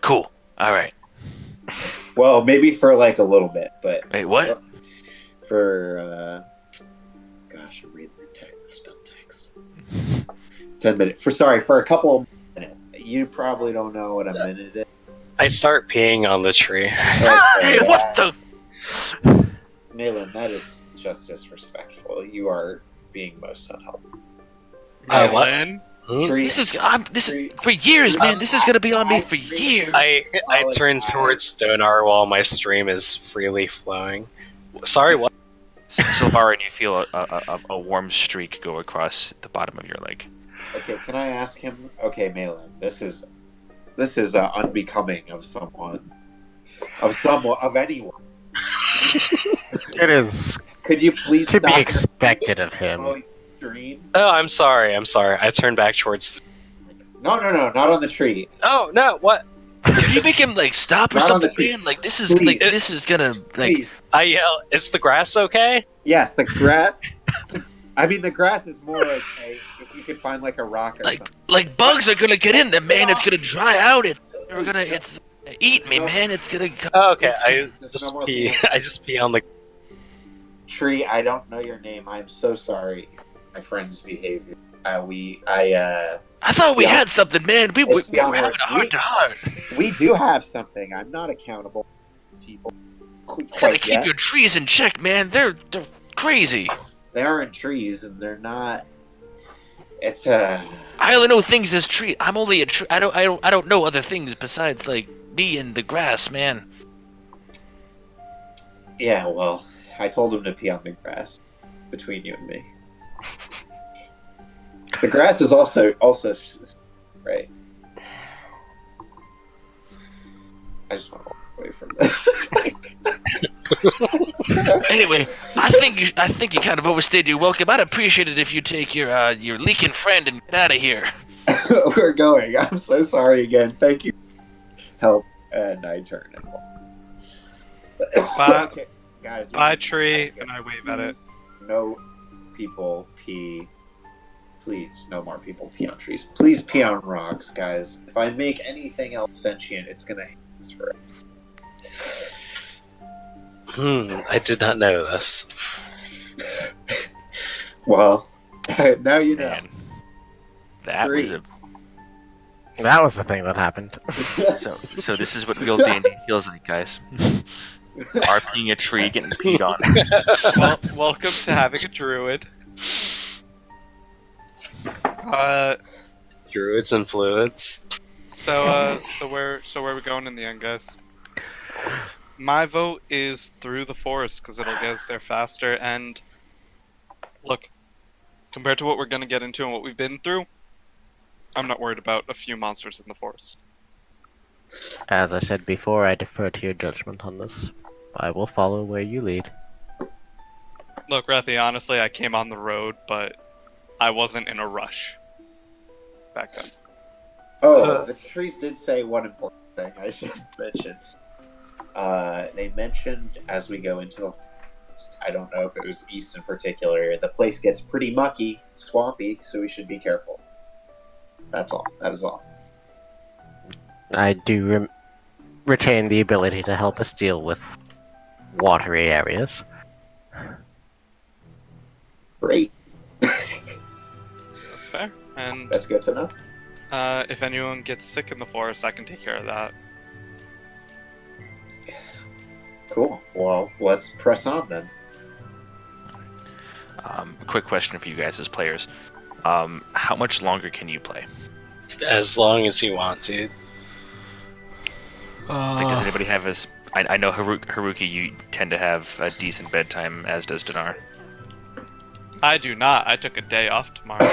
A: Cool. All right.
H: Well, maybe for like a little bit, but
A: Wait, what?
H: For 10 minutes. For a couple of minutes. You probably don't know what a minute is.
E: I start peeing on the tree.
A: Hey, what the?
H: Malin, that is just disrespectful. You are being most unhealthy.
E: What?
B: Lynn?
H: Tree,
A: This is for years, man. This is gonna be on me for years.
E: I turn towards Stonar while my stream is freely flowing. Sorry, what?
A: Sylvarin, you feel a warm streak go across the bottom of your leg.
H: okay, can I ask him? Okay, Malin, this is unbecoming of someone, of anyone.
C: It is
H: Could you please
C: to be
H: stop
C: expected of him.
H: Stream?
E: Oh, I'm sorry. I turn back towards.
H: No, not on the tree.
E: Oh no! What?
A: Can you make him like stop or
H: Not on the
A: something,
H: tree.
A: man? Like this is
H: Please.
A: this is gonna like
H: Please.
E: I yell. Is the grass okay?
H: Yes, the grass. I mean, the grass is more like if you could find like a rock or something.
A: like bugs are gonna get in there, man. It's gonna dry out. It's eat me, man. It's gonna.
E: Oh, okay, I
H: There's no
E: just
H: more
E: pee.
H: plants.
E: I just pee on the.
H: Tree, I don't know your name. I'm so sorry. My friend's behavior.
A: I thought we
H: Yeah.
A: had something, man. We were
H: It's beyond
A: having
H: words.
A: a heart to heart.
H: We do have something. I'm not accountable to people.
A: Gotta
H: Quite
A: keep
H: yet.
A: your trees in check, man. They're crazy.
H: They aren't trees, and they're not. It's
A: I only know things as tree. I'm only a tree. I don't know other things besides like me and the grass, man.
H: Yeah. Well, I told him to pee on the grass between you and me. The grass is also right. I just want to walk away from this.
A: Anyway, I think you kind of overstayed your welcome. I'd appreciate it if you take your leaking friend and get out of here.
H: We're going. I'm so sorry again. Thank you. Help, and I turn and walk.
B: Bye.
H: Okay, guys.
B: Bye, tree, and I wave at it.
H: No people pee. Please, no more people pee on trees. Please pee on rocks, guys. If I make anything else sentient, it's gonna hate us forever.
E: I did not know this.
H: Well, now you know.
A: Man, that was a
C: That was the thing that happened.
A: so. This is what real D&D feels like, guys. RPing a tree, getting peed on.
B: Well, welcome to having a druid.
E: Druids and fluids.
B: So where are we going in the end, guys? My vote is through the forest because it'll get us there faster. And look, compared to what we're gonna get into and what we've been through, I'm not worried about a few monsters in the forest.
C: As I said before, I defer to your judgment on this. I will follow where you lead.
B: Look, Rethy, honestly, I came on the road, but I wasn't in a rush back then.
H: Oh, the trees did say one important thing I should mention. They mentioned as we go into the forest, I don't know if it was east in particular, the place gets pretty mucky, swampy, so we should be careful. That's all. That is all.
C: I do retain the ability to help us deal with watery areas.
H: Great.
B: That's fair. And
H: That's good to know.
B: if anyone gets sick in the forest, I can take care of that.
H: Cool. Well, let's press on then.
A: A quick question for you guys as players. How much longer can you play?
E: As long as you want to.
A: Like, does anybody have his? I know Haruki, you tend to have a decent bedtime, as does Dinar.
B: I do not. I took a day off tomorrow.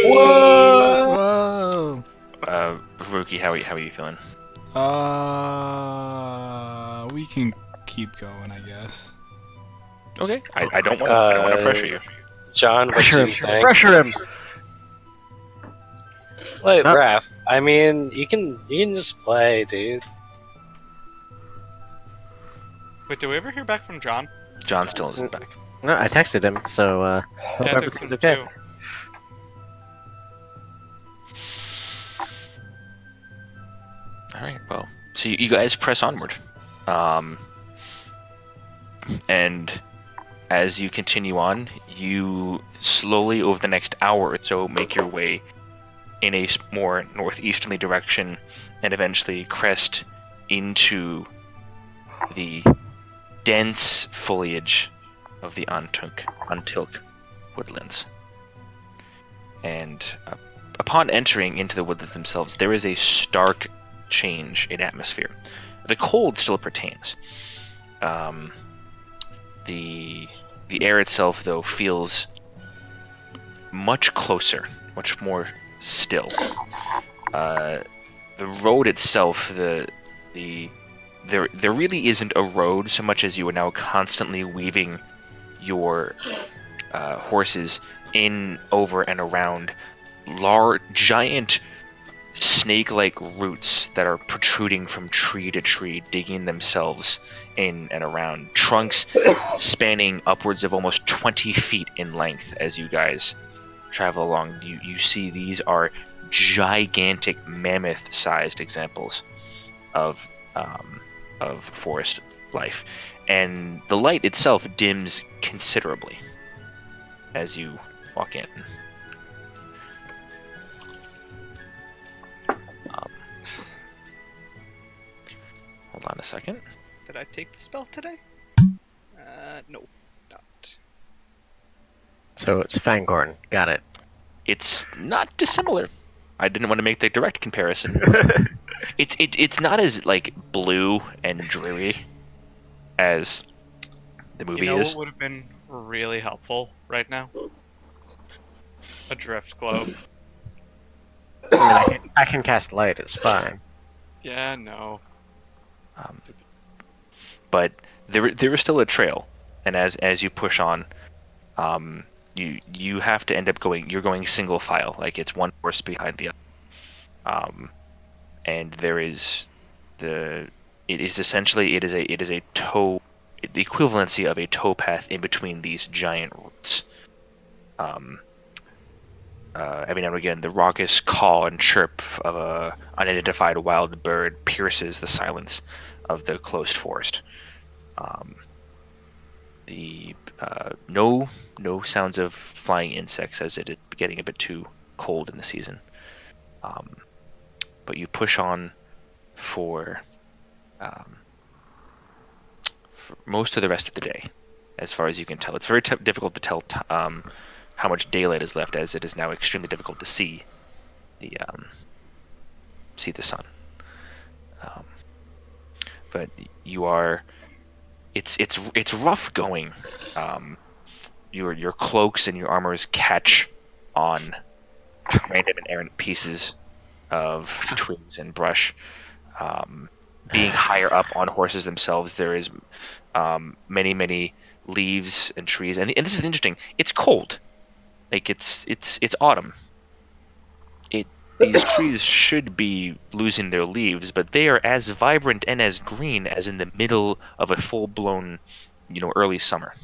D: Whoa!
A: Haruki, how are you feeling?
D: We can keep going, I guess.
A: Okay. I don't want to pressure you.
E: John, what do
C: Pressure
E: you
C: him!
E: think?
C: Pressure him!
E: Wait,
C: Huh?
E: Raph. I mean, you can just play, dude.
B: Wait, did we ever hear back from John?
A: John still isn't back.
C: No, I texted him, so hope
B: Yeah, I texted
C: everything's
B: him
C: okay.
B: too.
A: All right. Well, so you guys press onward, and as you continue on, you slowly over the next hour or so make your way in a more northeasterly direction, and eventually crest into the dense foliage of the Untilk woodlands. And upon entering into the woodlands themselves, there is a stark change in atmosphere. The cold still pertains. The air itself, though, feels much closer, much more still. The road itself, there really isn't a road so much as you are now constantly weaving your horses in, over, and around giant snake-like roots that are protruding from tree to tree, digging themselves in and around. Trunks spanning upwards of almost 20 feet in length as you guys travel along. You see these are gigantic, mammoth-sized examples of forest life. And the light itself dims considerably as you walk in. Hold on a second.
B: Did I take the spell today? No, not.
C: So it's Fangorn. Got it.
A: It's not dissimilar. I didn't want to make the direct comparison. It's not as like blue and dreary as the movie
B: You know
A: is.
B: what would have been really helpful right now? A drift globe.
C: I can cast light. It's fine.
B: Yeah, no.
A: But there is still a trail, and as you push on, you have to end up going. You're going single file, like it's one horse behind the other. And there is it is a tow, the equivalency of a towpath in between these giant roots. Every now and again, the raucous call and chirp of a unidentified wild bird pierces the silence of the closed forest. No sounds of flying insects, as it is getting a bit too cold in the season. But you push on for most of the rest of the day, as far as you can tell. It's very difficult to tell how much daylight is left, as it is now extremely difficult to see the sun. But you are, it's rough going. Your cloaks and your armors catch on random and errant pieces of twigs and brush. Being higher up on horses themselves, there is many leaves and trees, and this is interesting. It's cold, like it's autumn. These trees should be losing their leaves, but they are as vibrant and as green as in the middle of a full-blown, early summer.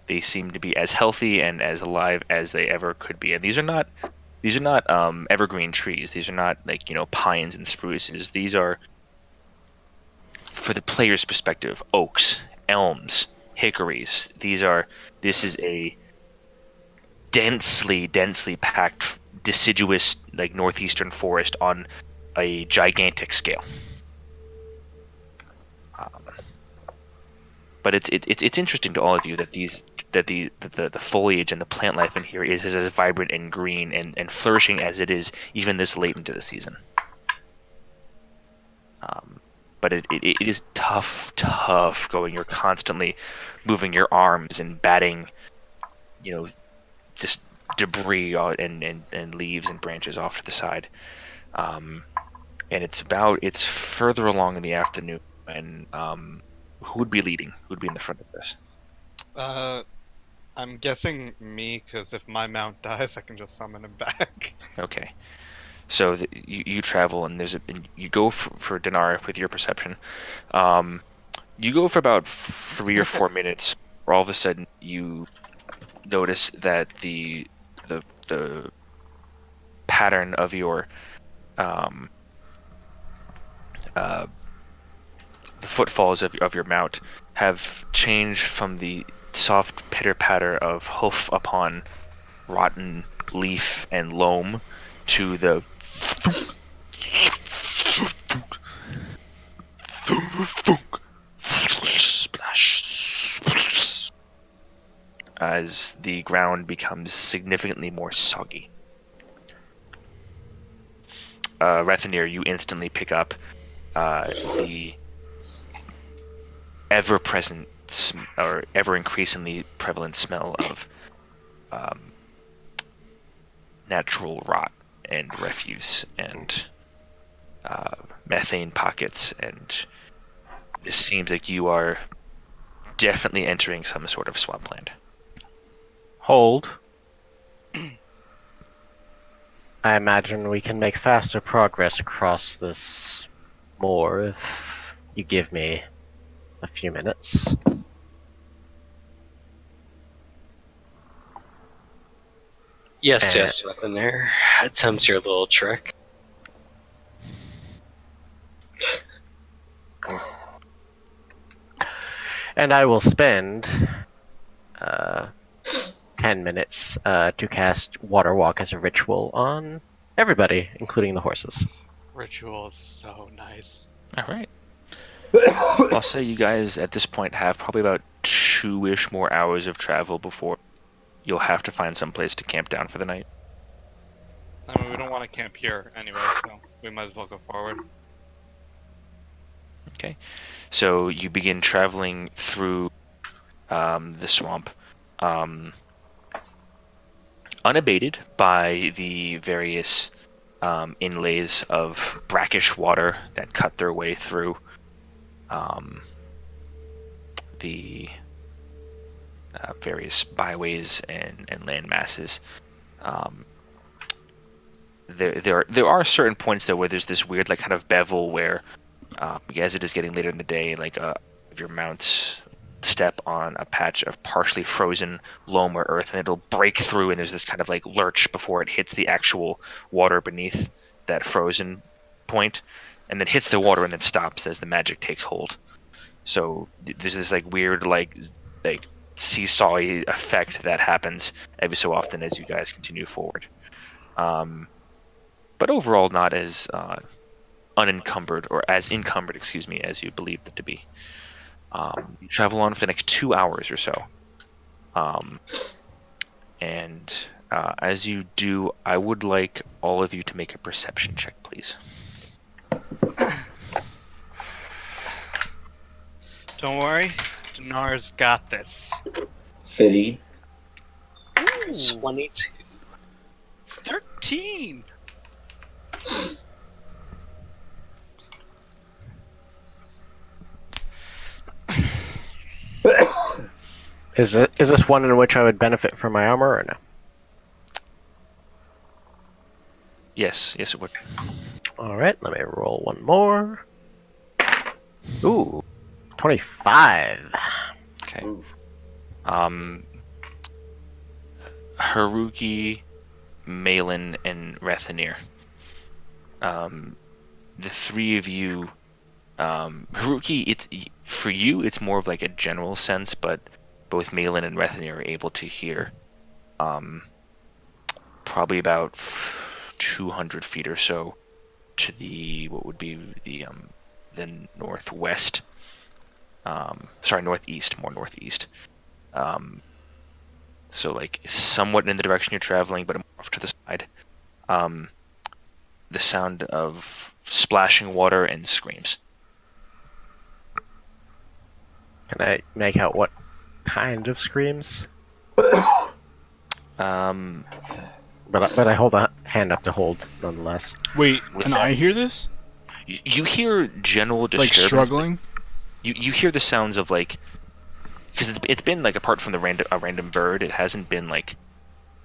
A: They seem to be as healthy and as alive as they ever could be, and these are not evergreen trees. These are not like pines and spruces. These are, for the player's perspective, oaks, elms, hickories. This is a densely packed, deciduous, like northeastern forest on a gigantic scale. But it's interesting to all of you that the foliage and the plant life in here is as vibrant and green and flourishing as it is even this late into the season. But it is tough going. You're constantly moving your arms and batting, just debris and leaves and branches off to the side. And it's further along in the afternoon, and who would be leading? Who would be in the front of this?
B: I'm guessing me, because if my mount dies, I can just summon him back.
A: Okay. So you travel, and you go for Dinar with your perception. You go for about 3 or 4 minutes, where all of a sudden you notice that the pattern of your the footfalls of your mount have changed from the soft pitter-patter of hoof upon rotten leaf and loam to the splash as the ground becomes significantly more soggy. Rethanir, you instantly pick up the ever-present or ever-increasingly prevalent smell of natural rot and refuse and methane pockets, and this seems like you are definitely entering some sort of swampland.
C: Hold. I imagine we can make faster progress across this moor if you give me a few minutes.
E: Yes, yes, within there. Attempt your little trick.
C: And I will spend 10 minutes to cast Water Walk as a ritual on everybody, including the horses.
B: Ritual is so nice.
A: All right. I'll say you guys at this point have probably about 2-ish more hours of travel before you'll have to find some place to camp down for the night.
B: I mean, we don't want to camp here anyway, so we might as well go forward.
A: Okay. So you begin traveling through the swamp, unabated by the various inlays of brackish water that cut their way through the various byways and land masses. There are certain points though where there's this weird like kind of bevel where as it is getting later in the day, like if your mounts step on a patch of partially frozen loam or earth, and it'll break through, and there's this kind of like lurch before it hits the actual water beneath that frozen point, and then hits the water and then stops as the magic takes hold. So there's this like weird like seesaw-y effect that happens every so often as you guys continue forward. But overall not as unencumbered or as encumbered, as you believed it to be. You travel on for the next 2 hours or so. And as you do, I would like all of you to make a perception check, please.
B: Don't worry, Dinar's got this.
H: 50.
E: 22.
B: 13!
C: Is this one in which I would benefit from my armor or no?
A: Yes, it would.
C: Alright, let me roll one more. Ooh, 25.
A: Okay. Haruki, Malin, and Rethanir. The three of you, Haruki, for you, it's more of like a general sense, but both Malin and Rethanir are able to hear probably about 200 feet or so to the what would be the northwest, northeast, more northeast. So like somewhat in the direction you're traveling, but off to the side. The sound of splashing water and screams.
C: Can I make out what kind of screams? But I hold a hand up to hold, nonetheless.
D: Wait,
A: With
D: and
A: that-
D: I hear this?
A: You hear general
D: Like
A: disturbance.
D: struggling?
A: You hear the sounds of like, because it's been like apart from a random bird, it hasn't been like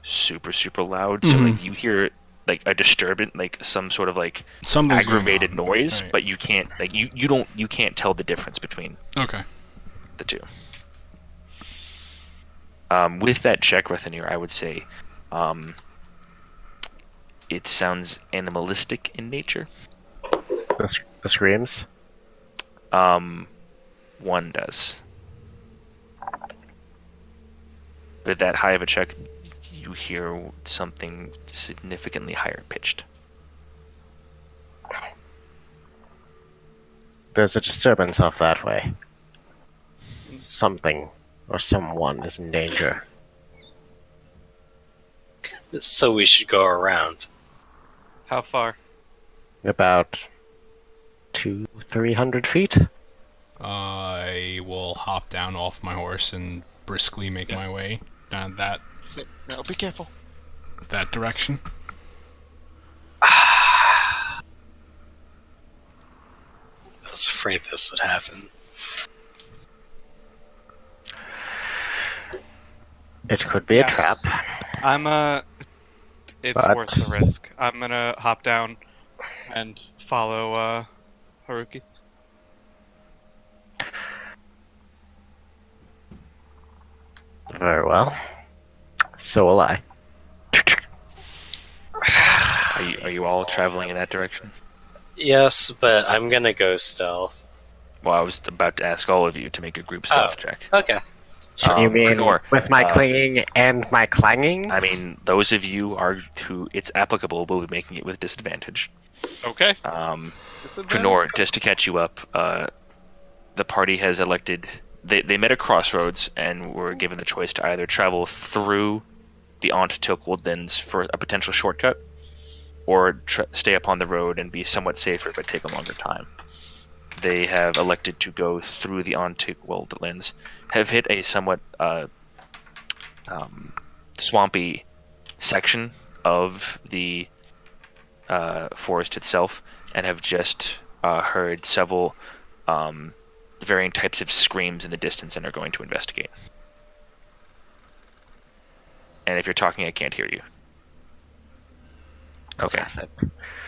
A: super loud. So like you hear like a disturbance, like some sort of like
D: Something's going
A: aggravated
D: on.
A: noise,
D: Right.
A: but you can't like you can't tell the difference between
D: Okay.
A: the two. With that check, Rethanir, I would say it sounds animalistic in nature.
C: The screams?
A: 1 does. With that high of a check, you hear something significantly higher pitched.
C: There's a disturbance off that way. Something or someone is in danger.
E: So we should go around.
B: How far?
C: About 200-300 feet.
D: I will hop down off my horse and briskly make my way down that
B: No, be careful.
D: direction.
E: I was afraid this would happen.
C: It could be a trap.
B: It's
C: But-
B: worth the risk. I'm gonna hop down and follow Haruki.
C: Very well. So will I.
A: Are you all traveling in that direction?
E: Yes, but I'm gonna go stealth.
A: Well, I was about to ask all of you to make a group stealth check.
E: Okay.
C: You mean
A: Knorr,
C: with my clinging and my clanging?
A: I mean, those of you who it's applicable will be making it with disadvantage.
B: Okay.
A: Knorr, just to catch you up, the party has elected. They met at crossroads and were given the choice to either travel through the Aunt Tilk woodlands for a potential shortcut, or stay up on the road and be somewhat safer but take a longer time. They have elected to go through the Aunt Tilk woodlands, have hit a somewhat swampy section of the forest itself, and have just heard several varying types of screams in the distance and are going to investigate. And if you're talking, I can't hear you. Okay.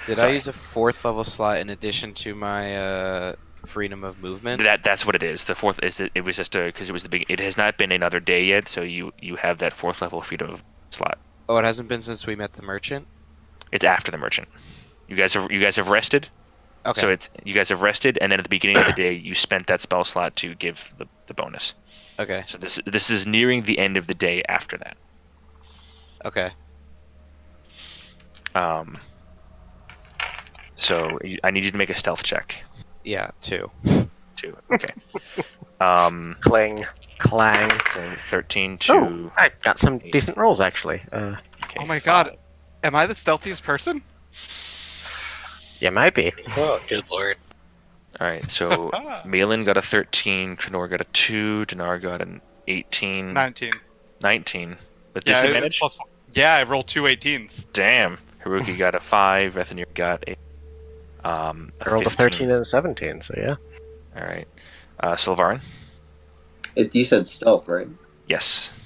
G: Did I use a 4th level slot in addition to my freedom of movement?
A: That's what it is. The 4th is it was just because it was the big. It has not been another day yet, so you have that 4th level freedom of slot.
G: Oh, it hasn't been since we met the merchant?
A: It's after the merchant. You guys have rested.
G: Okay.
A: So you guys have rested, and then at the beginning of the day, you spent that spell slot to give the bonus.
G: Okay.
A: So this is nearing the end of the day after that.
G: Okay.
A: So I need you to make a stealth check.
G: Yeah, 2.
A: 2. Okay.
C: Clang, clang.
A: So 13 to.
C: Oh, I got some decent rolls actually.
A: Okay,
B: Oh my god. Am I the stealthiest person?
C: You might be.
E: Oh, good lord.
A: All right. So Malin got a 13. Knorr got a 2. Dinar got an 18.
B: 19.
A: 19 with
B: Yeah,
A: disadvantage.
B: Yeah, I rolled 2 18s.
A: Damn. Haruki got a 5. Ethanir got a.
C: I rolled a 13 and a 17, so yeah.
A: All right. Sylvarin?
H: You said stealth, right?
A: Yes.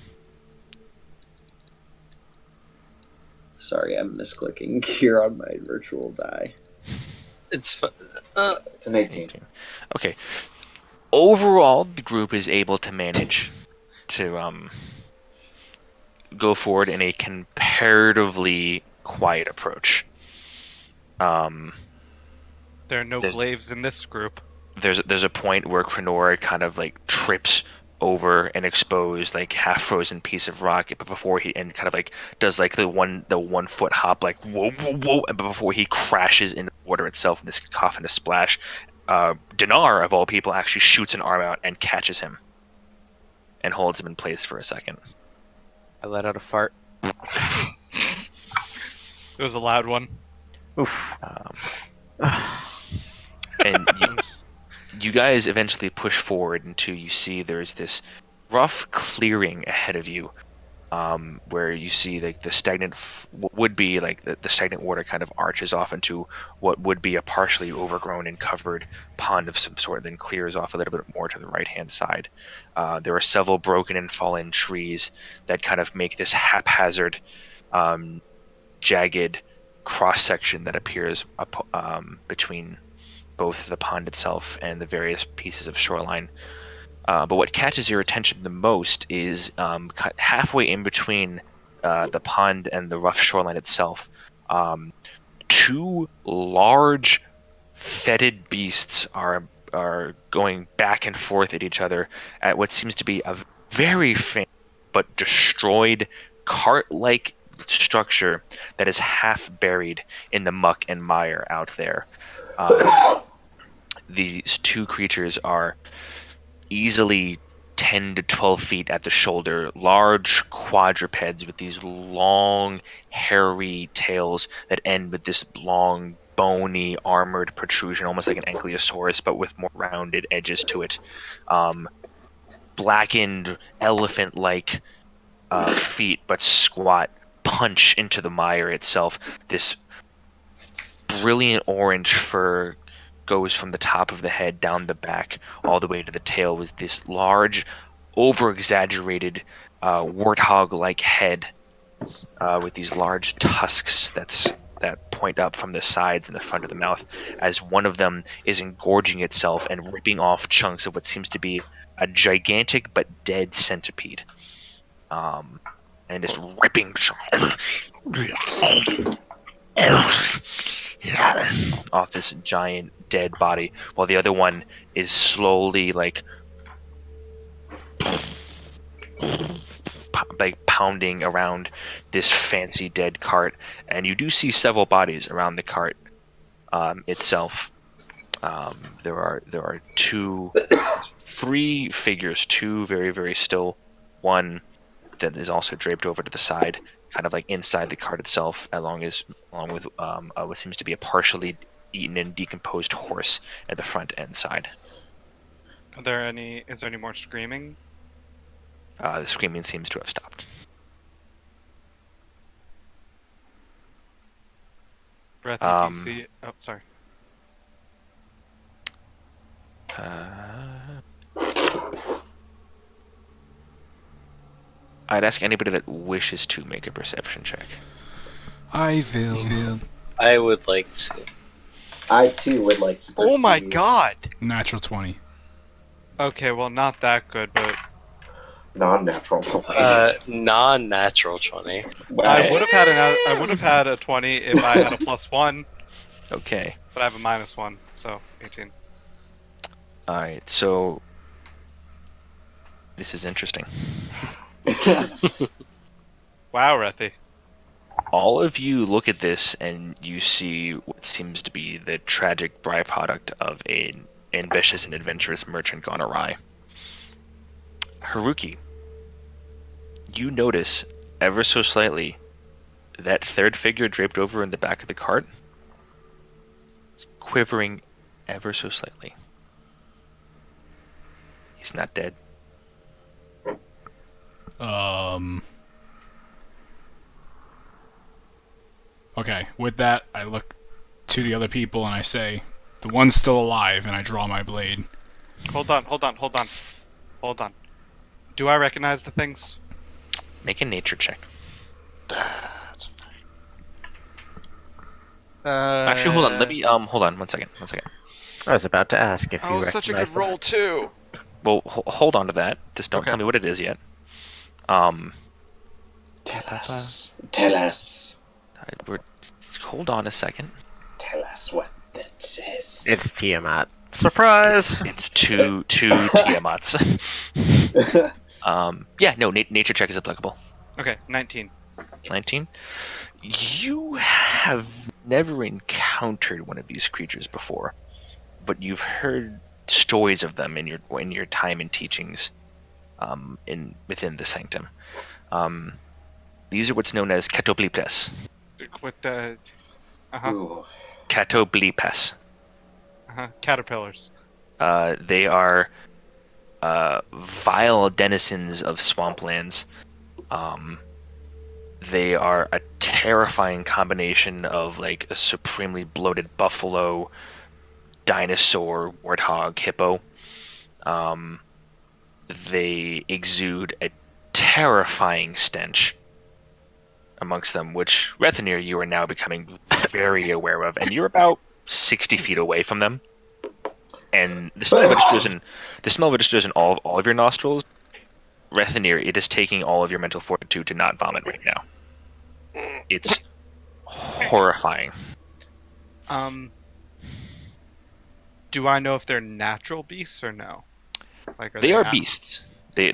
H: Sorry, I'm misclicking here on my virtual die.
E: It's
H: It's an 18.
A: Okay. Overall, the group is able to manage to go forward in a comparatively quiet approach.
B: There are no glaives in this group.
A: There's a point where Krenor kind of like trips over an exposed like half frozen piece of rock, but before he and kind of like does like the 1 foot hop like whoa whoa whoa, and before he crashes into the water itself in this cacophonous splash, Dinar of all people actually shoots an arm out and catches him and holds him in place for a second.
G: I let out a fart.
B: It was a loud one.
C: Oof.
A: And you guys eventually push forward until you see there's this rough clearing ahead of you, where you see like the stagnant would be like the stagnant water kind of arches off into what would be a partially overgrown and covered pond of some sort, then clears off a little bit more to the right hand side. There are several broken and fallen trees that kind of make this haphazard, jagged cross section that appears between both the pond itself and the various pieces of shoreline. But what catches your attention the most is halfway in between the pond and the rough shoreline itself, 2 large fetid beasts are are going back and forth at each other at what seems to be a very faint but destroyed cart-like structure that is half buried in the muck and mire out there. These two creatures are easily 10 to 12 feet at the shoulder, large quadrupeds with these long, hairy tails that end with this long, bony, armored protrusion, almost like an ankylosaurus, but with more rounded edges to it. Blackened, elephant-like feet, but squat, punch into the mire itself. This brilliant orange fur goes from the top of the head down the back all the way to the tail with this large, over-exaggerated warthog-like head with these large tusks that point up from the sides and the front of the mouth, as one of them is engorging itself and ripping off chunks of what seems to be a gigantic but dead centipede. And just ripping off this giant dead body, while the other one is slowly like pounding around this fancy dead cart. And you do see several bodies around the cart itself. There are three figures, two very, very still, one that is also draped over to the side, kind of like inside the cart itself, along with what seems to be a partially eaten and decomposed horse at the front and side.
B: Is there any more screaming?
A: The screaming seems to have stopped.
B: Breath, you see? Oh, sorry.
A: I'd ask anybody that wishes to make a perception check.
D: I will.
E: I would like to.
H: I too would like to.
B: Oh my
H: pursue-
B: god!
D: Natural 20.
B: Okay, well, not that good, but
H: Non-natural.
E: Non-natural 20.
B: I would have had a 20 if I had a +1,
A: Okay.
B: but I have a -1, so 18.
A: Alright, so this is interesting.
B: Wow, Rethy.
A: All of you look at this and you see what seems to be the tragic byproduct of an ambitious and adventurous merchant gone awry. Haruki, you notice ever so slightly that third figure draped over in the back of the cart quivering ever so slightly. He's not dead.
D: Okay, with that, I look to the other people and I say, the one's still alive, and I draw my blade.
B: Hold on. Do I recognize the things?
A: Make a nature check. Actually, hold on. Let me hold on 1 second.
C: I was about to ask if you
B: Oh, such a
C: recognize
B: good roll too.
A: Well, hold on to that. Just don't
B: Okay.
A: tell me what it is yet.
H: Tell us. Tell us.
A: Hold on a second.
H: Tell us what this is.
C: It's Tiamat. Surprise!
A: It's two Tiamats. Yeah, no, nature check is applicable.
B: Okay, 19.
A: 19. You have never encountered one of these creatures before, but you've heard stories of them in your time and teachings within the sanctum. These are what's known as catoblipes.
B: What,
H: Ooh.
A: Catoblipes.
B: caterpillars.
A: They are vile denizens of swamplands. They are a terrifying combination of like a supremely bloated buffalo, dinosaur, warthog, hippo. They exude a terrifying stench amongst them, which Rethanir, you are now becoming very aware of, and you're about 60 feet away from them. And the smell of it just goes in all of your nostrils. Rethanir, it is taking all of your mental fortitude to not vomit right now. It's horrifying.
B: Do I know if they're natural beasts or no? Like
A: They are
B: animals?
A: beasts. They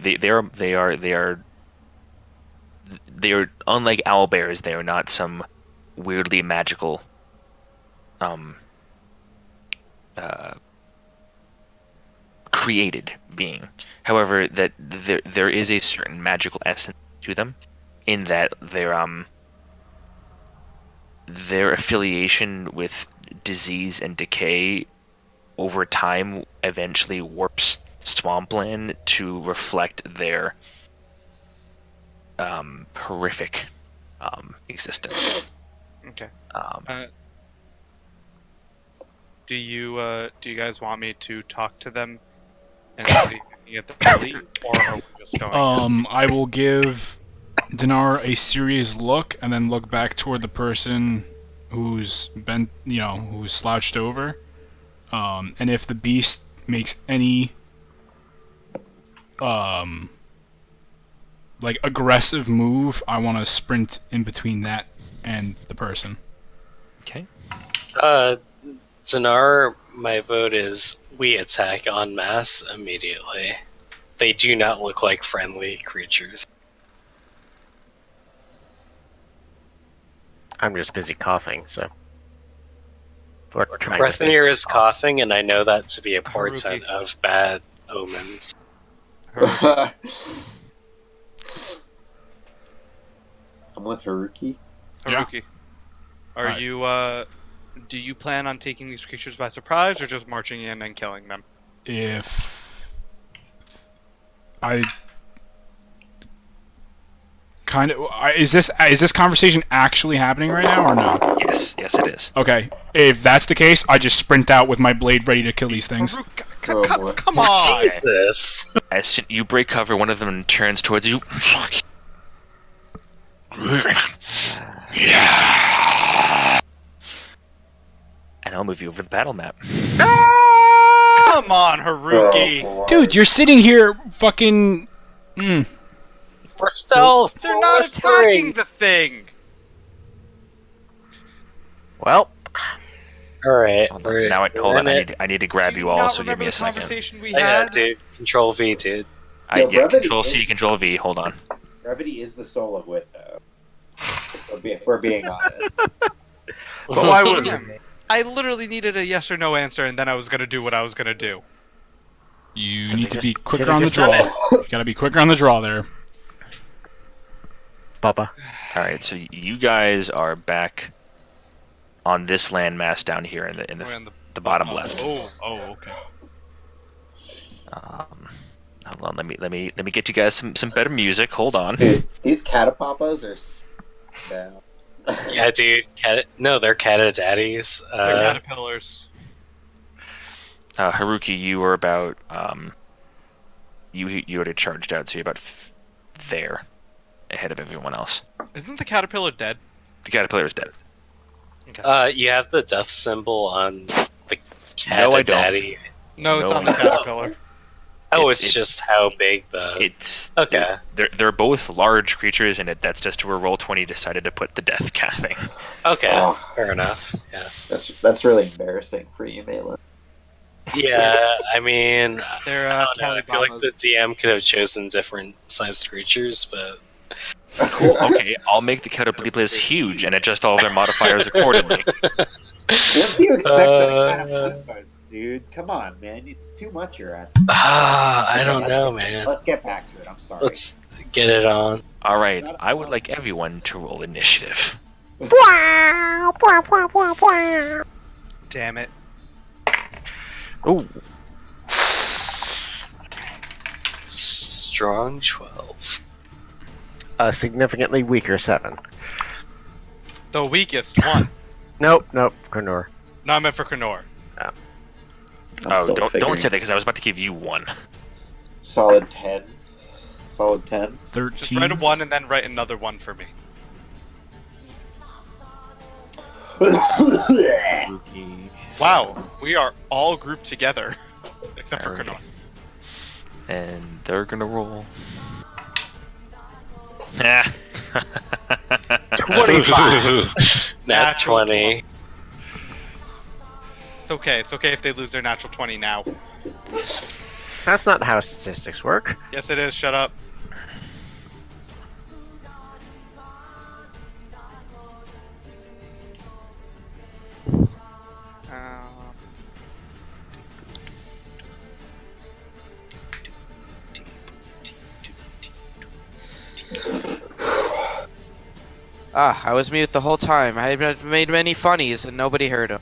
A: are unlike owlbears. They are not some weirdly magical created being. However, that there is a certain magical essence to them, in that their affiliation with disease and decay over time eventually warps swampland to reflect their horrific existence.
B: Okay.
A: Um,
B: Do you guys want me to talk to them and see if we can get them to leave, or are we just going?
D: I will give Dinar a serious look, and then look back toward the person who's been, who's slouched over. And if the beast makes any, aggressive move, I want to sprint in between that and the person.
A: okay.
E: Zanar, my vote is we attack en masse immediately. They do not look like friendly creatures.
C: I'm just busy coughing, so. Or trying to stay
E: Brethanir is
C: calm.
E: coughing, and I know that to be a portent of bad omens.
H: I'm with Haruki.
B: Haruki, are
D: Alright.
B: you do you plan on taking these creatures by surprise, or just marching in and killing them?
D: If I kind of is this conversation actually happening right now or no?
A: Yes, it is.
D: Okay, if that's the case, I just sprint out with my blade ready to kill these things.
B: Haruki,
H: Oh, boy.
B: come on!
E: Jesus!
A: As soon you break cover, one of them turns towards you. Yeah. And I'll move you over the battle map.
B: Come on, Haruki!
H: Oh, boy.
D: Dude, you're sitting here fucking.
E: For stealth!
B: They're
E: for
B: not
E: whispering.
B: attacking the thing!
C: Well,
E: Alright,
A: Hold on, I need to grab
B: Do
A: you all,
B: not
A: so give
B: remember
A: me a
B: the
A: second.
B: conversation we
E: I know,
B: had?
E: dude. Control V, dude.
H: Yo, brevity
A: Control C,
H: is-
A: Control V. Hold on.
H: Brevity is the soul of wit, though. If we're being honest.
B: But why would I literally needed a yes or no answer, and then I was gonna do what I was gonna do.
D: You
C: Should've
D: need to
C: just-
D: be quicker
C: should've
D: on the
C: just done
D: draw. You gotta be quicker on the draw there.
C: Bubba.
A: All right, so you guys are back on this landmass down here in
B: We're in
A: the bottom left.
B: Oh, okay.
A: Hold on, let me get you guys some better music. Hold on.
H: Dude, these catapapas are down.
E: Yeah, dude. No, they're catadaddies.
B: They're caterpillars.
A: Haruki, you were about you already charged out, so you're about there, ahead of everyone else.
B: Isn't the caterpillar dead?
A: The caterpillar is dead.
E: You have the death symbol on the
A: No, I don't.
E: catadaddy.
B: No, it's
A: No.
B: on the caterpillar.
E: Oh,
A: It-
E: it's
A: it-
E: just how big the...
A: It's
E: Okay.
A: They're both large creatures, and that's just where Roll20 decided to put the death cat thing.
E: Okay,
H: Oh.
E: fair enough. Yeah.
H: That's really embarrassing for you, Malin.
E: Yeah, I mean,
B: They're
E: I don't know, I feel like the DM could have chosen different sized creatures, but...
A: Cool. Okay, I'll make the caterpillar huge and adjust all of their modifiers accordingly.
H: What do you expect that kind of fun, dude? Come on, man. It's too much you're asking.
E: I don't know, man.
H: Let's get back to it. I'm sorry.
E: Let's get it on.
A: All right, I would like everyone to roll initiative.
B: Damn it.
C: Ooh.
E: Strong 12.
C: A significantly weaker 7.
B: The weakest one.
C: Nope, Krenor.
B: No, I meant for Krenor.
H: I'm
A: Oh,
H: still
A: don't
H: figuring.
A: say that because I was about to give you one.
H: Solid 10. Solid 10.
D: 13.
B: Just write a 1 and then write another 1 for me.
A: Haruki.
B: Wow, we are all grouped together. Except for
A: Alright.
B: Krenor.
A: And they're gonna roll. Nah.
C: 25.
E: Nat
B: Natural
E: 20.
B: So okay. It's okay if they lose their natural 20 now.
C: That's not how statistics work.
B: Yes, it is. Shut up.
G: I was mute the whole time. I had made many funnies and nobody heard them.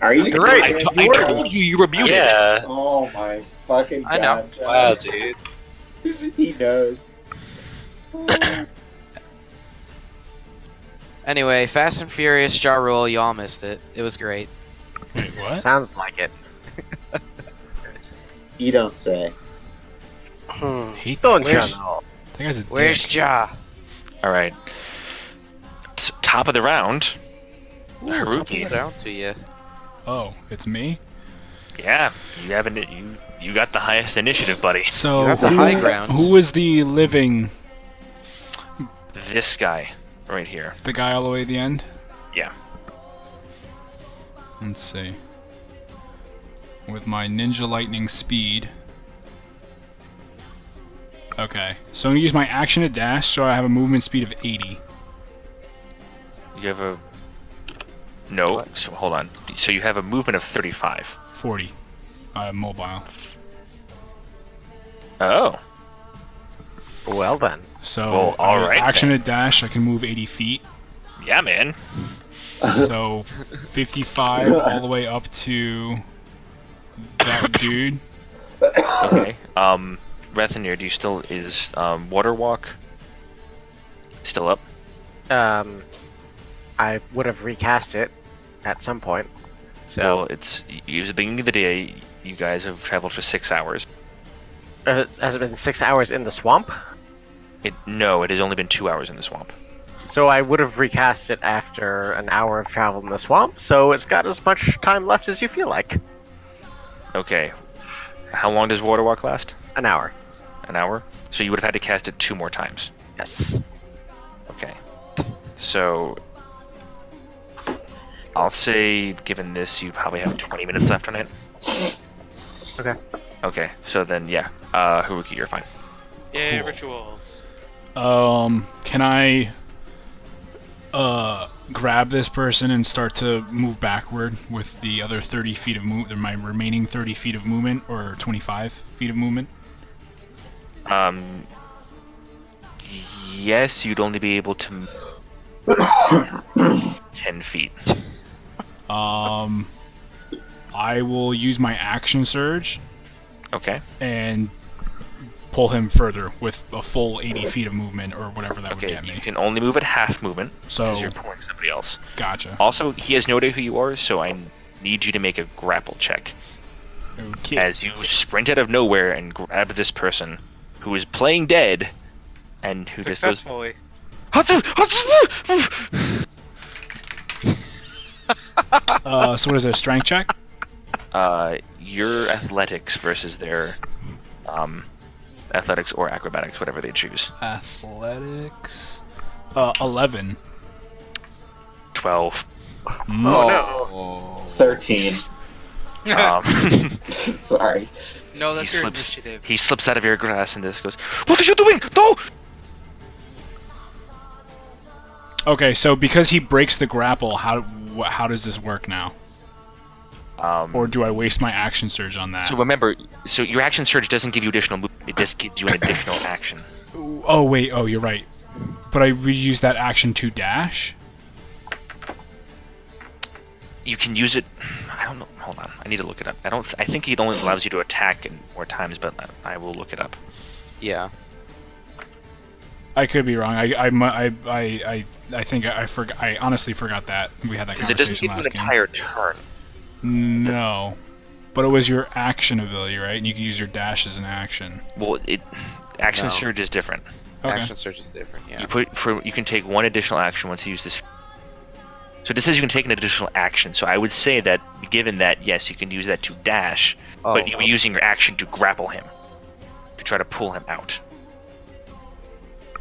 H: Are you
C: You're right.
A: I told you were muted.
E: Yeah.
H: Oh my fucking god.
G: I know.
H: John.
E: Wow, dude.
H: He knows.
G: Anyway, Fast and Furious Ja Rule, y'all missed it. It was great.
D: Wait, what?
C: Sounds like it.
H: You don't say.
D: Hate
C: Don't
G: Where's-
C: you know?
D: that guy's a dick.
G: Where's Ja?
A: All right. Top of the round.
G: Haruki.
A: Haruki.
G: Down to you.
D: Oh, it's me.
A: Yeah, you haven't. You got the highest initiative, buddy.
D: So
G: You have the high grounds.
D: who was the living,
A: This guy right here.
D: the guy all the way at the end?
A: Yeah.
D: Let's see. With my ninja lightning speed. Okay, so I'm gonna use my action to dash, so I have a movement speed of 80.
A: You have a. No. So hold on. So you have a movement of 35.
D: 40. Mobile.
A: Oh.
C: Well then.
D: So
A: Well, all right
D: action
A: then.
D: to dash, I can move 80 feet.
A: Yeah, man.
D: So 55 all the way up to that dude.
A: Okay. Rethanir, do you still is Water Walk still up?
C: I would have recast it at some point. So,
A: Well, it was the beginning of the day. You guys have traveled for 6 hours.
C: has it been 6 hours in the swamp?
A: No, it has only been 2 hours in the swamp.
C: So I would have recast it after an hour of travel in the swamp, so it's got as much time left as you feel like.
A: Okay. How long does Water Walk last?
C: An hour.
A: An hour? So you would have had to cast it 2 more times.
C: Yes.
A: Okay. So I'll say, given this, you probably have 20 minutes left on it.
C: Okay.
A: Okay. So then, yeah. Haruki, you're fine.
B: Yay,
D: Cool.
B: rituals.
D: Can I grab this person and start to move backward with the other 30 feet of movement, my remaining 30 feet of movement, or 25 feet of movement?
A: Yes, you'd only be able to 10 feet.
D: I will use my action surge
A: Okay.
D: and pull him further with a full 80 feet of movement, or whatever that would
A: Okay,
D: get
A: you
D: me.
A: can only move at half movement
D: So,
A: because you're pulling somebody else.
D: gotcha.
A: Also, he has no idea who you are, so I need you to make a grapple check.
D: Okay.
A: As you sprint out of nowhere and grab this person who is playing dead and who just goes,
B: Successfully.
D: So what is it, a strength check?
A: your athletics versus their athletics or acrobatics, whatever they choose.
D: Athletics. 11.
A: 12.
G: Oh,
H: 13. Sorry.
B: No, that's
A: He
B: your
A: slips-
B: initiative.
A: He slips out of your grasp and just goes, "What are you doing? No!"
D: Okay, so because he breaks the grapple, how does this work now? Or do I waste my action surge on that?
A: So remember, so your action surge doesn't give you additional movement, it just gives you an additional action.
D: Oh wait, oh you're right. But I reuse that action to dash?
A: You can use it. I don't know. Hold on. I need to look it up. I think it only allows you to attack in more times, but I will look it up.
G: yeah.
D: I could be wrong. I think I forgot. I honestly forgot that we had that
A: Because it doesn't
D: conversation
A: give you an
D: last game.
A: entire turn.
D: No, but it was your action ability, right? And you can use your dash as an action.
A: Well, action
G: No.
A: surge is different.
D: Okay.
G: Action search is different. Yeah.
A: You can take one additional action once you use this. So this says you can take an additional action. So I would say that, given that, yes, you can use that to dash, but you'll be using your action to grapple him, to try to pull him out.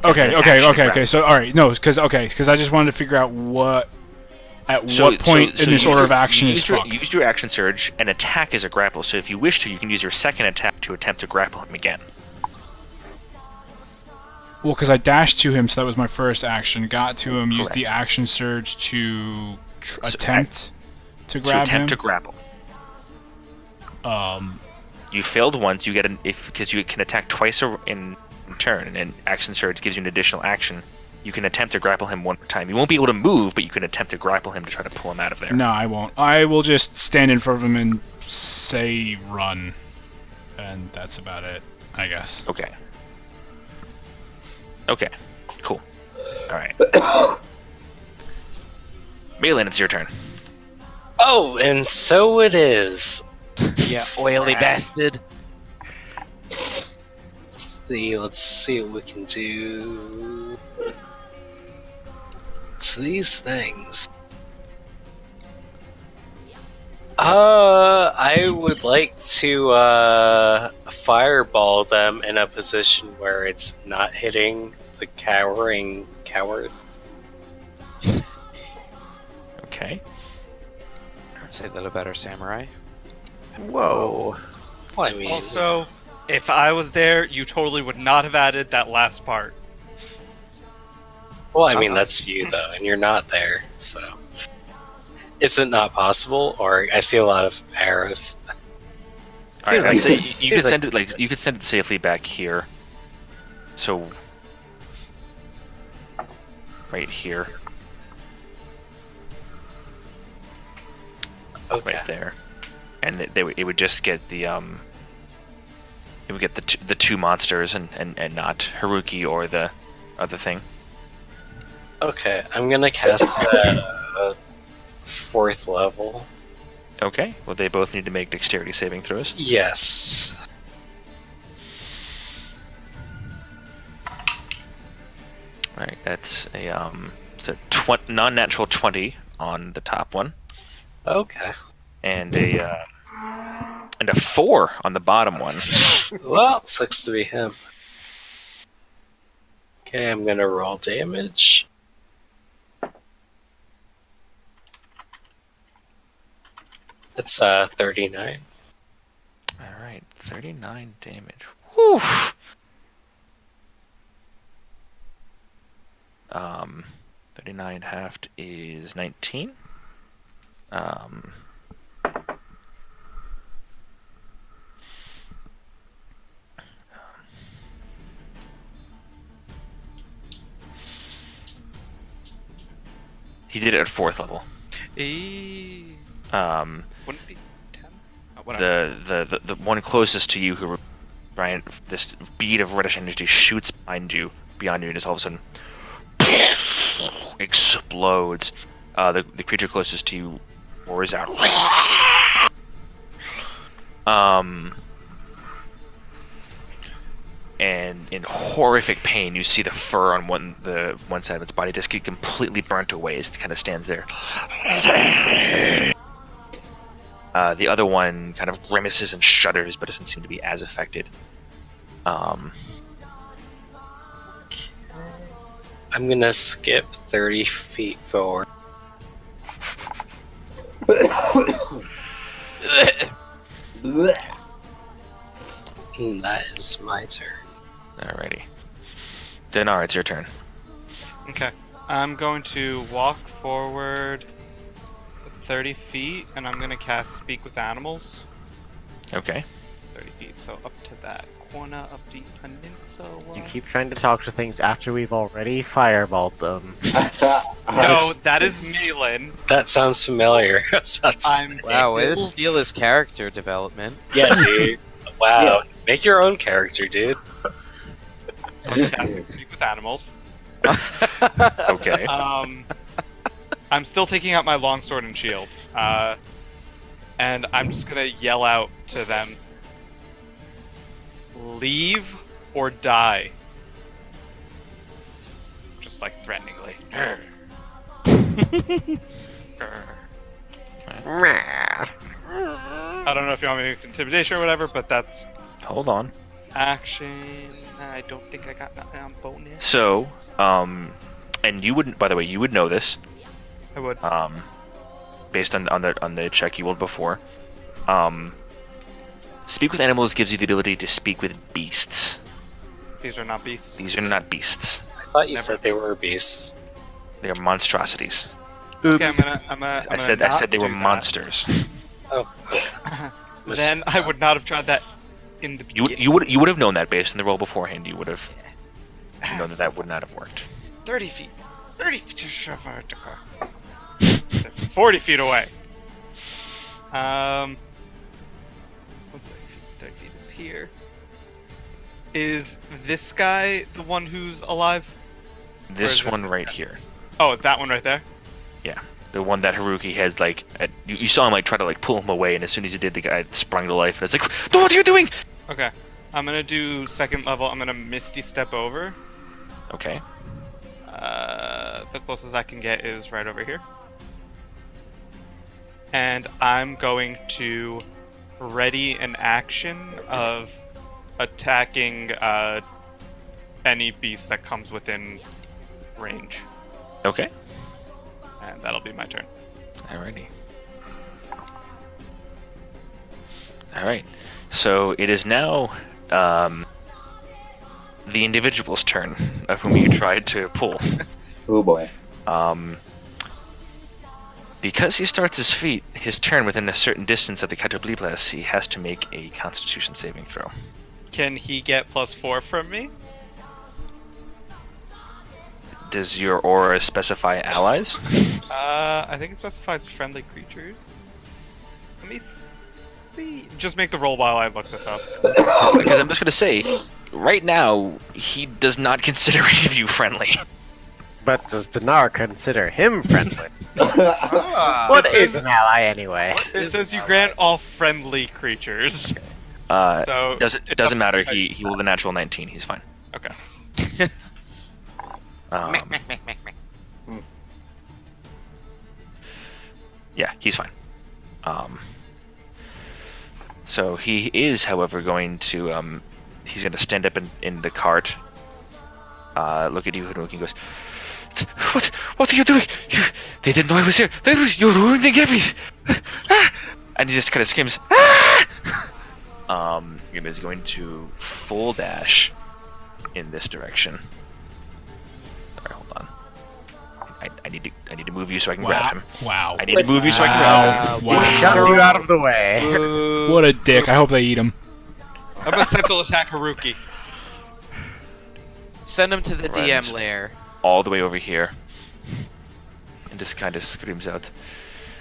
D: Okay,
A: an
D: okay,
A: action
D: okay,
A: grapple.
D: okay. So, all right, no, because I just wanted to figure out what At what point in this order of action is fucked?
A: Use your action surge, and attack is a grapple. So if you wish to, you can use your second attack to attempt to grapple him again.
D: Well, because I dashed to him, so that was my first action. Got to him, used the
A: Correct.
D: action surge to attempt to grab him.
A: To grapple. You failed once. You get because you can attack twice in turn, and action surge gives you an additional action. You can attempt to grapple him one more time. You won't be able to move, but you can attempt to grapple him to try to pull him out of there.
D: No, I won't. I will just stand in front of him and say run. And that's about it, I guess.
A: Okay. Okay. Cool. Alright. Malin, it's your turn.
E: Oh, and so it is.
G: Yeah, oily bastard.
E: Let's see what we can do. It's these things. I would like to fireball them in a position where it's not hitting the cowering coward.
A: Okay.
G: I'd say that a better samurai.
C: Whoa.
E: Well, I mean,
B: Also, if I was there, you totally would not have added that last part.
E: that's you though, and you're not there, so is it not possible? Or I see a lot of arrows.
A: Alright, I'd say you
C: seems
A: could
C: like-
A: send it you could send it safely back here. So right here.
E: Okay.
A: Right there. And it would just get the it would get the two monsters and not Haruki or the other thing.
E: Okay, I'm gonna cast that 4th level.
A: Okay. Well, they both need to make dexterity saving throws.
E: Yes.
A: All right. That's a it's a non-natural 20 on the top one,
E: Okay.
A: and a 4 on the bottom one.
E: Well, sucks to be him. Okay, I'm gonna roll damage. It's 39.
A: All right. 39 damage. Whew. 39 halved is 19. He did it at 4th level.
B: Wouldn't it be 10? Oh, whatever.
A: The one closest to you, who Brian, this bead of reddish energy shoots beyond you, and just all of a sudden explodes. The creature closest to you roars out. And in horrific pain, you see the fur on one side of its body just get completely burnt away as it kind of stands there. The other one kind of grimaces and shudders, but doesn't seem to be as affected.
E: I'm gonna skip 30 feet forward. And that is my turn.
A: Alrighty. Dinar, it's your turn.
B: Okay. I'm going to walk forward 30 feet, and I'm going to cast Speak with Animals.
A: Okay.
B: 30 feet, so up to that corner of the peninsula.
C: You keep trying to talk to things after we've already fireballed them.
B: No, that is Malin.
E: That sounds familiar. I was about to say.
G: Wow, way to steal his character development.
E: Yeah, dude. Wow.
C: Yeah.
E: Make your own character, dude.
B: So I'm casting Speak with Animals.
A: Okay.
B: I'm still taking out my longsword and shield. And I'm just gonna yell out to them. Leave or die. Just like threateningly. I don't know if you want me to make intimidation or whatever, but that's
A: Hold on.
B: action. I don't think I got nothing on bonus.
A: So, and you wouldn't, by the way, you would know this.
B: I would.
A: based on the check you rolled before. Speak with animals gives you the ability to speak with beasts.
B: These are not beasts.
A: These are not beasts.
E: I thought you
B: Never.
E: said they were beasts.
A: They are monstrosities.
B: Okay, I'm gonna
A: I said they were
B: do that.
A: monsters.
E: Oh.
B: Then I would not have tried that in the beginning.
A: You would have known that based on the roll beforehand. You would have known that would not have worked.
B: 30 feet. 30 feet. 40 feet away. Let's see. 30 feet is here. Is this guy the one who's alive?
A: This
B: is it-
A: one right here.
B: Oh, that one right there?
A: The one that Haruki has, like, you saw him, like, try to, like, pull him away, and as soon as he did, the guy sprung to life, and it's like, what are you doing?
B: Okay. I'm gonna do second level. I'm gonna Misty Step over.
A: Okay.
B: The closest I can get is right over here. And I'm going to ready an action of attacking any beast that comes within range.
A: Okay.
B: And that'll be my turn.
A: Alrighty. Alright. So it is now the individual's turn of whom you tried to pull.
H: Oh boy.
A: Because he starts his turn within a certain distance of the Catobliblas, he has to make a Constitution saving throw.
B: Can he get +4 from me?
A: Does your aura specify allies?
B: I think it specifies friendly creatures. Let me see. Just make the roll while I look this up.
A: Because I'm just gonna say, right now, he does not consider any of you friendly.
C: But does Dinar consider him friendly?
H: Ah.
C: What
B: It
C: is
B: says-
C: an ally anyway?
B: It says you grant all friendly creatures.
A: So
B: So
A: doesn't matter. He rolled a natural 19. He's fine.
B: Okay.
A: Yeah, he's fine. So he is, however, going to he's going to stand up in the cart. Look at you, Haruki, and goes, What are you doing? They didn't know I was here. You're ruining everything. And he just kind of screams, and is going to full dash in this direction. Alright, hold on. I need to move you so I can grab him.
D: Wow.
A: I need to move you so I can grab him.
C: We shut you out of the way.
D: What a dick. I hope they eat him.
B: I'm gonna central attack Haruki.
F: Send him to the
A: Right.
F: DM lair.
A: All the way over here. And just kind of screams out,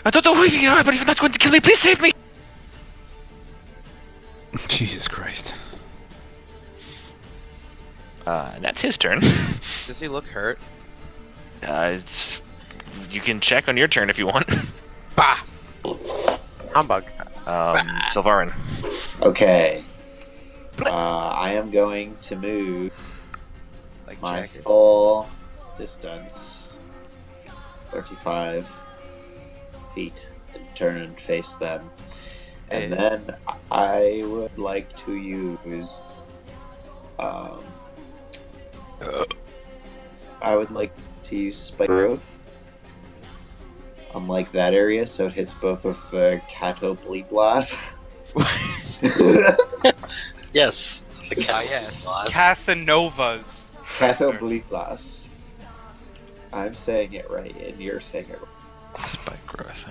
A: I don't know who you are, but if you're not going to kill me, please save me!
D: Jesus Christ.
A: And that's his turn.
F: Does he look hurt?
A: You can check on your turn if you want.
F: Bah!
C: Humbug.
A: Sylvarin.
H: Okay. I am going to move
F: Like
H: my
F: jacket.
H: full distance, 35 feet, and turn and face them. And
F: Hey.
H: then I would like to use, I would like to use Spike Growth on like that area, so it hits both of the Catobliblas.
E: Yes. The
F: Ah, yes.
B: Casanovas.
H: Catobliblas. I'm saying it right, and you're saying it right.
A: Spike growth.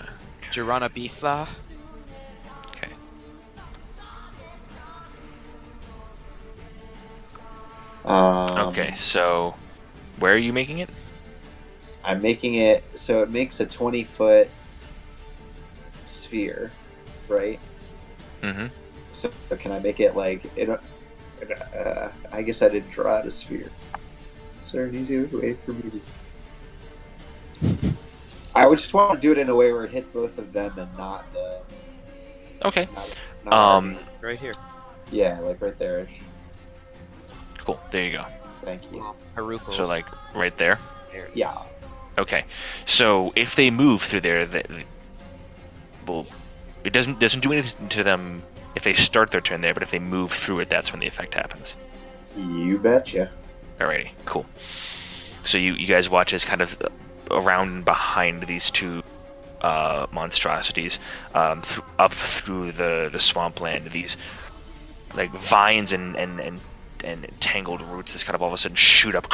F: Jirana Bifla.
A: Okay. Okay, so where are you making it?
H: I'm making it so it makes a 20-foot sphere, right?
A: Mm-hmm.
H: So can I make it like it? I guess I didn't draw out a sphere. Is there an easier way for me to? I would just want to do it in a way where it hits both of them and not the.
A: Okay.
H: Not
A: Um,
F: Right here.
H: Yeah, like right there.
A: Cool. There you go.
H: Thank you.
F: Harukos.
A: So like right there.
F: There it
H: Yeah.
F: is.
A: Okay. So if they move through there, well, it doesn't do anything to them if they start their turn there, but if they move through it, that's when the effect happens.
H: You betcha.
A: Alrighty, cool. So you guys watch as kind of around and behind these two monstrosities up through the swampland. These like vines and tangled roots just kind of all of a sudden shoot up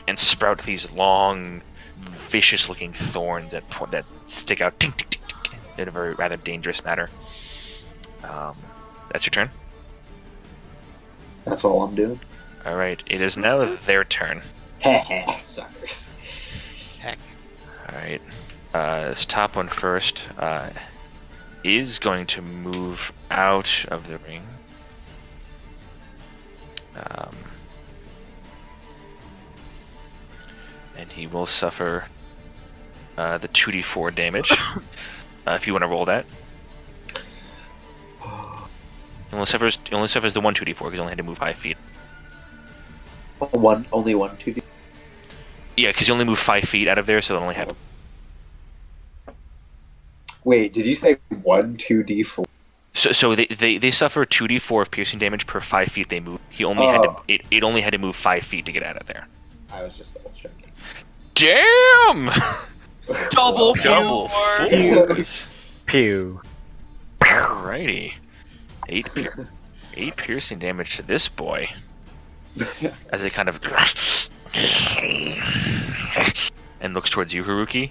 A: and sprout these long, vicious-looking thorns that stick out in a very rather dangerous manner. That's your turn.
H: That's all I'm doing.
A: All right, it is now their turn.
H: Heh, suckers.
F: Heck.
A: All right, this top one first is going to move out of the ring. And he will suffer the 2d4 damage. If you want to roll that. He only suffers the 1 2d4 because he only had to move 5 feet.
H: Only one, 2D.
A: Yeah, because you only move 5 feet out of there, so it only have.
H: Wait, did you say 1 2D4?
A: So they suffer 2d4 of piercing damage per 5 feet they move. He only had to it only had to move 5 feet to get out of there.
H: I was just double checking.
A: Damn!
F: Double
A: fours.
C: Pew.
A: Alrighty. 8 piercing damage to this boy. As it kind of and looks towards you, Haruki.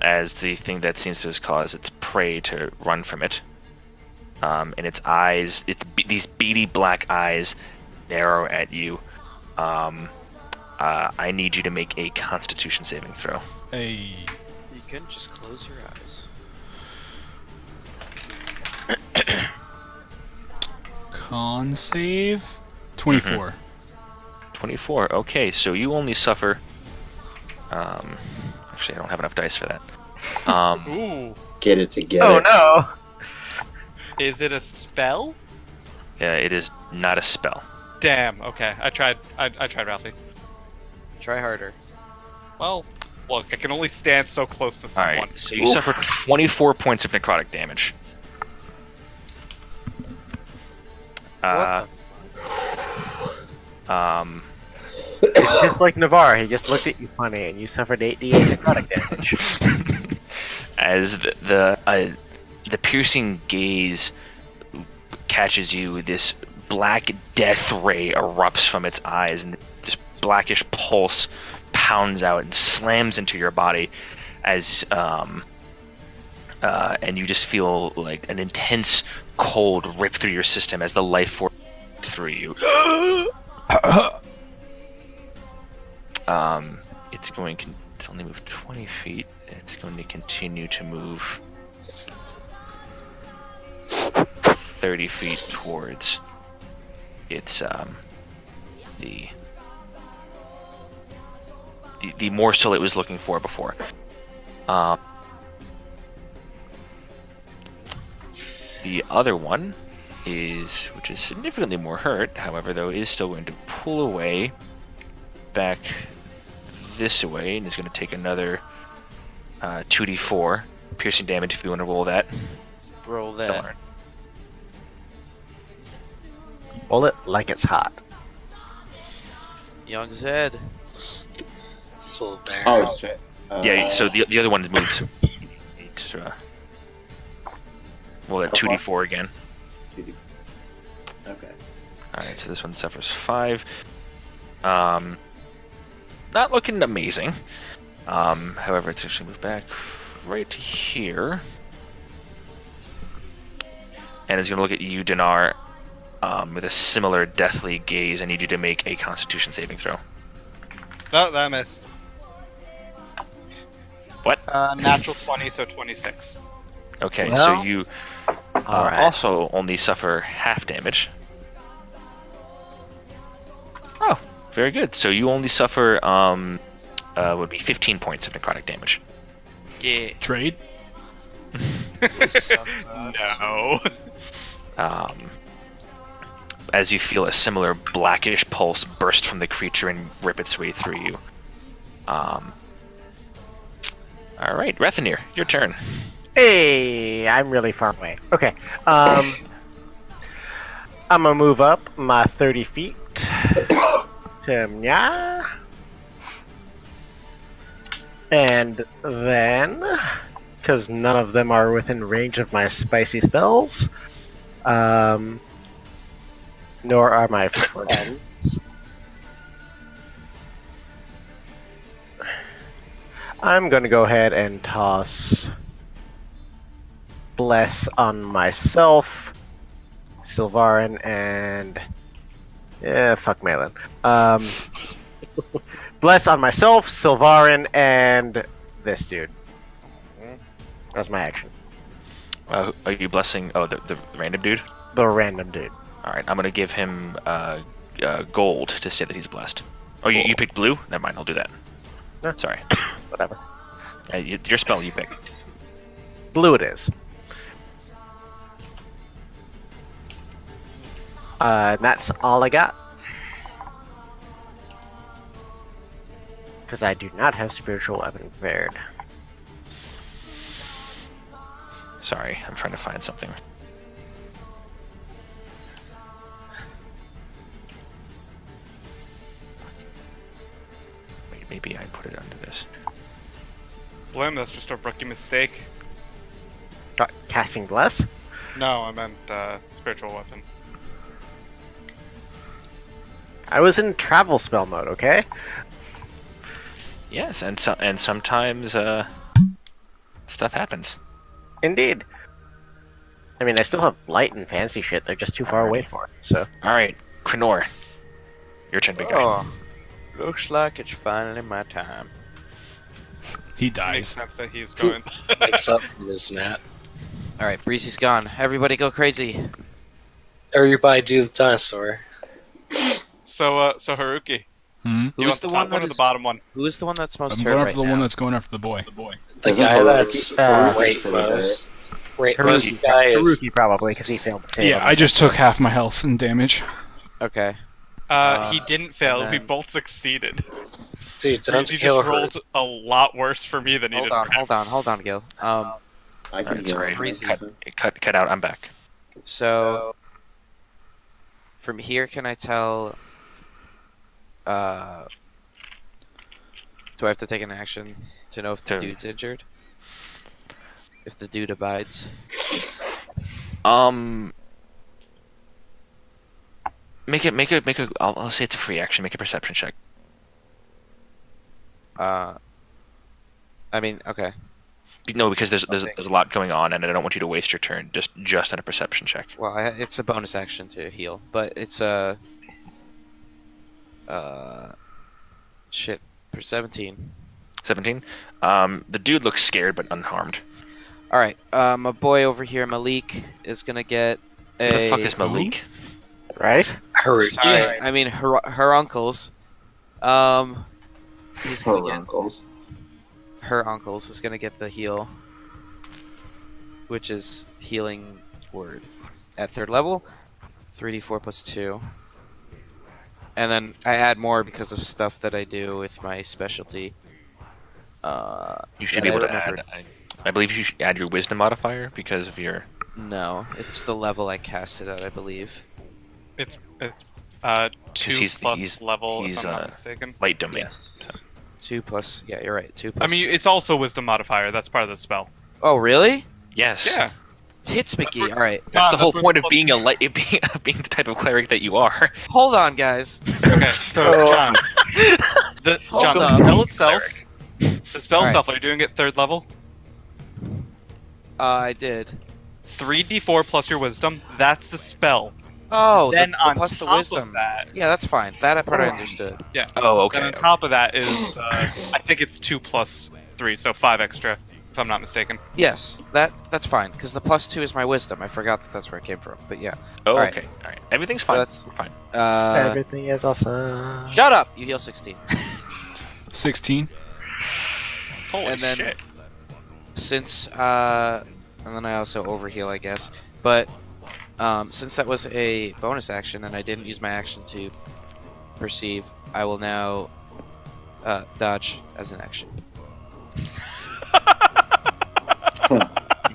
A: As the thing that seems to have caused its prey to run from it. And its eyes, these beady black eyes narrow at you. I need you to make a Constitution saving throw.
D: Hey.
F: You can just close your eyes.
D: Con save 24.
A: 24. Okay, so you only suffer. Actually, I don't have enough dice for that.
B: Ooh.
H: Get it together.
C: Oh no!
B: Is it a spell?
A: Yeah, it is not a spell.
B: Damn. Okay, I tried. I tried, Ralphie.
F: Try harder.
B: Well, look, I can only stand so close to
A: All
B: someone.
A: right, so you suffer 24 points of necrotic damage.
C: It's just like Navarre, he just looked at you funny and you suffered 8d8 necrotic damage.
A: As the piercing gaze catches you, this black death ray erupts from its eyes, and this blackish pulse pounds out and slams into your body, as and you just feel like an intense cold rip through your system as the life force through you. It's going to only move 20 feet. It's going to continue to move 30 feet towards its the morsel it was looking for before. The other one which is significantly more hurt, however, though, is still going to pull away back this way, and is going to take another 2d4 piercing damage if you want to roll that.
F: Roll that.
A: Somewhere.
C: Roll it like it's hot.
F: Young Zed.
E: Soul Bear.
H: Oh shit.
A: Yeah, so the other one moves. Roll that 2d4 again.
H: Okay.
A: Alright, so this one suffers 5. Not looking amazing. However, it's actually moved back right here. And it's going to look at you, Dinar, with a similar deathly gaze. I need you to make a Constitution saving throw.
B: No, that missed.
A: What?
B: Natural 20, so 26.
A: Okay,
C: Well,
A: so you
C: alright.
A: also only suffer half damage. Oh, very good. So you only suffer would be 15 points of necrotic damage.
B: Yeah.
D: Trade?
B: No.
A: As you feel a similar blackish pulse burst from the creature and rip its way through you. All right, Rethanir, your turn.
C: Hey, I'm really far away. Okay. I'm gonna move up my 30 feet to Nya. And then, because none of them are within range of my spicy spells, nor are my friends, I'm going to go ahead and toss Bless on myself, Sylvarin, and... yeah, fuck Malin. Bless on myself, Sylvarin, and this dude. That's my action.
A: Are you blessing? Oh, the random dude.
C: The random dude.
A: All right, I'm gonna give him gold to say that he's blessed. Oh, you picked blue? Never mind, I'll do that.
C: No.
A: Sorry.
C: Whatever.
A: Your spell you pick.
C: Blue it is. And that's all I got. Because I do not have spiritual weapon prepared.
A: Sorry, I'm trying to find something. Wait, maybe I put it under this.
B: Blim, that's just a rookie mistake.
C: Casting Bless?
B: No, I meant spiritual weapon.
C: I was in travel spell mode, okay?
A: Yes, and sometimes stuff happens.
C: Indeed. I mean, I still have light and fancy shit. They're just too far away for it, so...
A: All right, Krenor, your turn, big guy.
G: Oh, looks like it's finally my time.
D: He
B: Makes
D: dies.
B: sense that he's going.
E: Wakes up from his nap.
G: Alright, Breezy's gone. Everybody go crazy.
E: Everybody do the dinosaur.
B: So Haruki,
D: Hmm?
B: do you want the top one or the bottom one?
G: Who is the one that's most
D: I'm
G: hurt
D: going
G: right
D: after the
G: now?
D: one that's going after the boy.
E: The
H: Is it
E: guy
H: Haruki?
E: that's
C: Haruki's
H: pretty hurt.
E: most guy is
C: Haruki probably, because he failed to save
D: Yeah,
C: him.
D: I just took half my health and damage.
G: Okay.
B: He didn't fail.
G: and
B: We
G: then-
B: both succeeded.
E: dude. Don't
B: Breezy
E: kill
B: just
E: her.
B: rolled a lot worse for me than he
G: Hold
B: did.
G: on, hold on, Gil.
H: I can
A: It's
H: heal
A: alright.
H: him.
G: Breezy.
A: Cut out. I'm back.
G: So from here, can I tell? Do I have to take an action to know if the
A: To-
G: dude's injured? If the dude abides?
A: Make a. I'll say it's a free action. Make a perception check.
G: I mean, okay.
A: No, because there's a lot going on, and I don't want you to waste your turn just on a perception check.
G: Well, it's a bonus action to heal, but it's a shit for 17.
A: 17. The dude looks scared but unharmed.
G: All right, my boy over here, Malik, is gonna get
A: Who the
G: a.
A: fuck is Malik?
C: Right?
E: Haruki.
G: Sorry, I mean her uncles. He's gonna get
H: uncles.
G: her uncles is gonna get the heal, which is healing word at 3rd level, 3d4 plus 2, and then I add more because of stuff that I do with my specialty.
A: You should
G: that
A: be
G: I
A: able to
G: remembered.
A: add. I believe you should add your wisdom modifier because of your.
G: No, it's the level I cast it at, I believe.
B: It's 2
A: he's-
B: plus
A: he's-
B: level,
A: he's,
B: if I'm not mistaken.
A: Light domain.
G: Yes. 2 plus. Yeah, you're right. 2
B: I
G: plus.
B: mean, it's also wisdom modifier. That's part of the spell.
G: Oh, really?
A: Yes.
B: Yeah.
G: Tits McGee. All right.
A: That's the whole
B: that's
A: point
B: what-
A: of being being the type of cleric that you are.
G: Hold on, guys.
B: Okay, so John, the
G: Hold
B: John, the
G: up.
B: spell itself. The spell
G: Alright.
B: itself. Are you doing it 3rd level?
G: I did.
B: 3d4 plus your wisdom. That's the spell.
G: Oh,
B: Then
G: the
B: on
G: plus the
B: top
G: wisdom.
B: of that,
G: yeah, that's fine. That part I understood.
A: Oh, okay.
B: then on top of that is I think it's 2 plus 3, so 5 extra, if I'm not mistaken.
G: Yes, that's fine because the plus 2 is my wisdom. I forgot that that's where it came from. But yeah.
A: Oh,
G: Alright.
A: okay. All right. Everything's fine.
G: that's-
A: We're fine.
C: Everything is awesome.
G: Shut up. You heal 16.
D: 16.
B: Holy
G: And then-
B: shit.
G: Since and then I also overheal, I guess. But since that was a bonus action and I didn't use my action to perceive, I will now dodge as an action.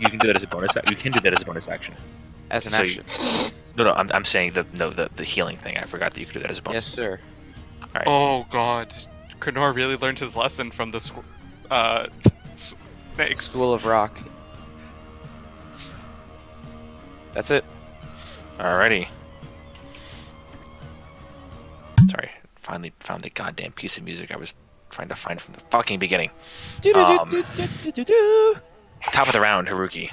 A: You can do that as a bonus. You can do that as a bonus action.
G: As an
A: So you-
G: action.
A: No, I'm saying the healing thing. I forgot that you could do that as a bonus.
G: Yes, sir.
B: Oh god. Krenor really learned his lesson from the snakes.
G: School of Rock. That's it.
A: Alrighty. Sorry, finally found the goddamn piece of music I was trying to find from the fucking beginning. Top of the round, Haruki.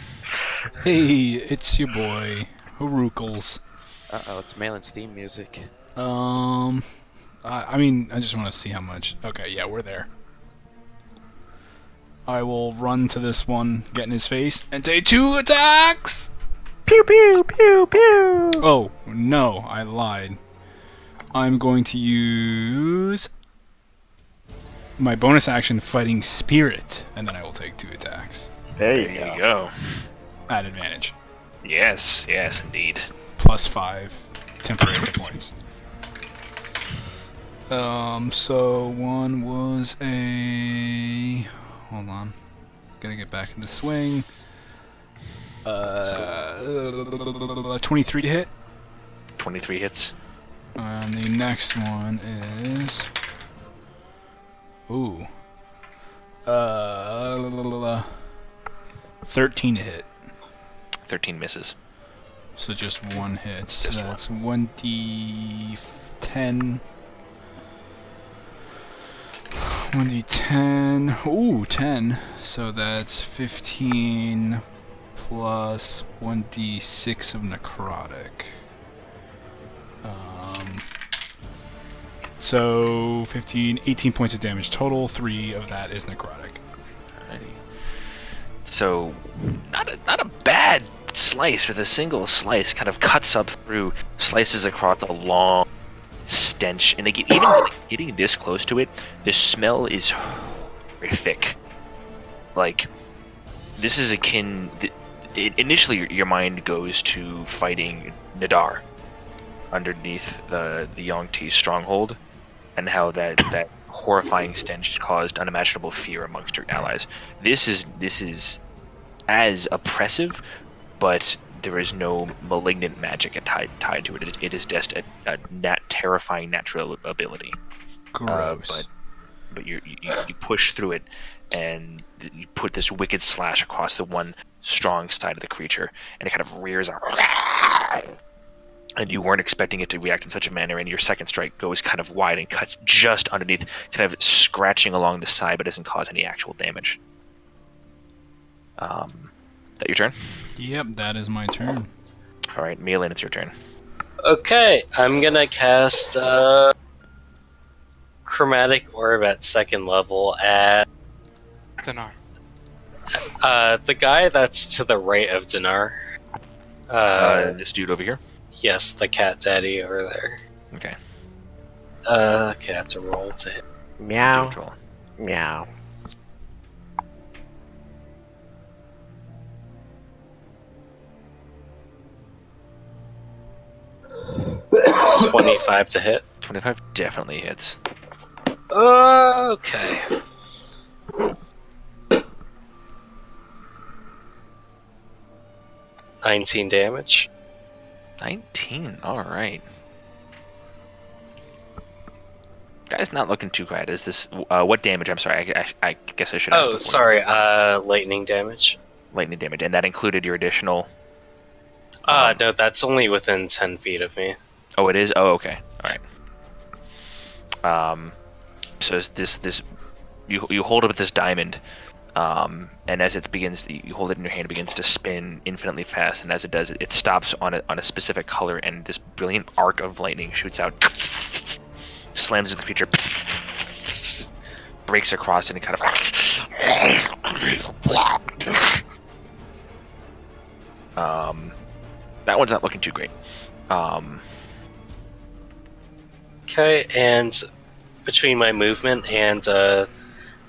D: Hey, it's your boy, Harukles.
G: Uh-oh, it's Malin's theme music.
D: I mean, I just want to see how much. Okay, yeah, we're there. I will run to this one, get in his face, and take 2 attacks!
C: Pew pew pew pew.
D: Oh, no, I lied. I'm going to use my bonus action Fighting Spirit, and then I will take 2 attacks.
C: There you
A: There
C: go.
A: you go.
D: At advantage.
A: Yes, indeed.
D: Plus 5 temporary hit points. So one was a... Hold on. Gonna get back in the swing. 23 to hit.
A: 23 hits.
D: And the next one is... Ooh. 13 to hit.
A: 13 misses.
D: So just 1 hit. So
A: Just
D: that's 1d10. 1d10. Ooh, 10. So that's 15 plus 1d6 of necrotic. So 15, 18 points of damage total. 3 of that is necrotic.
A: Alrighty. So, not a bad slice with a single slice. Kind of cuts up through, slices across the long stench, and even getting this close to it, the smell is very thick. Like, this is akin. Initially, your mind goes to fighting Nadar underneath the Yangtze stronghold, and how that horrifying stench caused unimaginable fear amongst your allies. This is as oppressive, but there is no malignant magic tied to it. It is just a terrifying natural ability.
D: Gross.
A: But you push through it, and you put this wicked slash across the one strong side of the creature, and it kind of rears up. And you weren't expecting it to react in such a manner, and your second strike goes kind of wide and cuts just underneath, kind of scratching along the side, but doesn't cause any actual damage. That your turn?
D: Yep, that is my turn.
A: All right, Milan, it's your turn.
E: Okay, I'm gonna cast Chromatic Orb at 2nd level at
B: Dinar.
E: the guy that's to the right of Dinar.
A: This dude over here.
E: Yes, the cat daddy over there.
A: Okay.
E: Okay, I have to roll to hit.
C: Meow.
A: Control.
C: Meow.
E: It's 25 to hit.
A: 25 definitely hits.
E: Okay. $19 damage.
A: 19. All right. Guy's not looking too great. Is this what damage? I'm sorry. I guess I should. ask
E: Oh,
A: before.
E: sorry. Lightning damage.
A: Lightning damage, and that included your additional.
E: No, that's only within 10 feet of me.
A: Oh, it is. Oh, okay. All right. So this you hold up this diamond, and as it begins, you hold it in your hand, it begins to spin infinitely fast, and as it does, it stops on a specific color, and this brilliant arc of lightning shoots out, slams into the creature, breaks across, and it kind of. That one's not looking too great.
E: Okay, and between my movement and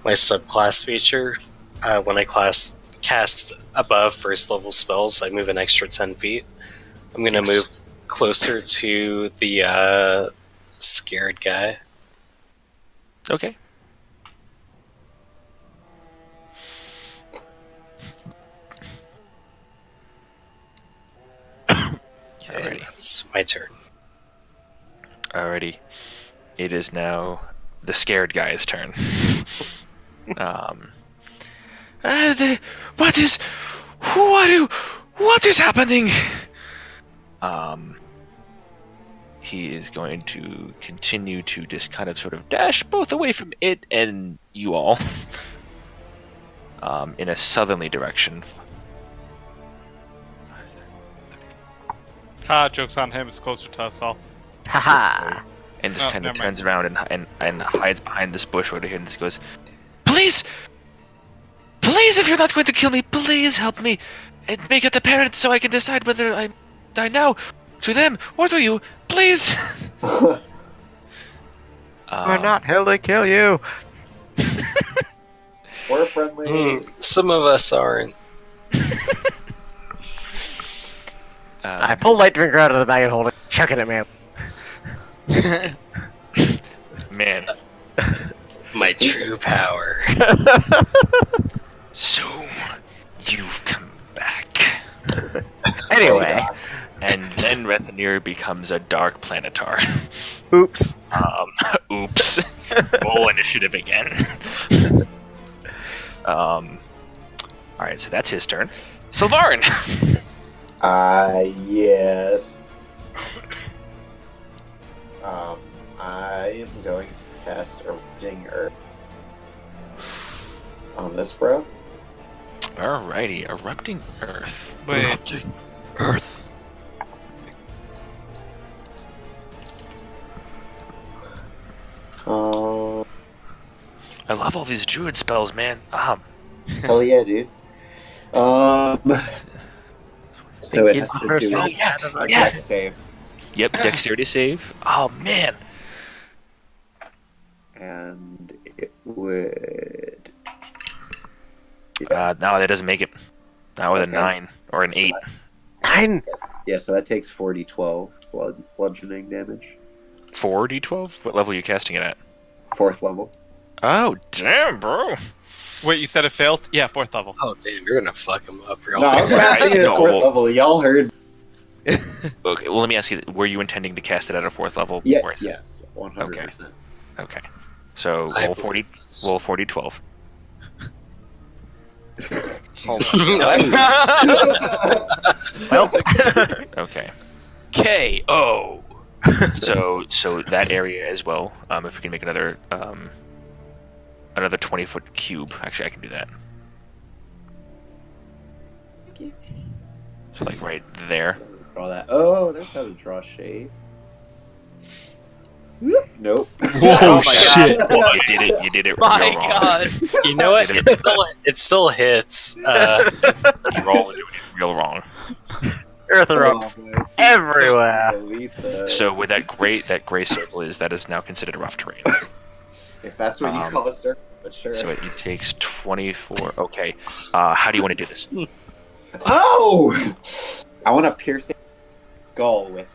E: my subclass feature, when I cast above 1st level spells, I move an extra 10 feet. I'm going to move closer to the scared guy.
A: Okay.
E: Okay, that's my turn.
A: Alrighty. It is now the scared guy's turn. What is happening? He is going to continue to just kind of sort of dash both away from it and you all, in a southerly direction.
B: Joke's on him. It's closer to us all.
C: Haha.
A: And just
B: Oh,
A: kind of
B: never
A: turns around and hides behind this bush over here and just goes, Please, if you're not going to kill me, please help me and make it apparent so I can decide whether I die now to them or to you, please.
C: We're not here to kill you.
H: We're friendly.
E: Some of us aren't.
C: I pull light drinker out of the bag and hold it, chucking it, man.
A: Man.
E: My true power.
A: So, you've come back.
C: Anyway.
A: And then Rethanir becomes a dark planetar.
C: Oops.
A: Oops. Roll initiative again. Alright, so that's his turn. Sylvarin!
H: Yes. I am going to cast Erupting Earth on this bro.
A: Alrighty, Erupting Earth.
B: Wait,
G: Erupting Earth.
H: Um,
A: I love all these druid spells, man.
H: hell yeah, dude. So it has to do
A: Oh,
H: with
A: yeah,
H: a
A: yeah.
H: dex save,
A: Yep, dexterity save. Oh, man.
H: and it would.
A: No, that doesn't make it. Not with
H: Okay.
A: a 9 or an
H: So
A: 8.
C: 9.
H: Yes. Yeah, so that takes 4d12 bludgeoning damage.
A: 4d12? What level are you casting it at?
H: 4th level.
A: Oh, damn, bro.
B: wait, you said it failed? Yeah, 4th level.
E: Oh damn, you're gonna fuck him up real
H: No, I was
E: quick.
H: casting it at
A: No,
H: 4th
A: well-
H: level. Y'all heard?
A: Okay, well, let me ask you, were you intending to cast it at a 4th level?
H: Yeah,
A: Or is it-
H: yes, 100%.
A: Okay. So,
E: I
A: roll 40,
E: believe this.
A: roll 40-12.
C: Well.
A: Okay.
G: K.O.
A: So that area as well. If we can make another 20-foot cube. Actually, I can do that. So like right there.
H: Draw that. Oh, there's how to draw shape. Whoop, nope.
D: Whoa,
A: Oh my
D: shit.
A: God. Well, you did it. You did it.
G: My
A: real wrong.
G: God.
E: You know what? It still hits.
A: You rolled it real wrong.
C: Earth
H: Oh,
C: erupts
H: man.
C: everywhere.
H: Delete the-
A: So with that gray circle that is now considered rough terrain.
H: if that's what you call a circle, but sure.
A: So it takes 24. Okay. How do you want to do this?
H: Oh! I want to pierce a skull with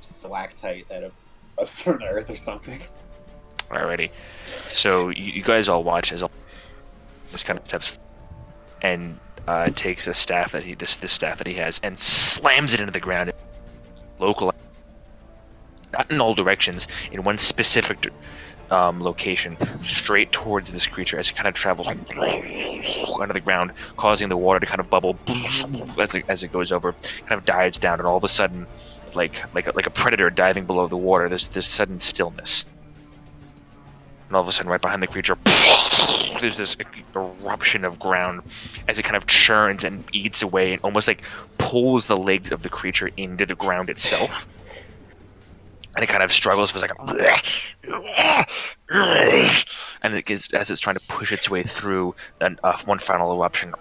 H: stalactite that comes from the earth or something.
A: Alrighty. So you guys all watch as all this kind of steps and takes a staff that this staff that he has and slams it into the ground. Local, not in all directions, in one specific location, straight towards this creature as it kind of travels under the ground, causing the water to kind of bubble as it goes over. Kind of dives down, and all of a sudden, like a predator diving below the water, there's this sudden stillness. And all of a sudden, right behind the creature, there's this eruption of ground as it kind of churns and eats away and almost like pulls the legs of the creature into the ground itself. And it kind of struggles for a second. And it gets, as it's trying to push its way through one final eruption,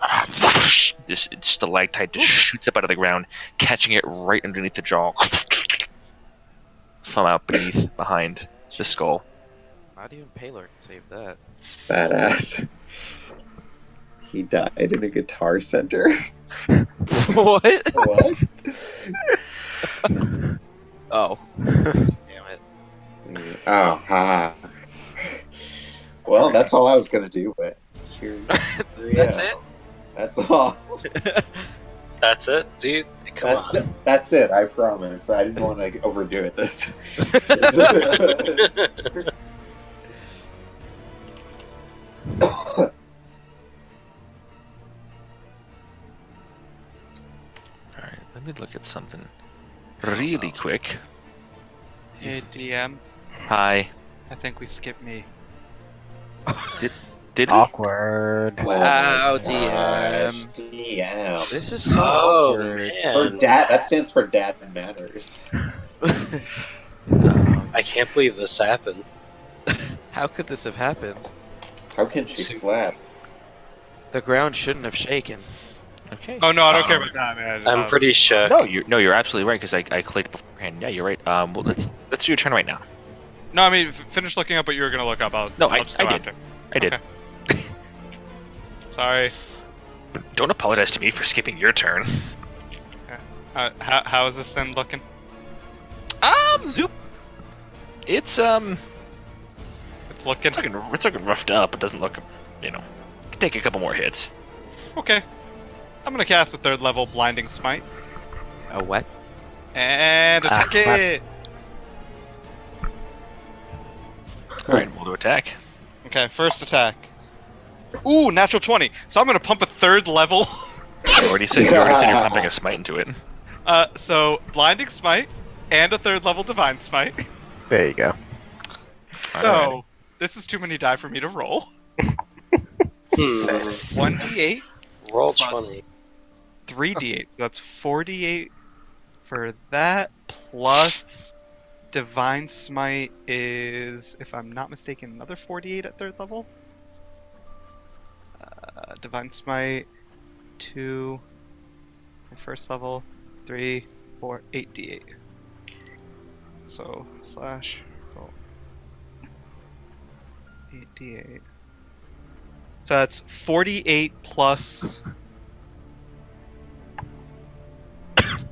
A: this stalactite just shoots up out of the ground, catching it right underneath the jaw. From out behind the skull.
G: Not even Paler can save that.
H: Badass. He died in a guitar center.
G: What?
H: What?
G: Oh. Damn it.
H: Oh, ha. Well, that's all I was gonna do, but cheers.
G: That's it?
H: That's all.
E: That's it, dude. Come on.
H: That's it, I promise. I didn't want to overdo it this
A: me look at something really quick.
B: Hey, DM.
A: Hi.
B: I think we skipped me.
A: Did we?
C: Awkward.
G: Wow,
H: Gosh,
G: DM.
H: DM.
G: This is so
E: Oh
G: awkward.
H: For
E: man,
H: dad, that stands for Dad Matters.
E: I can't believe this happened.
G: How could this have happened?
H: How can she slap?
G: The ground shouldn't have shaken.
A: Okay.
B: Oh no, I don't care about that, man.
E: I'm pretty shook.
A: You're absolutely right because I clicked beforehand. Yeah, you're right. Well, let's do your turn right now.
B: No, I mean, finish looking up what you were gonna look up.
A: I did.
B: After.
A: I did.
B: Okay. Sorry.
A: Don't apologize to me for skipping your turn.
B: How is this then looking?
A: Zoop. It's
B: It's looking.
A: it's looking roughed up. It doesn't look, you know, could take a couple more hits.
B: Okay. I'm gonna cast a 3rd level Blinding Smite
G: A what?
B: and attack it.
A: All right, we'll do attack.
B: Okay, first attack. Ooh, natural 20. So I'm gonna pump a 3rd level.
A: You already said you're pumping a smite into it.
B: So Blinding Smite and a 3rd level Divine Smite.
C: There you go.
B: So
A: Alright.
B: this is too many die for me to roll.
E: 1d8.
B: 1d8,
E: Roll
B: Plus-
E: 20.
B: 3d8. That's 4d8 for that, plus Divine Smite is, if I'm not mistaken, another 4d8 at 3rd level. Divine Smite, 2 for 1st level, 3, 4, 8d8. So, slash, roll. 8d8. So that's 48 plus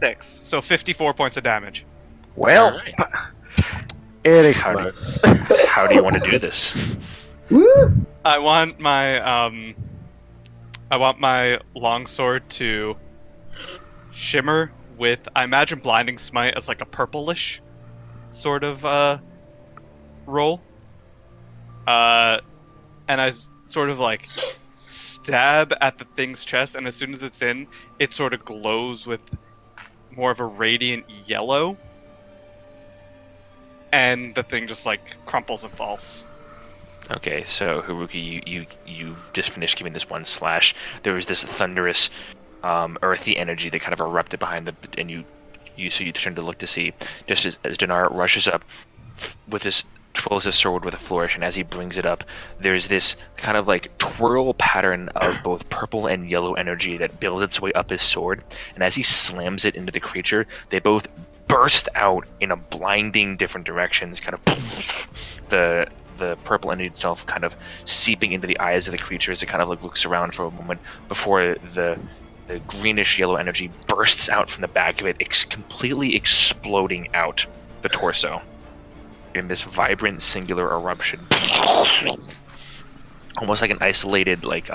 B: 6. So 54 points of damage.
C: Well,
A: Alright.
C: it explodes.
A: How do you want to do this?
H: Woo!
B: I want my longsword to shimmer with, I imagine Blinding Smite as like a purplish sort of roll. And I sort of like stab at the thing's chest, and as soon as it's in, it sort of glows with more of a radiant yellow, and the thing just like crumples and falls.
A: Okay, so Haruki, you just finished giving this one slash. There was this thunderous, earthy energy that kind of erupted behind and you turn to look to see just as Dinar rushes up with this, twirls his sword with a flourish, and as he brings it up, there's this kind of like twirl pattern of both purple and yellow energy that builds its way up his sword, and as he slams it into the creature, they both burst out in a blinding different directions, kind of the purple energy itself kind of seeping into the eyes of the creature as it kind of like looks around for a moment before the greenish yellow energy bursts out from the back of it, completely exploding out the torso in this vibrant singular eruption, almost like an isolated like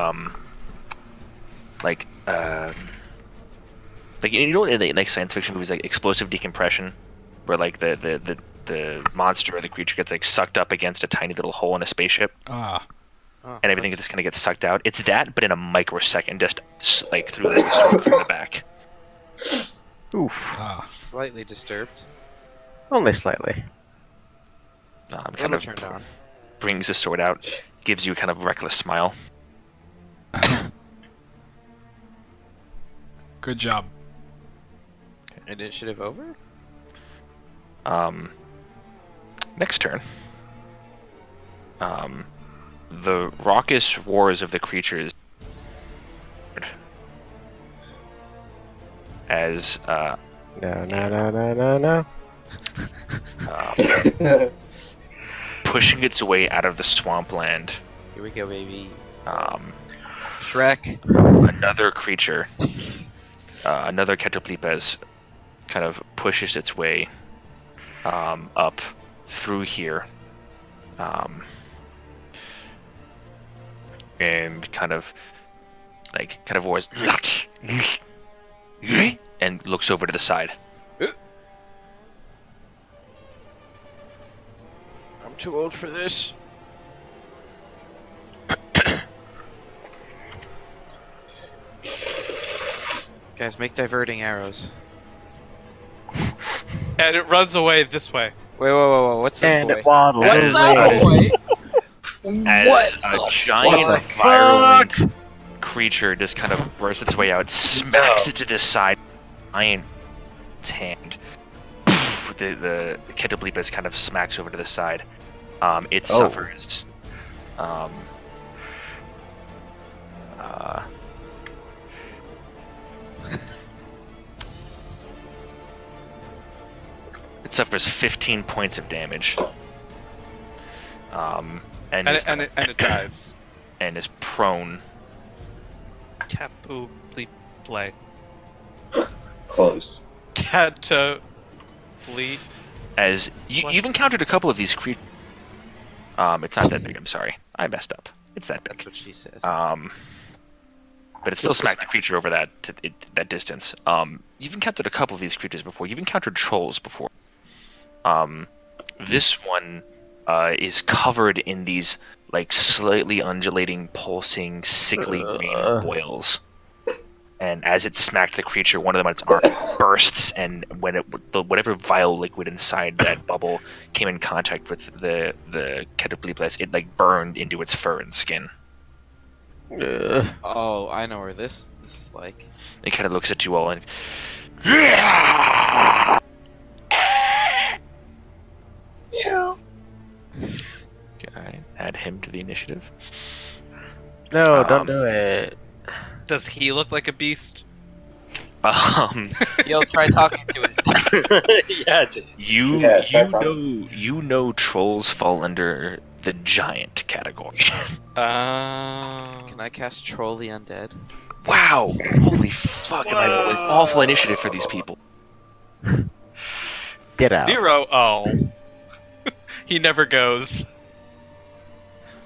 A: you know in like science fiction movies like explosive decompression, where like the monster or the creature gets like sucked up against a tiny little hole in a spaceship
G: Oh,
A: and everything just kind of gets sucked out. It's that, but in a microsecond, just like through the sword from the back.
C: Oof.
G: slightly disturbed.
C: Only slightly.
A: Kind of
G: Turned on.
A: brings the sword out, gives you a kind of reckless smile.
D: Good job.
G: Initiative over?
A: Next turn. The raucous roars of the creatures as
C: No.
A: pushing its way out of the swampland.
G: Here we go, baby.
A: Um,
G: Shrek.
A: another creature, another Ketoplepes, kind of pushes its way up through here, and kind of roars and looks over to the side.
G: I'm too old for this. Guys, make diverting arrows.
B: And it runs away this way.
G: Wait, whoa, what's this
C: And
G: boy?
C: it waddles
G: What's
C: away.
G: that boy?
A: As
G: What
A: a
G: the
A: giant
G: fuck?
A: virulent creature just kind of bursts its way out, smacks it to the side, giant hand. The Ketoblepus kind of smacks over to the side. It suffers. It suffers 15 points of damage. And
B: it dies.
A: And is prone.
B: Capu play.
H: Close.
B: Bleed.
A: As you've encountered a couple of these creatures. It's not that big. I'm sorry, I messed up. It's that big.
G: That's what she said.
A: But it still smacked the creature over that distance. You've encountered a couple of these creatures before. You've encountered trolls before. This one is covered in these like slightly undulating, pulsing, sickly green boils. And as it smacked the creature, one of them on its arm bursts, and when whatever vile liquid inside that bubble came in contact with the Ketoblepus, it like burned into its fur and skin.
G: Oh, I know where this is like.
A: It kind of looks at you all and
C: Yeah.
A: can I add him to the initiative?
C: No, don't do it.
B: Does he look like a beast?
G: Yo, try talking to it.
E: Yeah, dude.
A: You know trolls fall under the giant category.
G: Can I cast Troll the Undead?
A: Wow! Holy fuck! Am I rolling awful initiative for these people?
C: Get out.
B: 0. Oh. He never goes.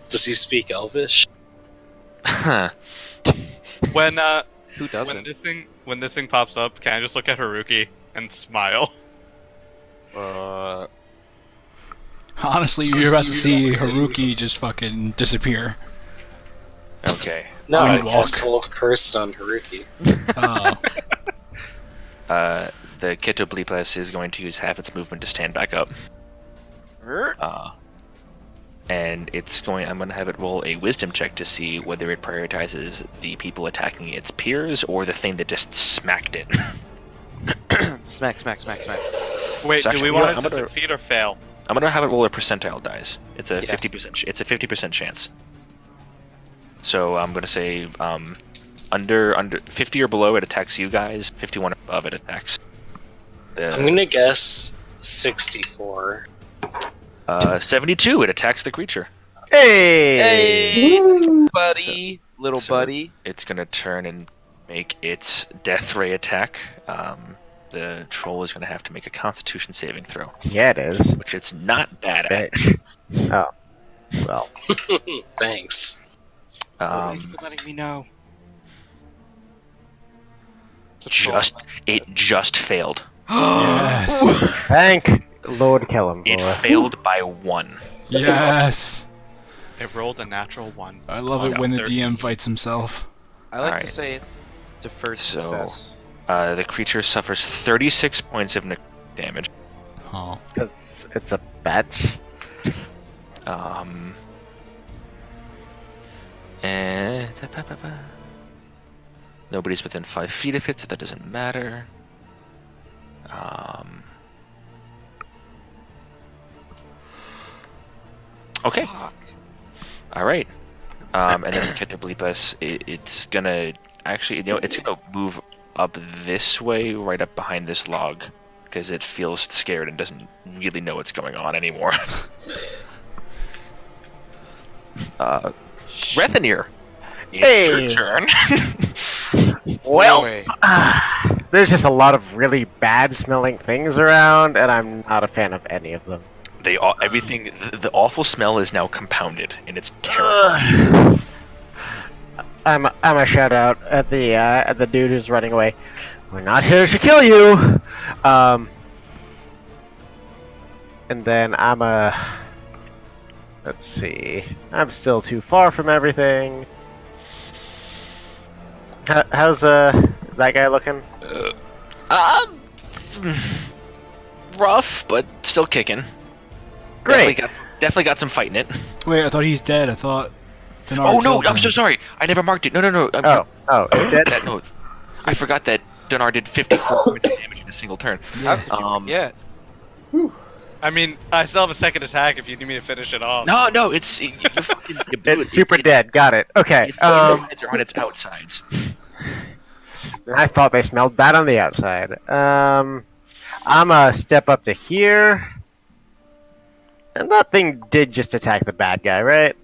E: Does he speak Elvish?
B: When
G: Who doesn't?
B: when this thing pops up, can I just look at Haruki and smile?
D: Honestly, you're about to see Haruki just fucking disappear.
A: Okay.
E: No, I
D: Moonwalk.
E: cast Hold Cursed on Haruki.
D: Oh.
A: The Ketoblepus is going to use half its movement to stand back up. And I'm going to have it roll a wisdom check to see whether it prioritizes the people attacking its peers or the thing that just smacked it.
G: Smack.
B: Wait,
A: So
B: do
A: actually,
B: we want
A: I'm
B: it to
A: gonna-
B: succeed or fail?
A: I'm going to have it roll a percentile dice. It's a
G: Yes.
A: 50%. It's a 50% chance. So I'm going to say under 50 or below it attacks you guys. 51 or above it attacks.
E: I'm gonna guess 64.
A: 72 it attacks the creature.
C: Hey!
G: Buddy, little
A: So-
G: buddy.
A: It's going to turn and make its death ray attack. The troll is going to have to make a Constitution saving throw,
C: Yeah, it is.
A: which it's not bad at.
C: Bitch. Oh. Well.
E: Thanks.
B: Thank you for letting me know. It's a troll.
A: It just failed.
D: Yes.
C: Thank Lord Kellum.
A: It failed by 1.
D: Yes.
B: It rolled a natural 1.
D: I love it when the DM fights himself.
G: I like
A: Alright.
G: to say it. Deferred
A: So-
G: success.
A: The creature suffers 36 points of damage.
D: Oh.
C: Because it's a batch.
A: And nobody's within 5 feet of it, so that doesn't matter. Okay.
G: Fuck.
A: All right. And then Ketoblepus, it's gonna actually, it's gonna move up this way, right up behind this log, because it feels scared and doesn't really know what's going on anymore. Rethanir, it's your turn.
C: Well,
G: No way.
C: there's just a lot of really bad smelling things around, and I'm not a fan of any of them.
A: Everything, the awful smell is now compounded, and it's terrifying.
C: I'm a shout out at the dude who's running away. We're not here to kill you. And then let's see. I'm still too far from everything. How's that guy looking?
A: rough, but still kicking.
C: Great.
A: Definitely got some fight in it.
D: Wait, I thought he's dead. I thought. Dndnar
A: Oh no,
D: killed
A: I'm
D: him.
A: so sorry. I never marked it. No.
C: It's dead.
A: No, I forgot that Dndnar did 54 points of damage in a single turn.
F: How could you forget?
B: I mean, I still have a second attack if you need me to finish it off.
A: No, it's you fucking. You blew
C: It's super dead. Got it. Okay.
A: Its insides are on its outsides.
C: I thought they smelled bad on the outside. I'm gonna step up to here. And that thing did just attack the bad guy, right?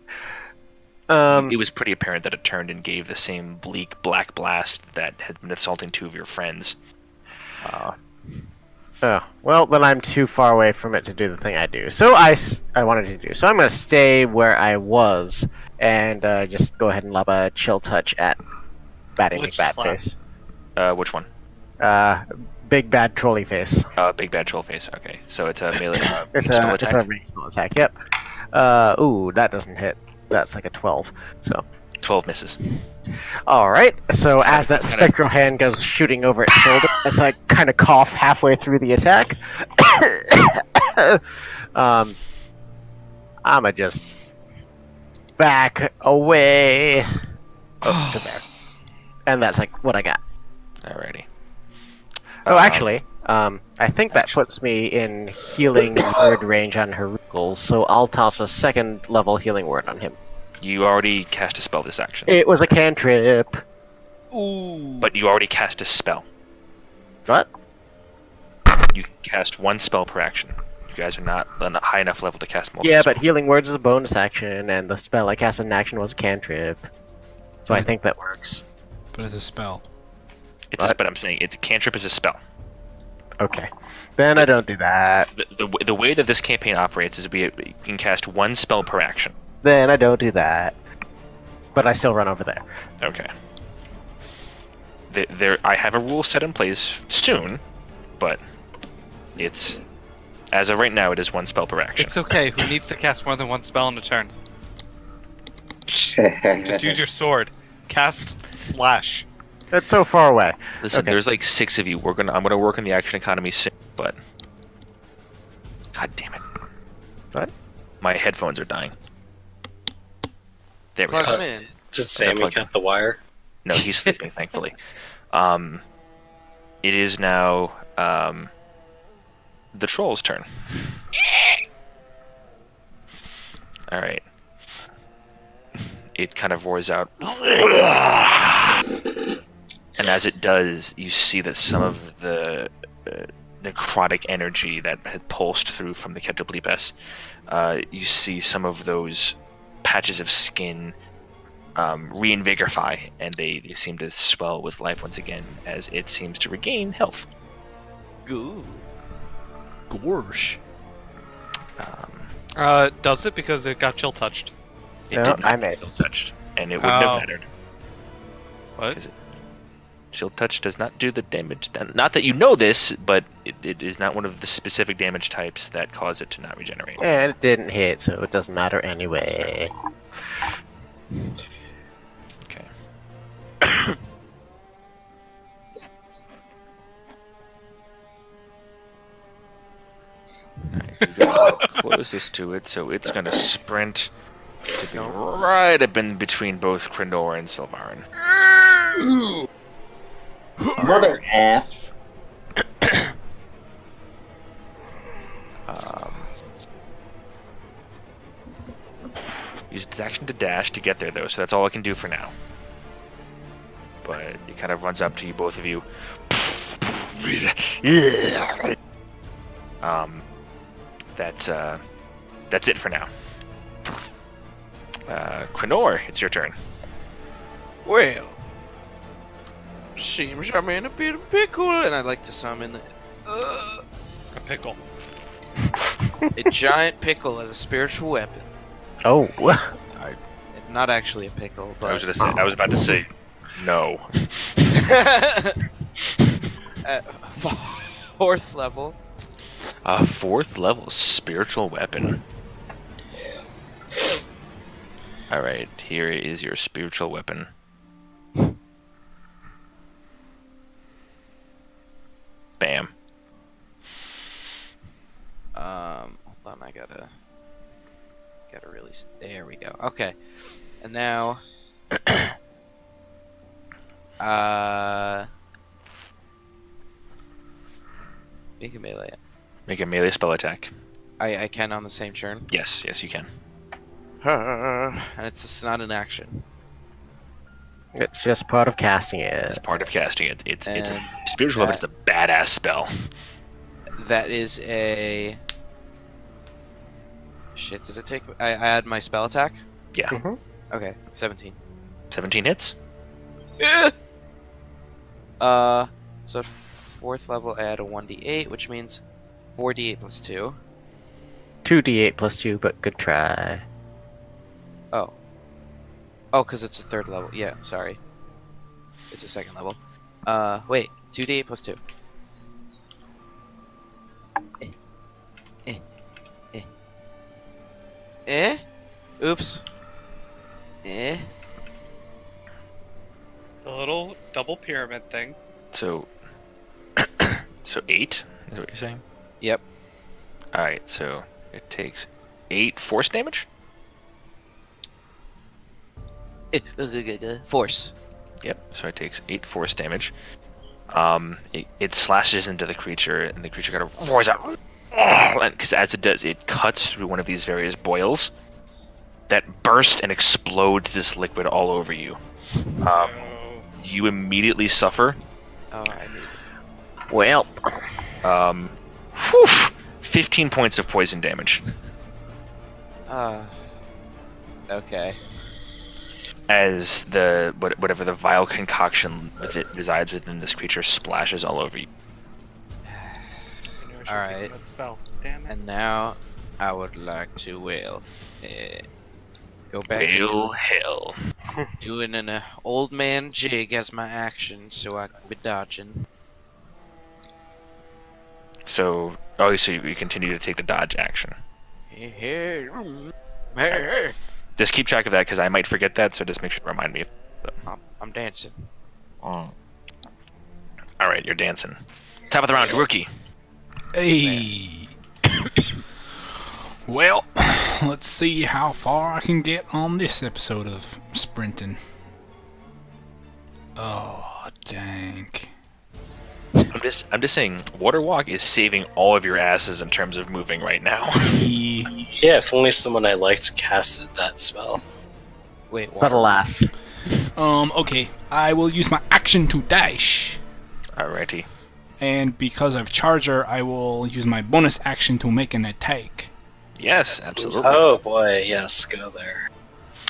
A: It was pretty apparent that it turned and gave the same bleak black blast that had been assaulting two of your friends.
C: Oh, well, then I'm too far away from it to do the thing I do. So I wanted to do. So I'm going to stay where I was and just go ahead and lob a chill touch at Batty
B: Which
C: McBat
B: slap?
C: face.
A: Which one?
C: Big bad trolley face.
A: Big bad troll face. Okay, so it's a melee.
C: It's
A: spell
C: a
A: attack.
C: regional attack. Yep. Ooh, that doesn't hit. That's like a 12. So.
A: 12 misses.
C: All right. So as that
A: kinda-
C: spectral hand goes shooting over its shoulder, as I kind of cough halfway through the attack, I'ma just back away up to there, and that's like what I got.
A: Alrighty.
C: Oh, actually, I think that puts me in healing word range on Hercules, so I'll toss a second level healing word on him.
A: You already cast a spell this action,
C: It was a cantrip.
F: Ooh.
A: but you already cast a spell.
C: What?
A: You can cast one spell per action. You guys are not on a high enough level to cast multiple.
C: Yeah, but
A: spells.
C: healing words is a bonus action, and the spell I cast in action was a cantrip. So I think that works.
D: But it's a spell.
A: It's a, but I'm saying it's cantrip is a spell.
C: Okay. Then I don't do that.
A: The way that this campaign operates is you can cast one spell per action.
C: Then I don't do that. But I still run over there.
A: Okay. I have a rule set in place soon, but it's as of right now it is one spell per action.
B: It's okay. Who needs to cast more than one spell in a turn? Just use your sword. Cast slash.
C: That's so far away.
A: Listen,
C: Okay.
A: there's like 6 of you. I'm gonna work on the action economy soon, but God damn it!
C: What?
A: My headphones are dying. There we
F: Plug
A: go.
F: him in.
E: Did Sammy cut the wire?
A: No, he's sleeping, thankfully. It is now the troll's turn. All right. It kind of roars out, and as it does, you see that some of the necrotic energy that had pulsed through from the Ketoblepes, you see some of those patches of skin reinvigorify, and they seem to swell with life once again as it seems to regain health.
F: Goo.
D: Gorsh.
B: Does it because it got chill touched?
A: It
C: No,
A: did not
C: I
A: get
C: missed.
A: chill touched, and it wouldn't
B: Oh.
A: have mattered.
B: What?
A: Chill touch does not do the damage. Not that you know this, but it is not one of the specific damage types that cause it to not regenerate.
C: And it didn't hit, so it doesn't matter anyway.
A: Okay. Alright, you go closest to it, so it's gonna sprint to be right up in between both Krindor and Sylvarin.
H: Mother F.
A: Use its action to dash to get there, though, so that's all I can do for now. But it kind of runs up to you, both of you. That's it for now. Krenor, it's your turn.
F: Well, seems I'm in a bit of a pickle, and I'd like to summon
B: A pickle.
F: a giant pickle as a spiritual weapon.
C: Oh.
F: Not actually a pickle, but
A: I was about to say, no.
F: at 4th level.
A: A 4th level spiritual weapon. Alright, here is your spiritual weapon. Bam.
F: least. There we go. Okay. And now... Make a melee.
A: Make a melee spell attack.
F: I can on the same turn.
A: Yes, you can.
F: And it's just not an action.
C: It's just part of casting
A: It's
C: it.
A: part of casting it. It's a
F: And
A: spiritual weapon. It's a badass spell.
F: That is a... Shit, does it take... I add my spell attack?
A: Yeah.
C: Mhm.
F: Okay, 17.
A: 17 hits.
F: So 4th level, I add a 1d8, which means 4d8 plus 2.
C: 2d8 plus 2, but good try.
F: Oh. Oh, because it's a 3rd level. Yeah, sorry. It's a 2nd level. Wait. 2d8 plus 2. Oops.
B: It's a little double pyramid thing.
A: So 8 is what you're saying?
F: Yep.
A: Alright, so it takes 8 force damage?
F: Force.
A: Yep, so it takes 8 force damage. It slashes into the creature, and the creature kind of roars out. Because as it does, it cuts through one of these various boils that burst and explodes this liquid all over you. You immediately suffer.
F: Oh, I need...
C: Well,
A: 15 points of poison damage.
F: Okay.
A: As the whatever the vile concoction that it resides within this creature splashes all over you.
B: I knew I should
F: Alright.
B: take that spell. Damn it.
F: And now, I would like to go back
A: Hail
F: to
A: hell.
F: doing an old man jig as my action, so I can be dodging.
A: So you continue to take the dodge action. Just keep track of that because I might forget that, so just make sure to remind me.
F: I'm dancing.
A: Alright, you're dancing. Top of the round, rookie.
D: Hey. Well, let's see how far I can get on this episode of sprinting. Oh, dang.
A: I'm just saying, Water Walk is saving all of your asses in terms of moving right now.
E: Yeah, if only someone I liked casted that spell.
F: Wait,
C: but alas.
D: Okay, I will use my action to dash.
A: Alrighty.
D: And because of Charger, I will use my bonus action to make an attack.
A: Yes, absolutely.
E: Oh boy, yes, go there.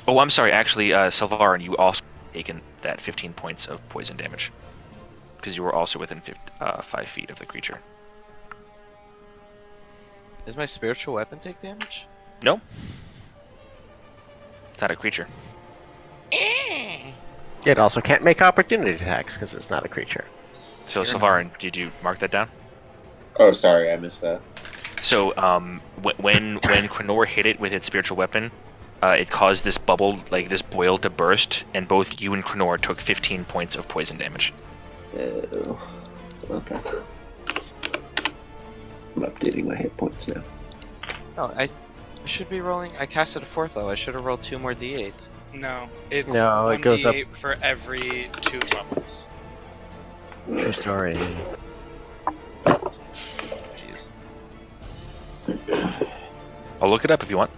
A: Oh, I'm sorry. Actually, Sylvarin, you also taken that 15 points of poison damage because you were also within 5 feet of the creature.
F: Does my spiritual weapon take damage?
A: No, it's not a creature.
C: It also can't make opportunity attacks because it's not a creature.
A: So, Sylvarin, did you mark that down?
H: Oh, sorry, I missed that.
A: So, when Krenor hit it with its spiritual weapon, it caused this bubble, like this boil, to burst, and both you and Krenor took 15 points of poison damage.
H: Oh, okay. I'm updating my hit points now.
F: Oh, I should be rolling. I casted a 4th level. I should have rolled 2 more d8s.
B: No, it's
C: No, it goes up.
B: 1d8 for every 2 levels.
C: True story.
F: Jeez.
A: I'll look it up if you want.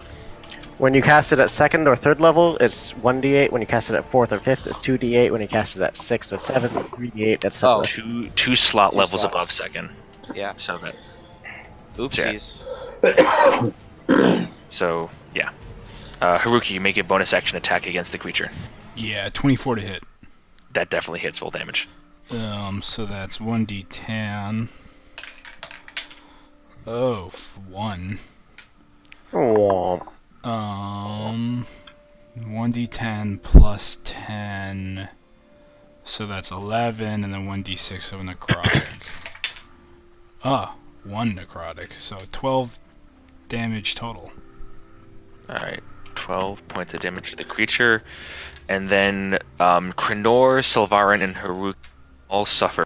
C: When you cast it at 2nd or 3rd level, it's 1d8. When you cast it at 4th or 5th, it's 2d8. When you cast it at 6th or 7th, it's 3d8. That's
F: Oh.
A: Two slot
F: Two
A: levels
F: slots.
A: above second.
F: Yeah.
A: So that.
F: Oopsies.
A: So yeah. Haruki, you make a bonus action attack against the creature.
D: Yeah, 24 to hit.
A: That definitely hits full damage.
D: So that's 1d10. Oh, 1.
C: Oh.
D: 1d10 plus 10. So that's 11, and then 1d6 of necrotic. 1 necrotic. So 12 damage total.
A: Alright, 12 points of damage to the creature. And then Krenor, Sylvarin, and Haruki all suffer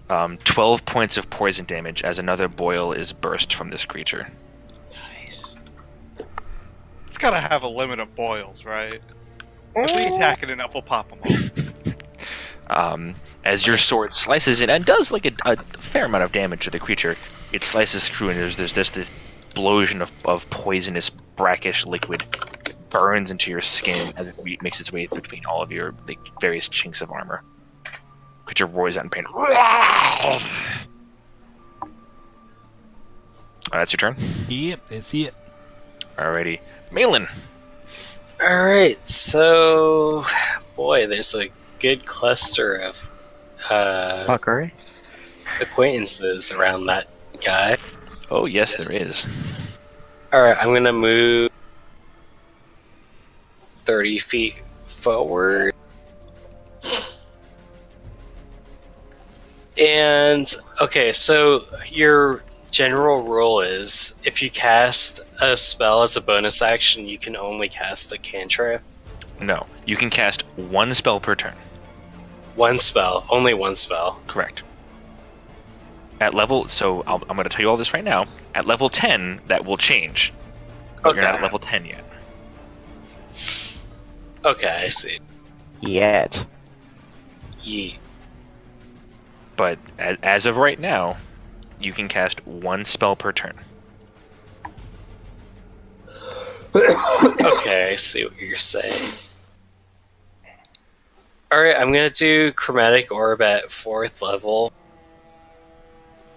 A: 12 points of poison damage as another boil is burst from this creature.
H: Nice.
B: It's gotta have a limit of boils, right? If we attack it enough, we'll pop them all.
A: As your sword slices it and does like a fair amount of damage to the creature, it slices through and there's just this explosion of poisonous brackish liquid that burns into your skin as it makes its way between all of your like various chinks of armor. Creature roars out in pain. That's your turn.
D: Yep, that's it.
A: Alrighty, Malin.
E: Alright, so... Boy, there's a good cluster of
C: Fuckery.
E: acquaintances around that guy.
A: Oh yes, there is.
E: Alright, I'm gonna move 30 feet forward. And, okay, so your general rule is if you cast a spell as a bonus action, you can only cast a cantrip.
A: No, you can cast one spell per turn.
E: One spell, only one spell.
A: Correct. At level, so I'm going to tell you all this right now. At level 10, that will change. But you're not at level 10 yet.
E: Okay, I see.
C: Yet.
E: Yeet.
A: But as of right now, you can cast one spell per turn.
E: Okay, I see what you're saying. Alright, I'm gonna do Chromatic Orb at 4th level.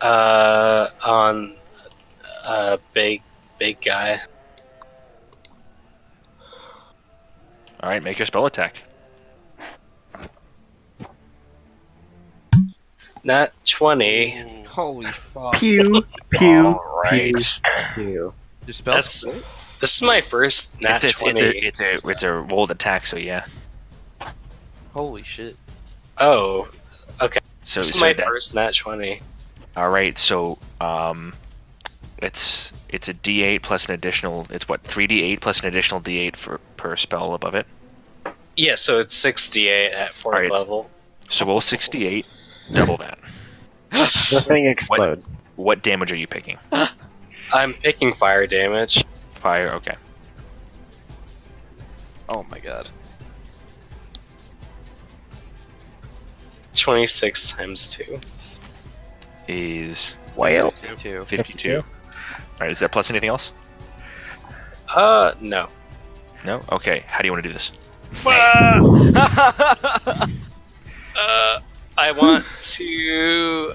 E: On big guy.
A: Alright, make your spell attack.
E: Nat 20.
F: Holy fuck.
C: Pew, pew,
A: Alright.
C: pew.
F: Your spell's
E: This is my first Nat 20.
A: It's a rolled attack, so yeah.
F: Holy shit.
E: Oh, okay.
A: So,
E: This is my first Nat 20.
A: Alright, so it's a D8 plus an additional. It's what 3D8 plus an additional D8 per spell above it.
E: Yeah, so it's 68 at 4th
A: Alright,
E: level.
A: So roll 68, double that.
C: The thing explodes.
A: What damage are you picking?
E: I'm picking fire damage.
A: Fire. Okay.
F: Oh my god.
E: 26 times 2.
A: Is
C: Whale.
F: 52.
A: 52. Alright, is that plus anything else?
E: No.
A: No? Okay, how do you want to do this?
E: I want to,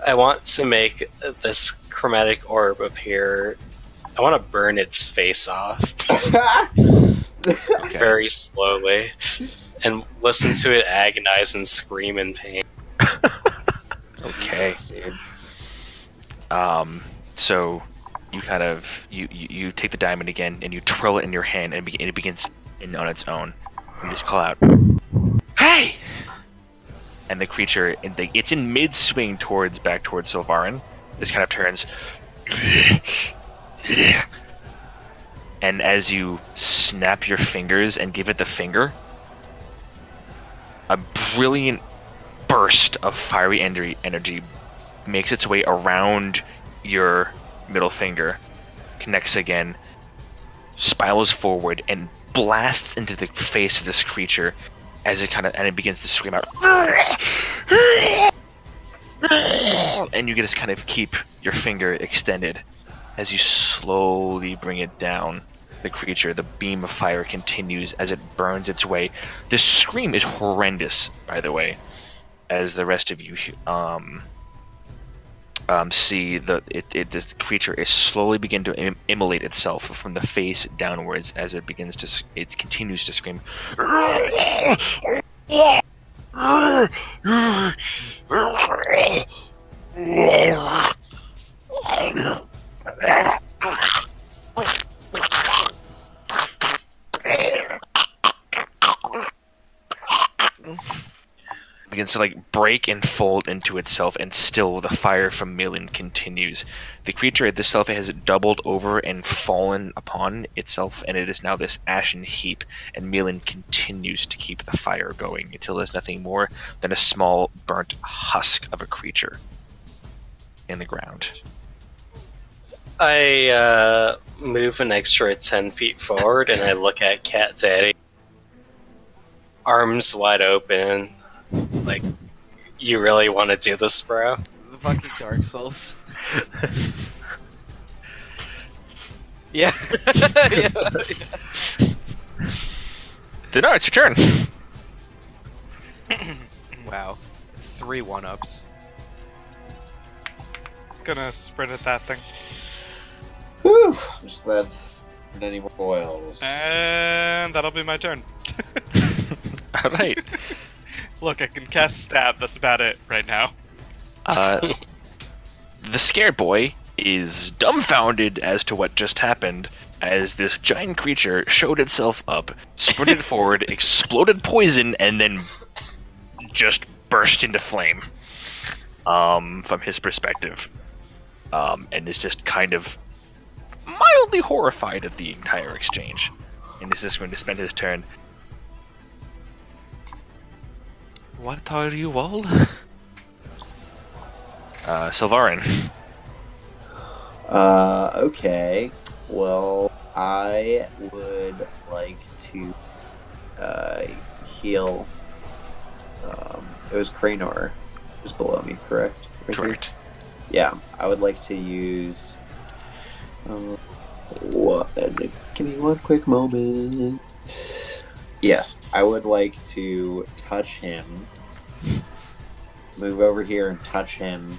E: I want to make this chromatic orb appear. I want to burn its face off
A: Okay.
E: very slowly and listen to it agonize and scream in pain.
A: Okay. So you kind of you take the diamond again and you twirl it in your hand and it begins on its own. And just call out, "Hey!" And the creature, it's in mid swing back towards Sylvarin. This kind of turns, and as you snap your fingers and give it the finger, a brilliant burst of fiery energy makes its way around your middle finger, connects again, spirals forward, and blasts into the face of this creature as it begins to scream out. And you just kind of keep your finger extended as you slowly bring it down. The creature, the beam of fire continues as it burns its way. This scream is horrendous, by the way, as the rest of you see this creature is slowly begin to immolate itself from the face downwards as it continues to scream. Begins to break and fold into itself, and still the fire from Malin continues. The creature at this self has doubled over and fallen upon itself, and it is now this ashen heap, and Malin continues to keep the fire going until there's nothing more than a small burnt husk of a creature in the ground.
E: I move an extra 10 feet forward and I look at Cat Daddy. Arms wide open. Like, you really want to do this, bro?
G: The fucking Dark Souls. Yeah. Yeah.
A: Dinar, it's your turn.
G: Wow. It's 3 1-ups.
B: Gonna sprint at that thing.
H: Whew. I'm just glad there aren't any more boils.
B: And that'll be my turn.
A: All right.
B: Look, I can cast stab. That's about it right now.
A: The scared boy is dumbfounded as to what just happened as this giant creature showed itself up, sprinted forward, exploded poison, and then just burst into flame. From his perspective. And is just kind of mildly horrified at the entire exchange. And is just going to spend his turn. What are you all? Sylvarin.
H: Okay. Well, I would like to heal. It was Cranor who's below me, correct? Right here?
A: Correct.
H: Yeah, I would like to use. What? Give me one quick moment. Yes, I would like to touch him. Move over here and touch him.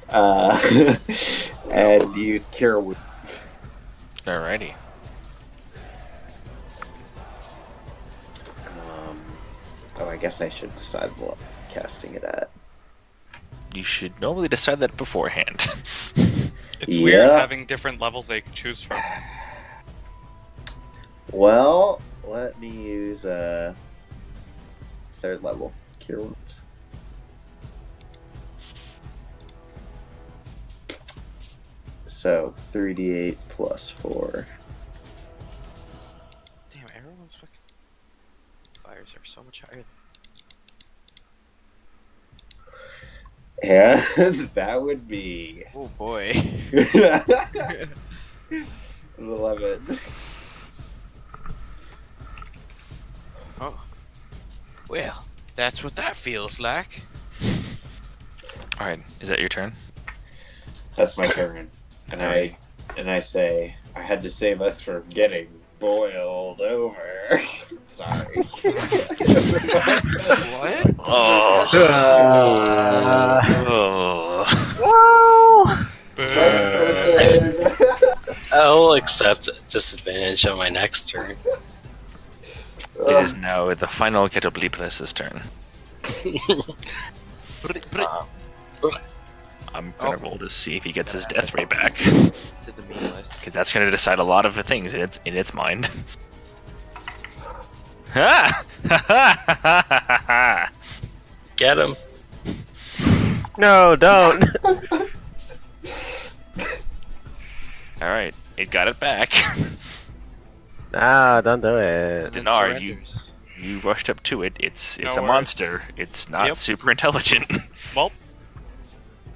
H: And use Cure Wounds.
A: Alrighty.
H: Oh, I guess I should decide what I'm casting it at.
A: You should normally decide that beforehand.
B: It's weird
H: Yeah.
B: having different levels they can choose from.
H: Well, let me use a third level Cure Wounds. So 3d8 plus 4.
G: Damn, everyone's fucking fires are so much higher.
H: And that would be
G: Oh boy.
H: 11.
G: Oh. Well, that's what that feels like.
A: Alright, is that your turn?
H: That's my turn. And I say I had to save us from getting boiled over. Sorry.
G: What?
A: Oh. Oh.
E: I'll accept disadvantage on my next turn.
A: It is now the final Ketobleeplus's turn. I'm gonna roll to see if he gets his death ray back,
G: To the mean list.
A: because that's gonna decide a lot of the things in its mind. Ha! Ha ha ha ha ha!
E: Get him.
C: No, don't.
A: All right, it got it back.
C: Ah, don't do it.
G: Then
A: Dinar,
G: surrenders.
A: you rushed up to it. It's
B: No
A: a
B: worries.
A: monster. It's not
B: Yep.
A: super intelligent.
B: Well,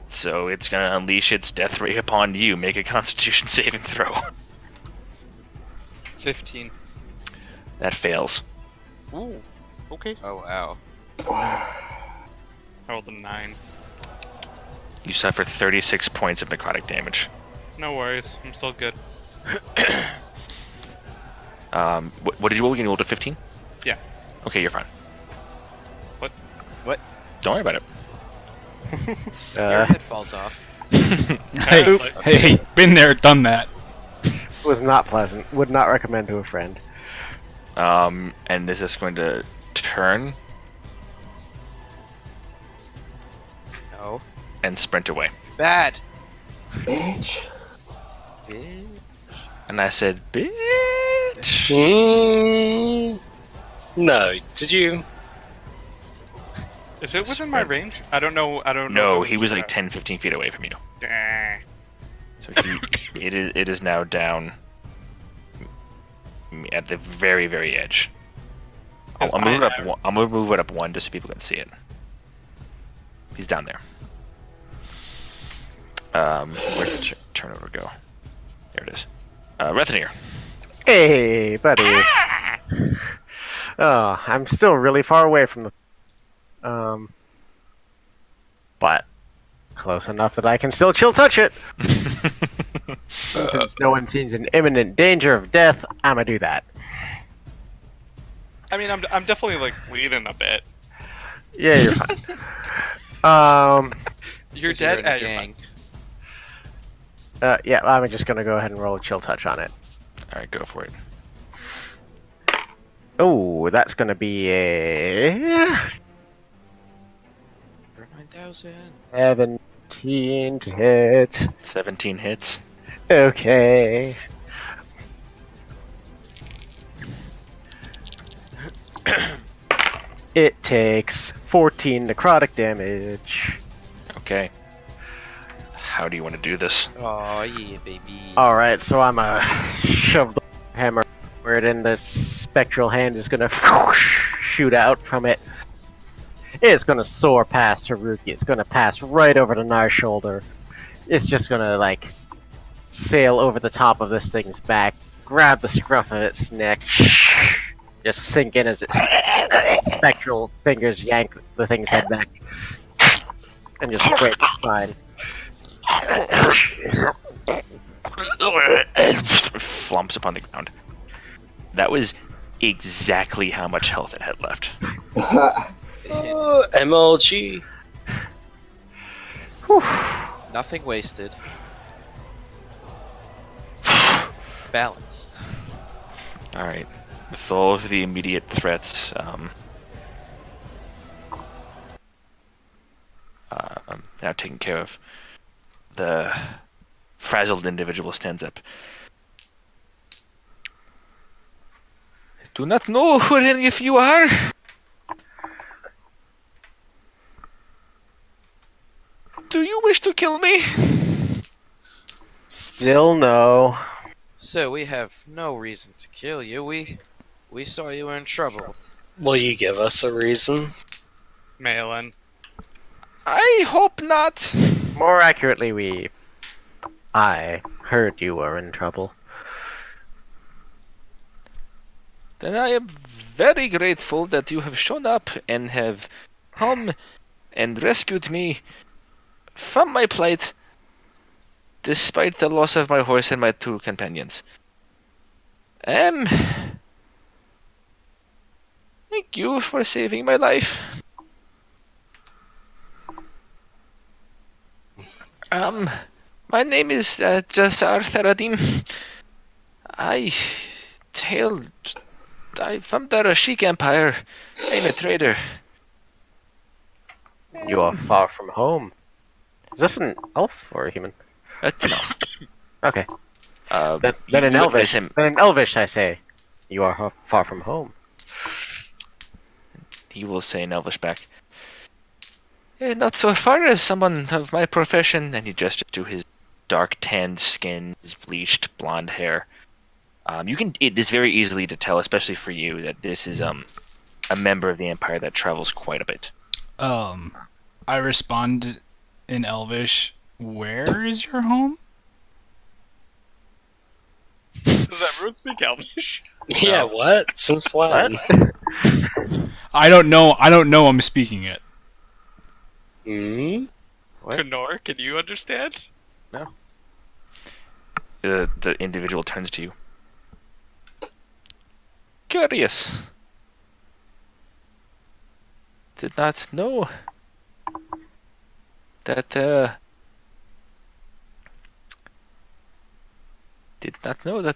A: So it's gonna unleash its death ray upon you. Make a Constitution saving throw.
B: 15.
A: That fails.
B: Ooh. Okay.
G: Oh wow.
B: I rolled a 9.
A: You suffer 36 points of necrotic damage.
B: No worries. I'm still good.
A: What did you roll? You rolled a 15?
B: Yeah.
A: Okay, you're fine.
G: What?
A: Don't worry about it.
G: Your head falls off.
D: Hey, hey, been there, done that.
C: Was not pleasant. Would not recommend to a friend.
A: And is this going to turn
G: No.
A: and sprint away?
G: Bad.
H: Bitch.
G: Bitch.
A: And I said, bitch.
E: No, did you?
B: Is it within my range? I don't know.
A: No,
B: if it
A: he was like
B: uh,
A: 10, 15 feet away from you.
B: eh.
A: So it is now down at the very, very edge.
B: Is
A: I'll move it
B: my-
A: up. I'm gonna move it up one just so people can see it. He's down there. Where'd the turnover go? There it is. Rethenir.
C: Hey, buddy. Oh, I'm still really far away from the. But close enough that I can still chill touch it. Since no one seems in imminent danger of death, I'ma do that.
B: I mean, I'm definitely like bleeding a bit.
C: Yeah, you're fine.
B: You're
G: 'Cause you're
B: dead.
G: in a
B: You're
G: gang.
C: Yeah, I'm just gonna go ahead and roll a chill touch on it.
A: All right, go for it.
C: Oh, that's gonna be a
G: 9,000.
C: 17 to hit.
A: 17 hits.
C: Okay. It takes 14 necrotic damage.
A: Okay. How do you want to do this?
G: Oh yeah, baby.
C: Alright, so I'm gonna shove the hammer where it in. The spectral hand is gonna shoot out from it. It's gonna soar past Haruki. It's gonna pass right over Nar's shoulder. It's just gonna, like, sail over the top of this thing's back, grab the scruff of its neck, just sink in as its spectral fingers yank the thing's head back, and just break its spine.
A: Flumps upon the ground. That was exactly how much health it had left.
E: Oh, MLG.
G: Nothing wasted. Balanced.
A: All right. With all of the immediate threats, now taken care of, the frazzled individual stands up. I do not know who any of you are. Do you wish to kill me?
C: Still no.
G: So we have no reason to kill you. We saw you were in trouble.
E: Will you give us a reason?
B: Malin.
A: I hope not.
C: More accurately, I heard you were in trouble.
A: Then I am very grateful that you have shown up and have come and rescued me from my plight, despite the loss of my horse and my 2 companions. Thank you for saving my life. My name is Jasar Theradim. I'm from the Rashik Empire. I'm a trader.
C: You are far from home. Is this an elf or a human?
A: That's
C: Okay.
A: enough.
C: Then in
A: you
C: Elvish,
A: witness him.
C: then in Elvish, I say, you are far from home.
A: He will say in Elvish back. Not so far as someone of my profession, and he gestures to his dark tanned skin, his bleached blonde hair. It is very easily to tell, especially for you, that this is a member of the Empire that travels quite a bit.
D: I respond in Elvish, where is your home?
B: Does everyone speak Elvish?
E: Yeah, what? Since when?
D: I don't know I'm speaking it.
E: Hmm?
G: What?
B: Knorr, can you understand?
A: The individual turns to you. Curious. Did not know that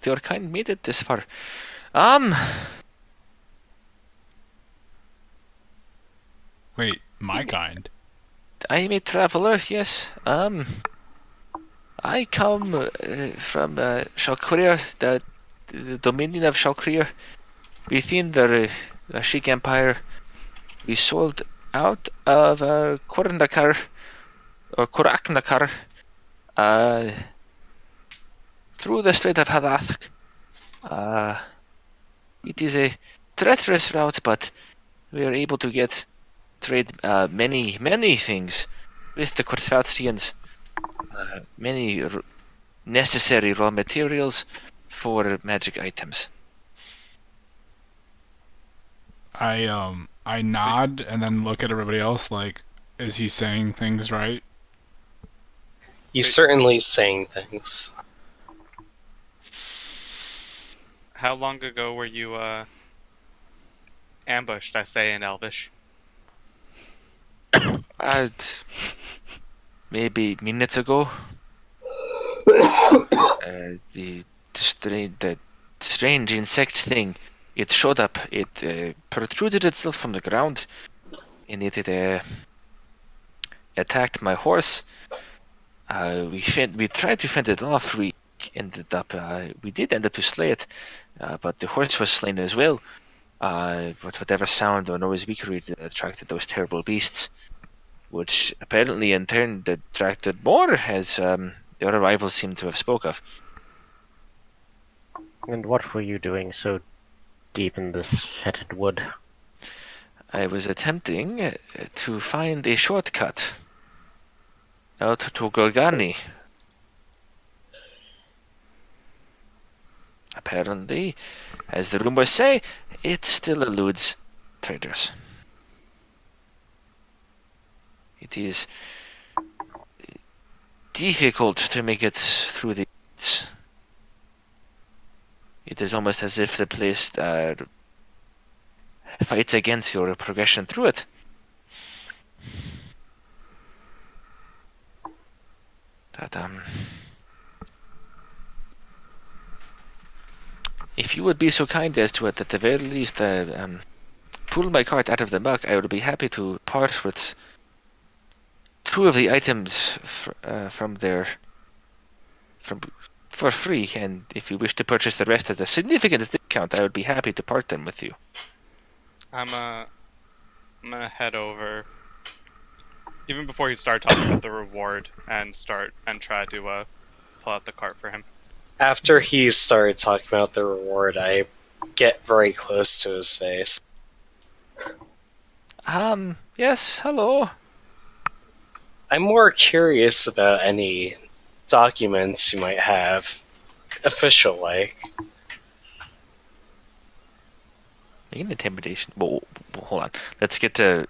A: your kind made it this far.
D: Wait, my kind?
A: I am a traveler, yes. I come from Shalkria, the dominion of Shalkria, within the Rashik Empire. We sold out of Kornakar, or Koraknakar, through the Strait of Hadath. It is a treacherous route, but we are able to trade many things with the Kortvathians. many necessary raw materials for magic items.
D: I nod and then look at everybody else like, is he saying things right?
E: He's certainly saying things.
B: How long ago were you ambushed? I say in Elvish.
A: Maybe minutes ago. The strange insect thing. It showed up. It protruded itself from the ground, and it attacked my horse. We tried to fend it off. We did end up to slay it, but the horse was slain as well. But whatever sound or noise we created attracted those terrible beasts, which apparently in turn attracted more, as the other rivals seem to have spoke of.
C: And what were you doing so deep in this fetid wood?
A: I was attempting to find a shortcut out to Gorgani. Apparently, as the rumors say, it still eludes traders. It is difficult to make it through the gates. It is almost as if the place fights against your progression through it. But, if you would be so kind as to, at the very least, pull my cart out of the muck, I would be happy to part with 2 of the items for free, and if you wish to purchase the rest at a significant discount, I would be happy to part them with you.
B: I'm gonna head over, even before you start talking about the reward, and try to pull out the cart for him.
E: After he started talking about the reward, I get very close to his face.
A: Yes, hello.
E: I'm more curious about any documents you might have, official-like.
A: Make an intimidation. Well, hold on. Let's get to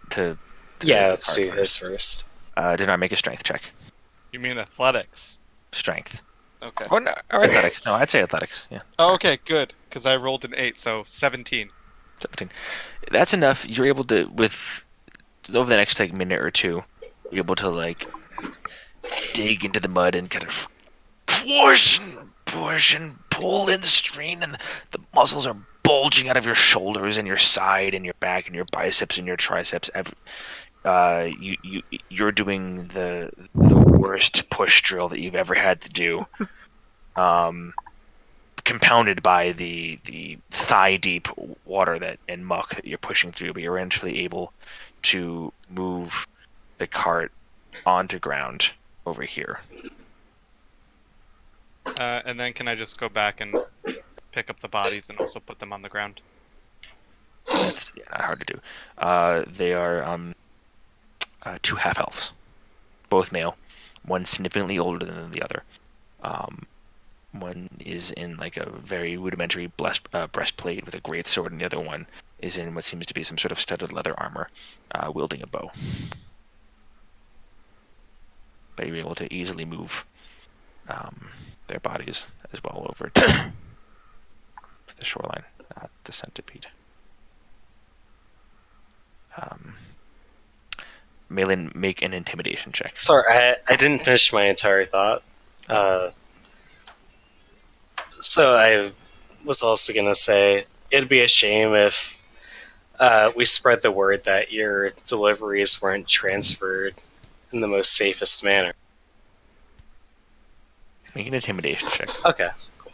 E: Yeah,
A: the
E: let's
A: cart
E: do
A: first.
E: this first.
A: Did I make a strength check?
B: You mean athletics?
A: Strength.
B: Okay.
A: Or athletics. No, I'd say athletics. Yeah.
B: Oh, okay, good. Because I rolled an 8, so 17.
A: 17. That's enough. You're able to, over the next minute or two, you're able to dig into the mud and kind of push and pull and strain, and the muscles are bulging out of your shoulders and your side and your back and your biceps and your triceps. You're doing the worst push drill that you've ever had to do, compounded by the thigh deep water and muck that you're pushing through, but you're eventually able to move the cart onto ground over here.
B: And then can I just go back and pick up the bodies and also put them on the ground?
A: That's not hard to do. They are 2 half-elves, both male. One significantly older than the other. One is in a very rudimentary breastplate with a great sword, and the other one is in what seems to be some sort of studded leather armor, wielding a bow. But you're able to easily move their bodies as well over to the shoreline, the centipede. Malin, make an intimidation check.
E: Sorry, I didn't finish my entire thought. So I was also going to say, it'd be a shame if we spread the word that your deliveries weren't transferred in the most safest manner.
A: Make an intimidation check.
E: Okay, cool.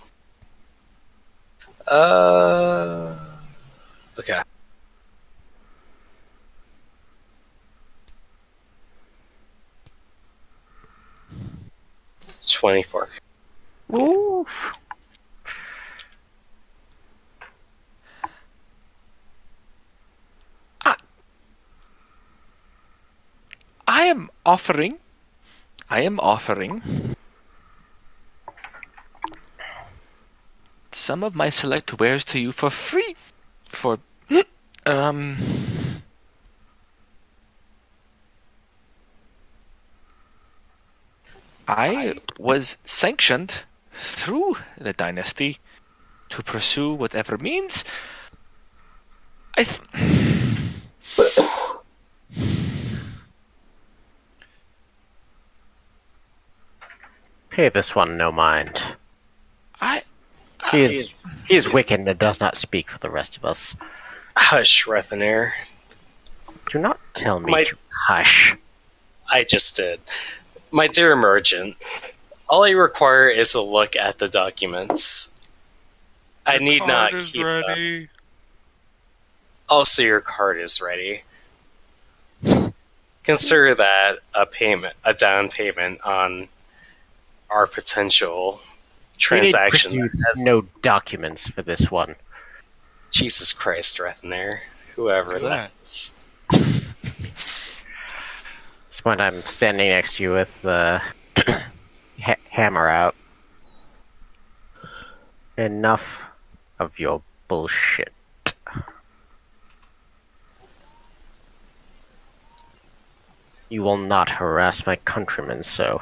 E: Okay. $24.
A: Oof. I am offering I am offering some of my select wares to you for free. For I was sanctioned through the dynasty to pursue whatever means.
C: Pay this one no mind.
A: I
C: He is wicked and does not speak for the rest of us.
E: Hush, Rethanir.
C: Do not tell me
E: My-
C: to hush.
E: I just did. My dear merchant, all I require is a look at the documents. I need not keep them. Also, your card is ready. Consider that a down payment on our potential transaction.
C: We need to produce no documents for this one.
E: Jesus Christ, Rethanir. Whoever
F: What's
E: that
F: that?
E: is.
C: This point I'm standing next to you with the hammer out. Enough of your bullshit. You will not harass my countrymen so.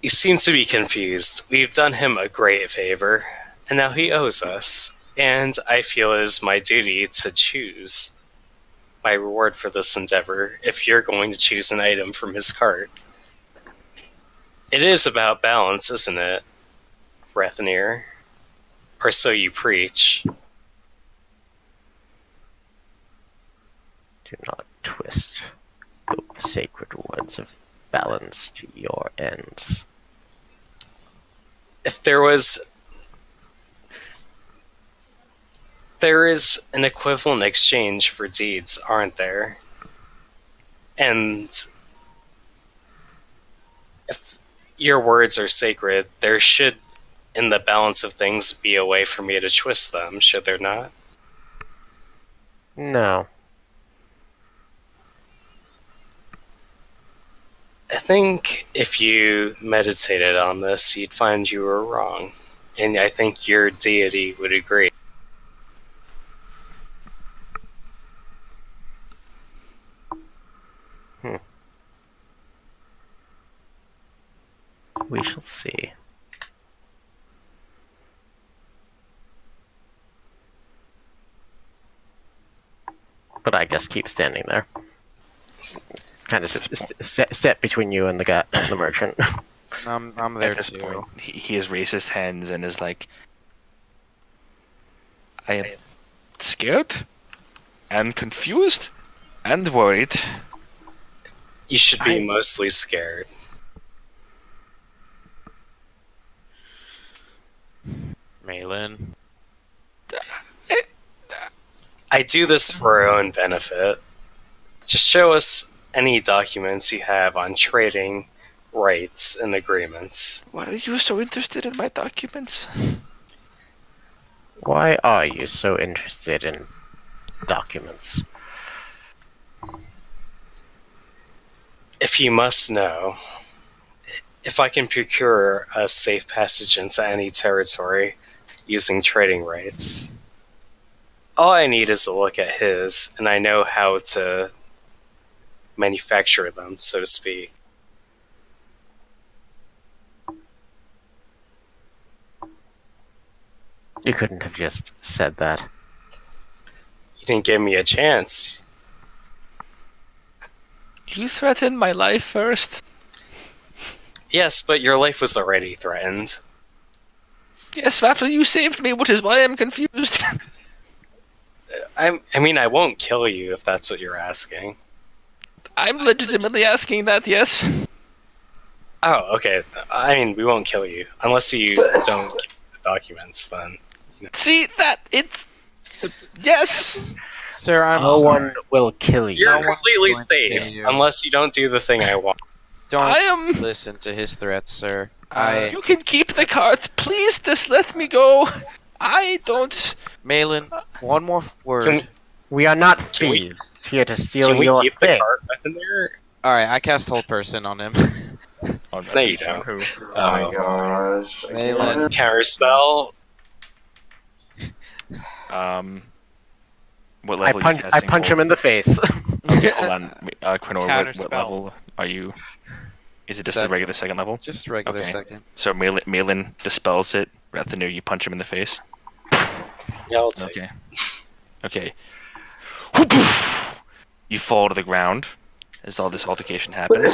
E: You seem to be confused. We've done him a great favor, and now he owes us. And I feel it is my duty to choose my reward for this endeavor if you're going to choose an item from his cart. It is about balance, isn't it, Rethanir? Or so you preach.
C: Do not twist the sacred words of balance to your ends.
E: If there is an equivalent exchange for deeds, aren't there? And if your words are sacred, there should, in the balance of things, be a way for me to twist them, should there not?
C: No.
E: I think if you meditated on this, you'd find you were wrong. And I think your deity would agree.
C: We shall see. But I just keep standing there. Kind of step between you and the guy, the merchant.
G: I'm there
A: at this
G: too.
A: point, he has raised his hands and is like, I am scared and confused and worried.
E: You should be mostly scared.
G: Malin.
E: I do this for our own benefit. Just show us any documents you have on trading rights and agreements.
A: Why are you so interested in my documents?
C: Why are you so interested in documents?
E: If you must know, if I can procure a safe passage into any territory using trading rights, all I need is a look at his, and I know how to manufacture them, so to speak.
C: You couldn't have just said that.
E: You didn't give me a chance.
A: You threatened my life first.
E: Yes, but your life was already threatened.
A: Yes, after you saved me, which is why I'm confused.
E: I mean, I won't kill you if that's what you're asking.
A: I'm legitimately asking that, yes.
E: Oh, okay. I mean, we won't kill you. Unless you don't give the documents, then.
A: See, yes!
G: Sir, I'm
C: No one will kill you.
E: You're completely
G: going to kill
E: safe,
G: you.
E: unless you don't do the thing I want.
G: Don't
A: I am...
G: listen to his threats, sir.
A: You can keep the cart. Please, just let me go. I don't...
G: Malin, one more word.
C: We are not
E: Can we-
C: thieves here to steal
E: Can we
C: your
E: keep the
C: thing.
E: cart weapon there?
G: Alright, I cast Hold Person on him.
A: Oh, that's
E: No, you
A: interesting.
E: don't.
A: Who?
H: Oh my gosh.
G: Malin.
H: Again?
E: Counterspell.
A: What
C: I
A: level
C: punch.
A: are you
C: I
A: casting?
C: punch him in the face.
A: Okay, hold on. Quinor, what
B: Counterspell.
A: level are you? Is it just the
G: Second.
A: regular second level?
G: Just regular
A: Okay.
G: second.
A: So Malin dispels it. Rathanu, you punch him in the face.
E: Yeah, I'll take.
A: Okay. Okay. You fall to the ground as all this altercation happens.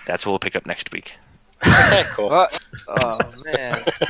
A: That's what we'll pick up next week.
E: Okay, cool.
G: What? Oh man.